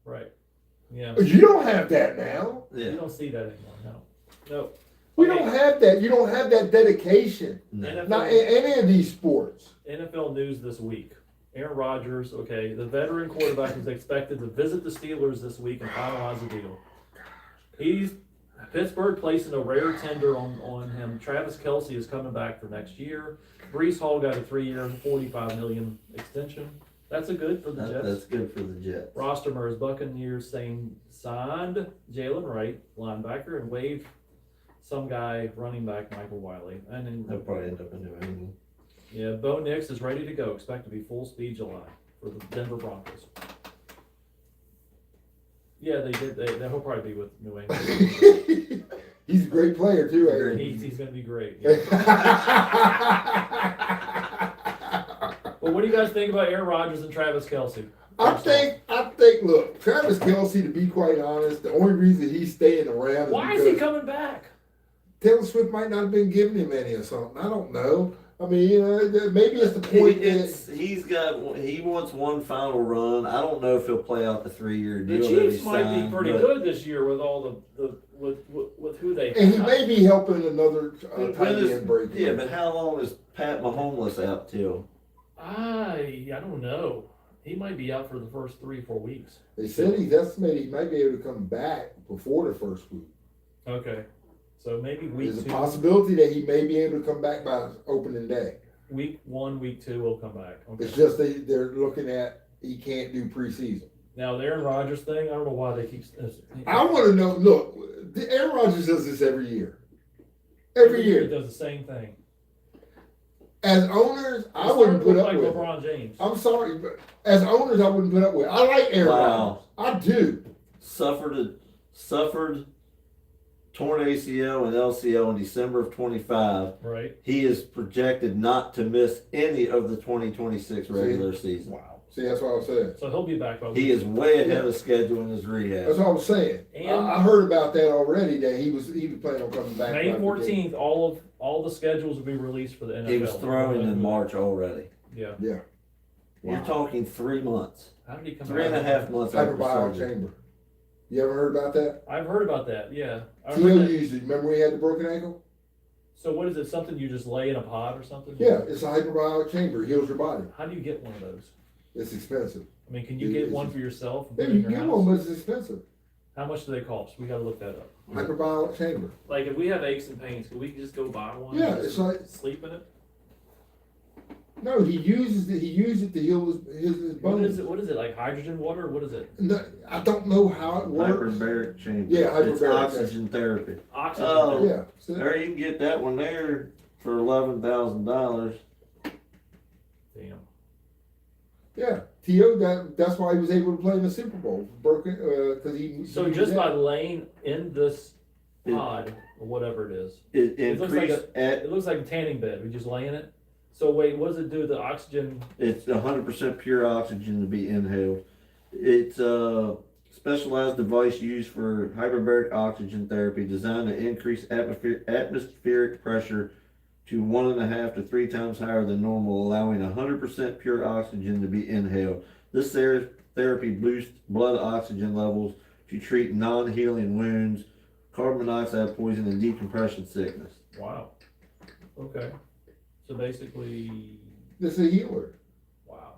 Right. Yeah. You don't have that now. You Yeah. don't see that anymore. No. We Okay. don't have that. You don't have that dedication. No. NFL, Not in any of these sports. NFL news this week. Aaron Rodgers, okay, the veteran quarterback is expected to visit the Steelers this week and finalize the deal. Pittsburgh placing a rare tender on him. Travis Kelce is coming back for next year. Breece Hall got a 3-year, $45 million extension. That's a good for the Jets. That's good for the Jets. Ross Demers, Buccaneers signed Jalen Wright, linebacker, and waived some guy, running back Michael Wiley. And then They'll probably end up in New England. yeah, Bo Nix is ready to go. Expect to be full speed July for the Denver Broncos. Yeah, they did. He'll probably be with New England. He's a great player too. Aaron. He's going to be great. Yeah. Well, what do you guys think about Aaron Rodgers and Travis Kelce? I think. Look, Travis Kelce. To be quite honest, the only reason he's staying around. Why is he coming back? Taylor Swift might not have been giving him any or something. I don't know. I mean, maybe it's the point He wants one final run. I don't know if he'll play out the 3-year The deal. Chiefs might be pretty good this year with all with who they. and he may be helping another tight end break. Yeah, but how long is Pat Mahomes out till? I don't know. He might be out for the first 3-4 weeks. They said he's estimated he might be able to come back before the first week. Okay, so maybe week There's 2. a possibility that he may be able to come back by opening day. Week 1, week 2 will come back. Okay. It's just they're looking at he can't do preseason. Now the Aaron Rodgers thing, I don't know why they keep. I want to know. Look, Aaron Rodgers does this every year. Every He year. does the same thing. As owners, I wouldn't put up like with it. LeBron James. I'm sorry, but as owners, I wouldn't put up with it. I like Aaron Rodgers. I do. Suffered torn ACL and LCL in December of 25. Right. He is projected not to miss any of the 2026 regular season. Wow. See, that's what I was saying. So he'll be back by He is way ahead of schedule in his rehab. That's what I was saying. And I heard about that already. That he was planning on coming back. May 14th, all the schedules will be released for the NFL. He was throwing in March already. Yeah. Yeah. You're talking 3 months. How did he come 3.5 months after Hyperbolic surgery. chamber. You ever heard about that? I've heard about that. Yeah. I T.O. heard that. used it. Remember when he had the broken ankle? So what is it? Something you just lay in a pod or something? Yeah, it's a hyperbolic chamber. It heals your body. How do you get one of those? It's expensive. I mean, can you get one for yourself? And Yeah, put it you in can your get house? one, but it's expensive. How much do they cost? We got to look that up. Hyperbolic chamber. Like if we have aches and pains, can we just go buy one? Yeah, and it's just like- sleep in it. No, he used it to heal his bones. What is it? Like hydrogen water? What is it? No, I don't know how it works. Hyperbaric chamber. Yeah, It's hyperbaric oxygen therapy. Oxygen. Oh. Yeah. See? There, you can get that one there for $11,000. Damn. Yeah. T.O. That's why he was able to play in the Super Bowl. Broken because he. So he just did by that. laying in this pod or whatever it is, It looks like increased it looks like a tanning bed. We just lay in it. So wait, what does it do? The oxygen. it's 100% pure oxygen to be inhaled. It's a specialized device used for hyperbaric oxygen therapy designed to increase atmospheric pressure to 1.5 to 3 times higher than normal, allowing 100% pure oxygen to be inhaled. This therapy boosts blood oxygen levels to treat non-healing wounds, carbon monoxide poisoning, and decompression sickness. Wow. Okay. So basically, This is a healer. wow.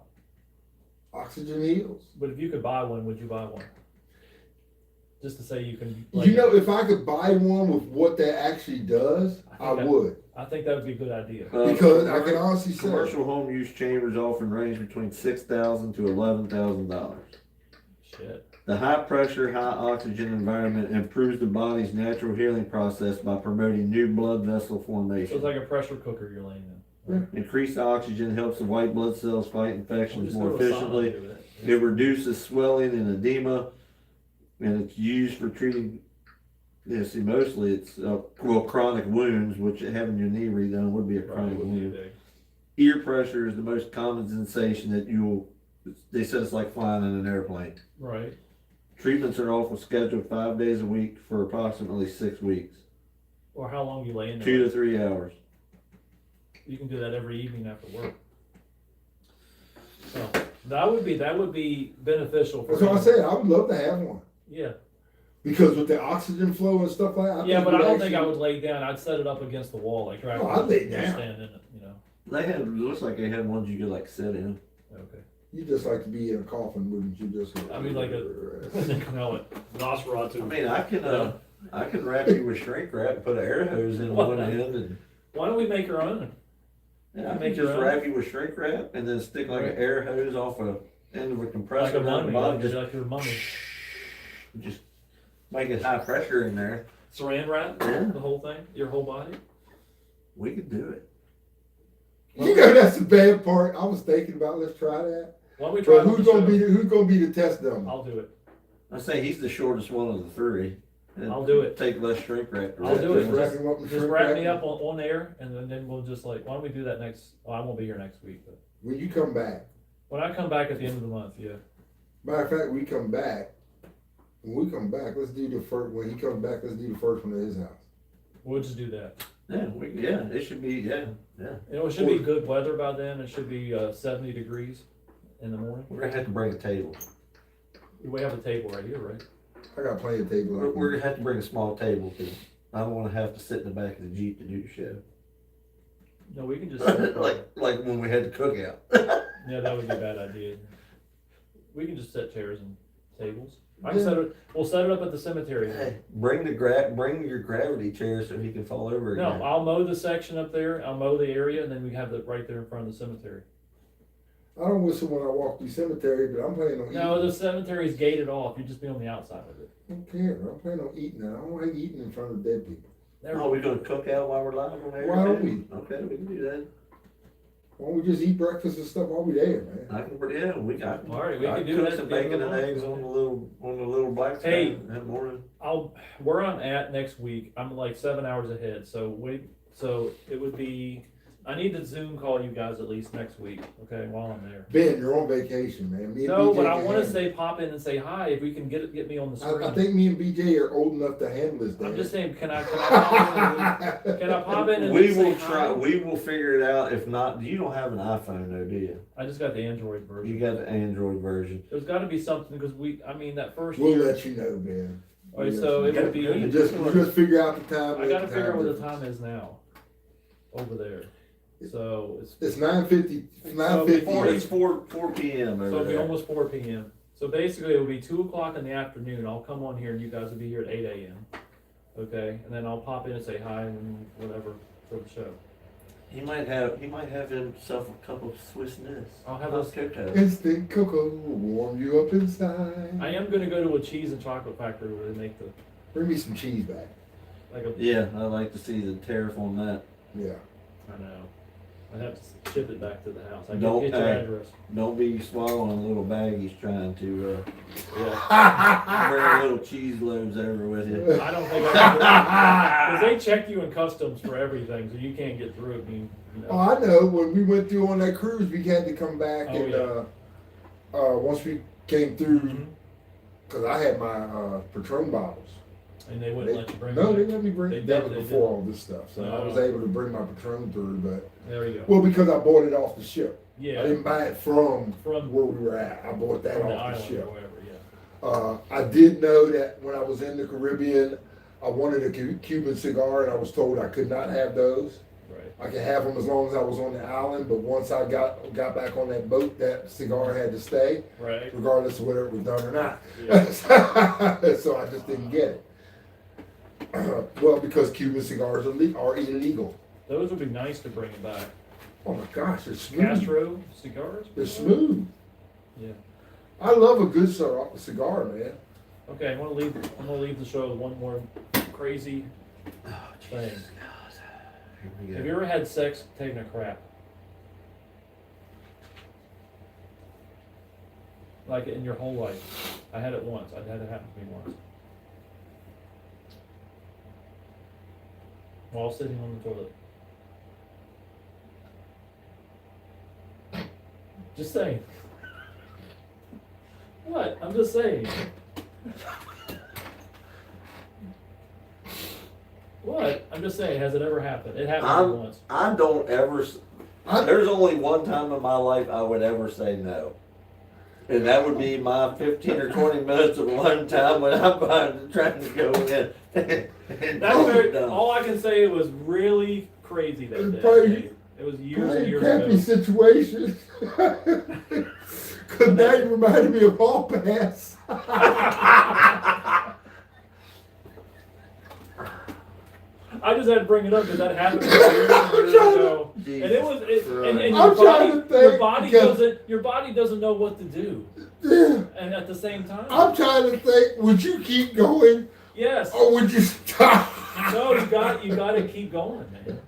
Oxygen heals. But if you could buy one, would you buy one? Just to say you can. You know, if I could buy one with what that actually does, I would. I think that would be a good idea. Because I can honestly say. Commercial home use chambers often range between $6,000 to $11,000. Shit. The high pressure, high oxygen environment improves the body's natural healing process by promoting new blood vessel So formation. it's like a pressure cooker you're laying in. Increased oxygen helps the white blood cells fight infections We'll more just throw a sauna efficiently. into it. It reduces swelling and edema, and it's used for treating. Mostly it's chronic wounds, which having your knee redone would be a Right, chronic would be wound. big. Ear pressure is the most common sensation that they said it's like flying in an airplane. Right. Treatments are often scheduled 5 days a week for approximately 6 weeks, Or how long you lay in there. 2 to 3 hours. You can do that every evening after work. So that would be beneficial for That's what I him. said. I would love to have one. Yeah. Because with the oxygen flow and stuff like that. Yeah, but I don't think I would lay down. I'd set it up against the wall, like I'd lay down. stand in it, They had, it looks like they had ones you could like sit in. Okay. You just like to be in a coffin, wouldn't you? Just. I mean, like no, Nosferatu. I mean, I can wrap you with shrink wrap and put an air hose in one end and. Why don't we make our own? Yeah, I Make can your just own? wrap you with shrink wrap and then stick like an air hose off a end of a Like compressor a down the mummy, bottom. like your mummy. Just make it high pressure in there. Saran wrap, Yeah. the whole thing, your whole body. We could do it. You know that's the bad part. I was thinking about let's try that. Why don't we try? But who's gonna be the test dummy? I'll do it. I say he's the shortest one of the three. And I'll do it. Take less shrink wrap. to I'll wrap do it. him. Wrap him up in Just shrink wrap wrap. me up on air, and then we'll just like. Why don't we do that next? Well, I won't be here next week, but When you come back. when I come back at the end of the month, yeah. Matter of fact, we come back. When we come back, let's do the first. When he comes back, let's do the first one at his house. We'll just do that. Yeah, it should be, yeah. You know, it should be good weather by then. It should be 70 degrees in the morning. We're gonna have to bring a table. We have a table right here, right? I got plenty of table. We're gonna have to bring a small table too. I don't wanna have to sit in the back of the Jeep to do the show. No, we can just set like when we had the cookout. yeah, that would be a bad idea. We can just set chairs and tables. I can set it. We'll set it up at the cemetery. Hey, bring your gravity chair so he can fall over No, again. I'll mow the section up there. I'll mow the area, and then we have it right there in front of the cemetery. I don't whistle when I walk through cemetery, but I'm planning on No, eating. the cemetery's gated off. You just be on the outside of it. I don't care. I'm planning on eating now. I don't like eating in front of dead people. There. Oh, we doing cookout while we're live on air? Why don't we? Okay, we can do that. Why don't we just eat breakfast and stuff while we there, man? I can, yeah, All right, we I can do cook that some at the end bacon of and the eggs month. on the little black Hey. sky that morning. Where I'm at next week, I'm like 7 hours ahead. So it would be. I need to Zoom call you guys at least next week, okay? While I'm there. Ben, you're on vacation, man. Me and No, BJ but I can want to handle say pop in and say hi if we can get me on the it. screen. I think me and BJ are old enough to handle this. I'm Dan. just saying, can I pop in? Can I pop in and We just will say try. hi? We will figure it out. If not, you don't have an iPhone though, do you? I just got the Android version. You got the Android version. There's got to be something because that first We'll year. let you know, Ben. All right, so it would be. You just figure out the time. I got to figure out what the time is now. Over there. So It's 9:50. So 9:50. It's 4 p.m. So over it'll be there. almost 4 p.m. So basically, it'll be 2 o'clock in the afternoon. I'll come on here, and you guys will be here at 8 a.m. Okay, and then I'll pop in and say hi and whatever for the show. He might have himself a cup of Swiss Miss. I'll have Hot those. cocoa. Instant cocoa will warm you up inside. I am gonna go to a cheese and chocolate factory where they make the Bring me some cheese back. like a. Yeah, I like to see the tariff on that. Yeah. I know. I'd have to ship it back to the house. I Don't get your pay. address. Don't be swallowing a little bag he's trying to bring a little cheese loaves over with you. I don't think I can because they check you in customs for everything, so you can't get through it. Oh, I know. When we went through on that cruise, we had to come back Oh, and yeah. once we came through, Mhm. because I had my Patron bottles. And they wouldn't let you bring No, it. they let me bring They it. That did, was they before did. all this stuff, so I No. was able to bring my Patron through. But There you go. well, because I bought it off the ship. I Yeah, didn't buy it from from where we were at. I bought that the off the island ship. or whatever. Yeah. I did know that when I was in the Caribbean, I wanted a Cuban cigar, and I was told I could not have those. Right. I could have them as long as I was on the island, but once I got back on that boat, that cigar had to stay, Right. regardless of whether it was done or not. Yeah. So I just didn't get it. Well, because Cuban cigars are illegal. Those would be nice to bring back. Oh my gosh, they're smooth. Castro cigars. They're smooth. Yeah. I love a good cigar, man. Okay, I'm gonna leave the show with one more crazy thing. Here we Have go. you ever had sex taking a crap? Like in your whole life? I had it once. I had it happen to me once. While sitting on the toilet. Just saying. What? I'm just saying. What? I'm just saying, has it ever happened? It happened to me once. I don't ever. There's only one time in my life I would ever say no. And that would be my 15 or 20 minutes of alone time when I'm trying to go in. That's very, all I can say, it was really crazy that day. Probably- It was years and Probably years a crappy ago. situation. Cause now you reminded me of Hall Pass. I just had to bring it up because that happened years ago, and it was, and I'm trying to think, your body doesn't know what to do, Yeah. and at the same time, I'm trying to think, would you keep going yes, or would you stop? no, you got to keep going, man.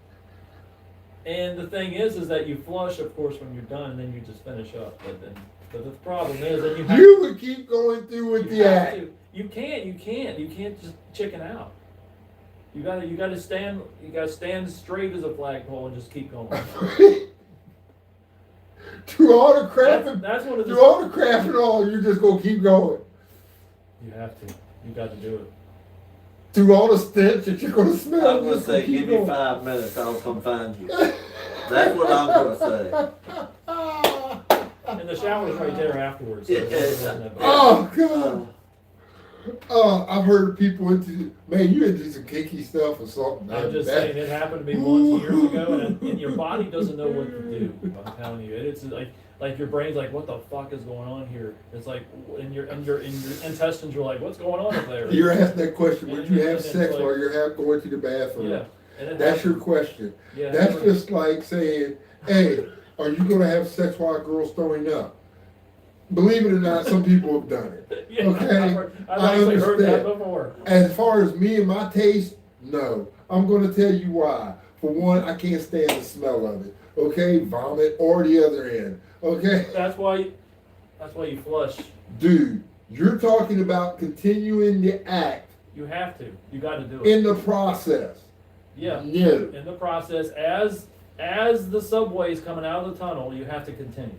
And the thing is that you flush, of course, when you're done, and then you just finish up. But the problem is that You would keep going through with the act. You can't just chicken out. You gotta stand straight as a flagpole and just keep going. Through all the crap That's what it is. through all the crap and all, you're just gonna keep going. You have to. You got to do it. Through all the stench that you're gonna smell. I'm gonna just say, keep give me going. 5 minutes, I'll come find you. That's what I'm gonna say. And the shower's right there afterwards. So Yeah. it's not that bad. Oh God. I've heard of people man, you into some kinky stuff or something. Man. I'm just saying, it happened to me once years ago, and your body doesn't know what to do. I'm telling you, it's like your brain's like, what the fuck is going on here? It's like, and your intestines are like, what's going on up there? You're asking that question, would you have And sex like, while you're going to the bathroom? Yeah. And That's your question. Yeah. That's just like saying, hey, are you gonna have sex while a girl's throwing up? Believe it or not, some people have done it. Yeah, Okay? I've actually heard that understand. before. As far as me and my taste, no. I'm gonna tell you why. For one, I can't stand the smell of it. Okay? Vomit or the other end. Okay? That's why you flush. Dude, you're talking about continuing the act You have to. You got to do it. in the process. Yeah. No. In the process, as the subway is coming out of the tunnel, you have to continue.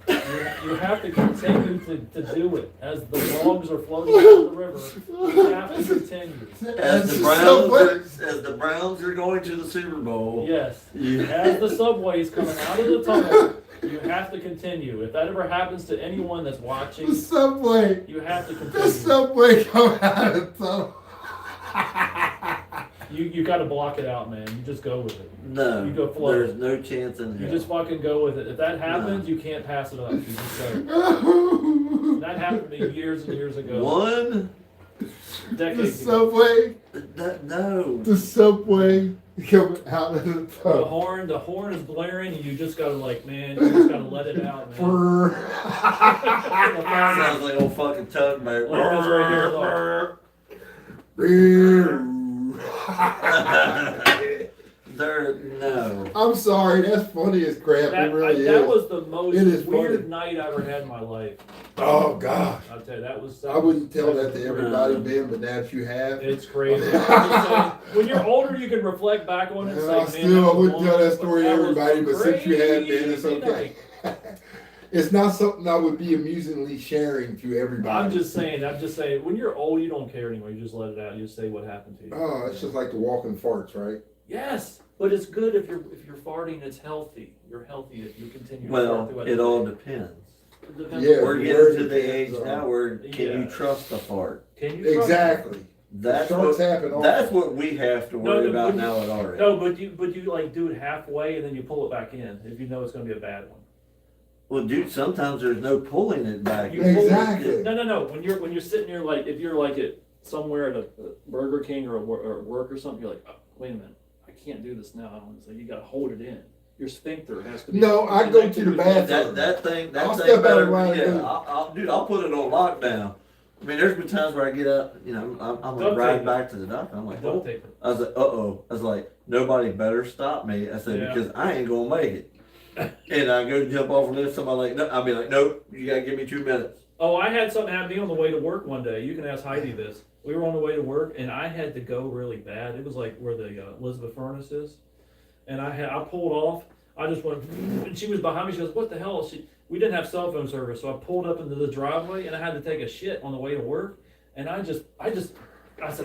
You have to continue to do it. As the logs are floating down the river, you have to continue. As the Browns are going to the Super Bowl. Yes. Yeah. As the subway is coming out of the tunnel, you have to continue. If that ever happens to anyone that's watching, The subway. you have to The continue. subway come out of the tunnel. You got to block it out, man. You just go with it. No, You go float. there's no chance in You hell. just fucking go with it. If that happens, you can't pass it up. You just go. And that happened to me years and years ago. One? The Decades ago. subway. No. The subway come out of the The tunnel. horn is blaring, and you just gotta you just gotta let it out, man. Sounds like old fucking tugboat. Like this right here, look. No. I'm sorry, that's funny as crap. It really That is. was the most It is weird funny. night I ever had in my life. Oh gosh. I'll tell you, that was. I wouldn't tell that to everybody, Ben, but now that you have. It's crazy. I'm just saying, when you're older, you can reflect back on it and I say, still, I man, wouldn't tell that story to was everybody, but since you have, Ben, it's crazy okay. night. It's not something I would be amusingly sharing to everybody. I'm just saying, when you're old, you don't care anymore. You just let it out. You just say what happened to you. Oh, it's just like the walking farts, right? Yes, but it's good if you're farting. It's healthy. You're healthy if you continue. To Well, fart throughout it the all day. depends. It depends Yeah, on We're where you- getting to the depends age on- now where can you Yeah. trust a fart? Can you trust Exactly. That's Sharks what, happen all that's what we have to worry about but- now at our age. No, but you like do it halfway and then you pull it back in if you know it's going to be a bad one. Well, dude, sometimes there's no pulling it back. You pull it- Exactly. No. When you're sitting there, like if you're like at somewhere at a Burger King or work or something, you're like, oh, wait a minute, I can't do this now. So you got to hold it in. Your sphincter has to be. No, I go to the bathroom. That thing I'll better. step out of line, Yeah, dude. I'll put it on lockdown. I mean, there's been times where I get up, I'm Don't gonna ride take back to the doctor. I'm like, Don't oh. take it. I was like, I was like, nobody better stop me. I said, Yeah. because I ain't gonna make it. And I go jump off a lift, somebody like, no, I'll be like, nope, you gotta give me 2 minutes. Oh, I had something happen to me on the way to work one day. You can ask Heidi this. We were on the way to work, and I had to go really bad. It was like where the Elizabeth furnace is, and I pulled off. I just went, and she was behind me. She goes, "What the hell?" We didn't have cell phone service, so I pulled up into the driveway, and I had to take a shit on the way to work. And I said, I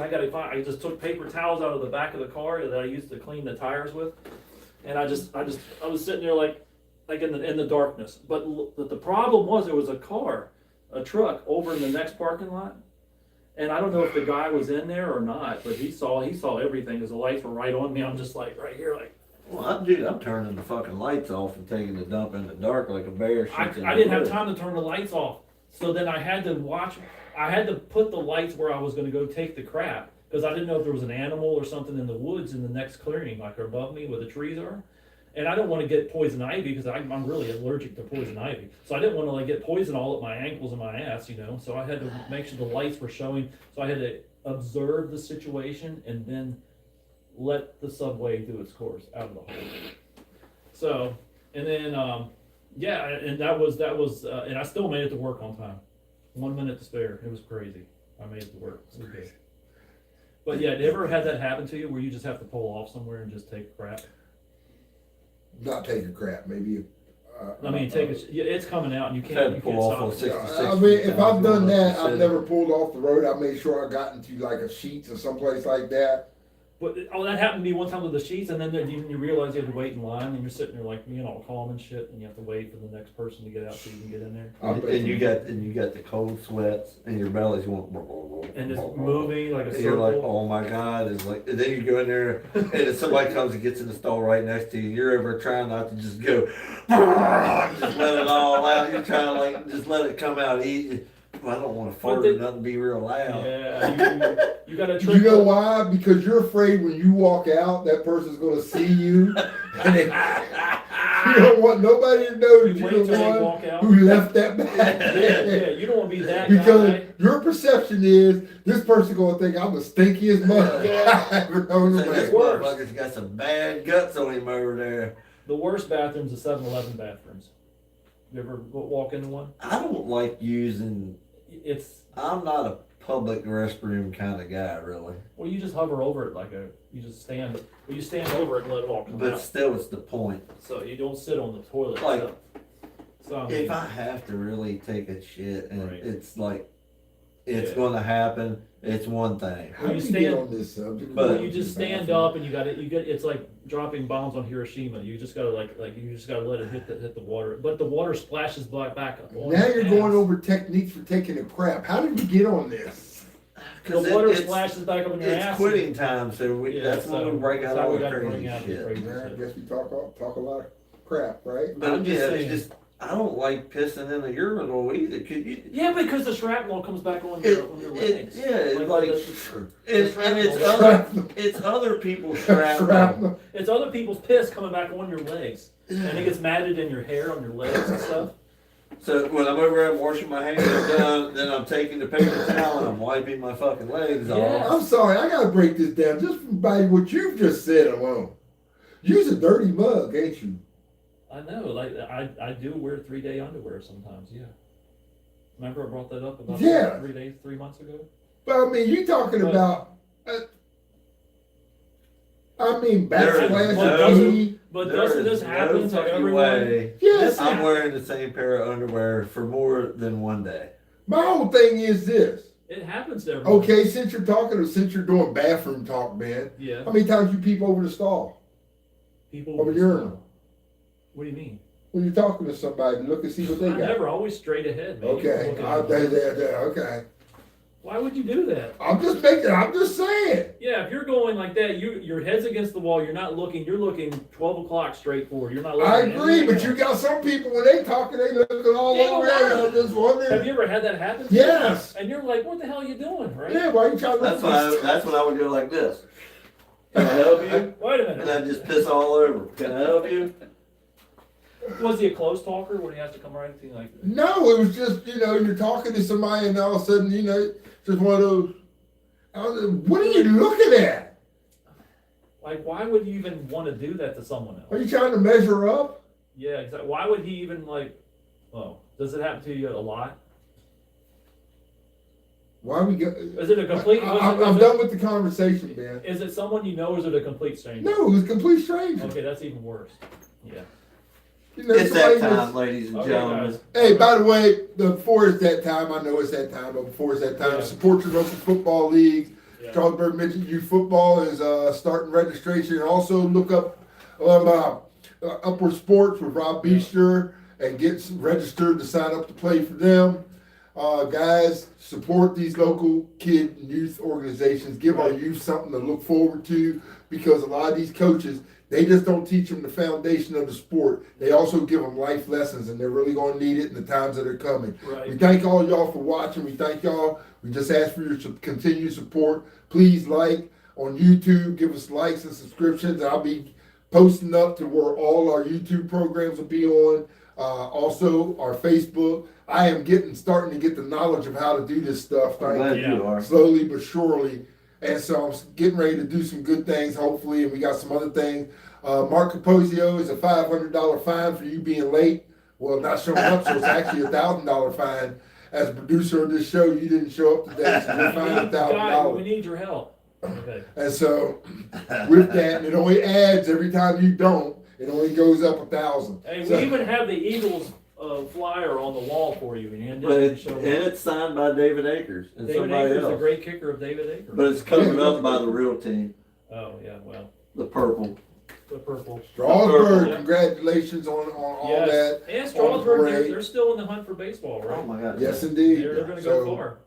gotta find. I just took paper towels out of the back of the car that I used to clean the tires with, and I was sitting there like in the darkness. But the problem was there was a truck over in the next parking lot. And I don't know if the guy was in there or not, but he saw everything because the lights were right on me. I'm just like right here, like Well, I'm turning the fucking lights off and taking the dump in the dark like a bear. I didn't have time to turn the lights off, so then I had to put the lights where I was gonna go take the crap, because I didn't know if there was an animal or something in the woods in the next clearing, like above me where the trees are. And I don't want to get poison ivy, because I'm really allergic to poison ivy. So I didn't want to like get poison all up my ankles and my ass, so I had to make sure the lights were showing, so I had to observe the situation and then let the subway do its course out of the hole. So, and then, yeah, and that was, and I still made it to work on time. 1 minute to spare. It was crazy. I made it to work. It was good. But yeah, you ever had that happen to you where you just have to pull off somewhere and just take a crap? Not take a crap, maybe. It's coming out and you Had to can't pull off on stop it. 66. I mean, if I've done that, I've City. never pulled off the road. I made sure I got into like a Sheets or someplace like that. But that happened to me one time with the sheets, and then you realize you have to wait in line, and you're sitting there like calm and shit, and you have to wait for the next person to get out so you can get in there. And you got the cold sweats and your belly's going And it's moving like a and you're like, circle. oh my god, it's like, and then you go in there and if somebody comes and gets in the stall right next to you, you're over trying not to just go just let it all out. You're trying to like just let it come out easy. I don't want to fart or nothing be real loud. Yeah, you got to. You know why? Because you're afraid when you walk out, that person's going to see you. And you don't want nobody to know that you're the one who left that bag. Yeah, you don't want to be that because guy. your perception is this person's going to think I'm the stinkiest mother I ever known. So this motherfucker's got some bad guts on him over there. The worst bathrooms are 7-Eleven bathrooms. You ever walk into one? I don't like using. I'm not a public restroom kind of guy, really. Well, you just hover over it you stand over it and let it all come But out. still, it's the point. So you don't sit on the toilet. Like, so I mean, if I have to really take a shit and Right. it's like, it's Yeah. going to happen, it's one thing. How do you get on this subject? But- you just stand up and you get it's like dropping bombs on Hiroshima. You just gotta you just gotta let it hit the water, but the water splashes back up. On Now your you're ass. going over techniques for taking a crap. How did we get on this? The water splashes back up in your It's ass. quitting time, so Yeah, that's when we break out so all we the gotta crazy bring out the shit. crazy I shit. guess we talk a lot of crap, right? But I'm just yeah, saying. it's just, I don't like pissing in the urinal either. Could you? Yeah, because the shrapnel comes back on your legs. It's the- it's other people's shrapnel. Shrapnel. It's other people's piss coming back on your legs, and it gets matted in your hair on your legs and stuff. So when I'm over there, I'm washing my hands, then I'm taking the paper towel and I'm wiping my fucking legs Yeah. off. I'm sorry, I gotta break this down just by what you've just said alone. You's a dirty mug, ain't you? I know, I do wear 3-day underwear sometimes. Yeah. Remember I brought that up about 3 months ago. But I mean, you talking about. Backsplash. But There doesn't is this happen no to fucking everyone? way. Yes. I'm wearing the same pair of underwear for more than one day. My whole thing is this. It happens to everyone. Okay, since you're doing bathroom talk, man. Yeah. How many times you peep over the stall? People Over the urinal. What do you mean? When you're talking to somebody, look and see what they I got. never, always straight ahead, man. Okay, okay. Why would you do that? I'm just saying. Yeah, if you're going like that, your head's against the wall, you're looking 12 o'clock straight forward. You're not looking. I at agree, anything but you else. got some people when they talking, they looking all Yeah, over but there. why? I'm just wondering. Have you ever had that happen to you? Yes. And you're like, what the hell are you doing, right? Yeah, why you trying to That's look when I would go like this. Can I help you? Wait a And minute. I just piss all over. Can I help you? Was he a close talker when he has to come right to you like this? No, it was just, you're talking to somebody and all of a sudden, just one of those, what are you looking at? Like, why would you even want to do that to someone Are else? you trying to measure up? Yeah, exactly. Why would he even does it happen to you a lot? Why we go? Is it a complete? I'm done with the conversation, man. Is it someone you know, or is it a complete stranger? No, it was a complete stranger. Okay, that's even worse. Yeah. It's that somebody time, was- ladies and Okay, gentlemen. guys. Hey, by the way, before it's that time, I know it's that time, but before it's that time, Yeah. support your local football league. Yeah. Charlesburg Midget Youth Football is starting registration. And also look up Upward Sports with Rob Beester and get registered to sign up to play for them. Guys, support these local kid and youth organizations. Give our youth something to look forward to because a lot of these coaches they just don't teach them the foundation of the sport. They also give them life lessons, and they're really going to need it in the times that are coming. We Right. thank all y'all for watching. We thank y'all. We just ask for your continued support. Please like on YouTube, give us likes and subscriptions. I'll be posting up to where all our YouTube programs will be on. Also, our Facebook. I am starting to get the knowledge of how to do this stuff. I'm glad you are. Slowly but surely. And so I'm getting ready to do some good things, hopefully, and we got some other things. Mark Capozio is a $500 fine for you being late. Well, not showing up, so it's actually a $1,000 fine. As a producer of this show, you didn't show up today, so we're fined Guy, we $1,000. need your help. Okay. And so, with that, and it only adds every time you don't. It only goes up 1,000. Hey, So- we even have the Eagles flyer on the wall for you, and you But didn't it, show and up. it's signed by David Akers and David somebody Akers, the else. great kicker of David Akers. But it's covered up by the real team, Oh, yeah, well, the purple. the purple. Strasburg, Yeah. congratulations on all Yes. that. And Strasburg, parade. they're still in the hunt for baseball, Oh right? my God. Yes, indeed. They're gonna So, go far.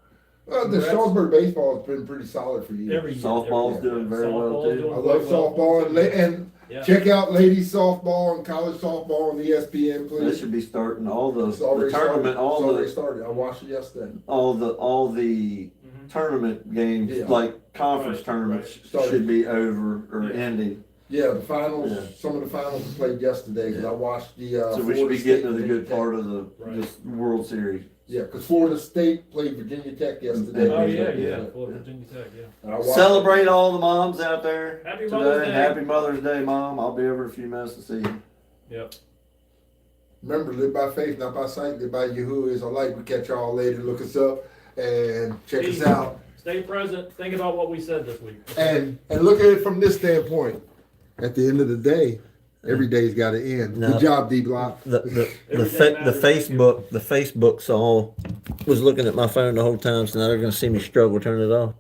Well, the Congrats. Strasburg baseball has been pretty solid for you. Every year. Softball's every year. doing very well, Softball's too. doing I love quite well. softball and Yeah. check out ladies softball and college softball on ESPN, They please. should be starting all It's the already tournament, started. It's already started. I watched it yesterday. all the Mhm. tournament games, Yeah. like conference Right, tournaments, right. should be over or Yeah. ending. Yeah, the finals. Yeah. Some of the finals were played yesterday because Yeah. I watched the. So we should Florida be State getting to the Virginia good Tech. part of the Right. this World Series. Yeah, because Florida State played Virginia Tech yesterday. Oh, yeah, Yeah. yeah. Well, Virginia Tech, yeah. And I watched Celebrate it. all the moms out there Happy today. Mother's Day. Happy Mother's Day, Mom. I'll be over in a few minutes to see you. Yep. Remember, live by faith, not by sight. Live by Yahuwah is our light. We catch y'all later. Look us up and check Peace. us out. Stay present. Think about what we said this week. And look at it from this standpoint. At the end of the day, every day's got to end. No. Good job, D Block. Everything matters. The Facebook's all was looking at my phone the whole time, so now they're gonna see me struggle turn it off.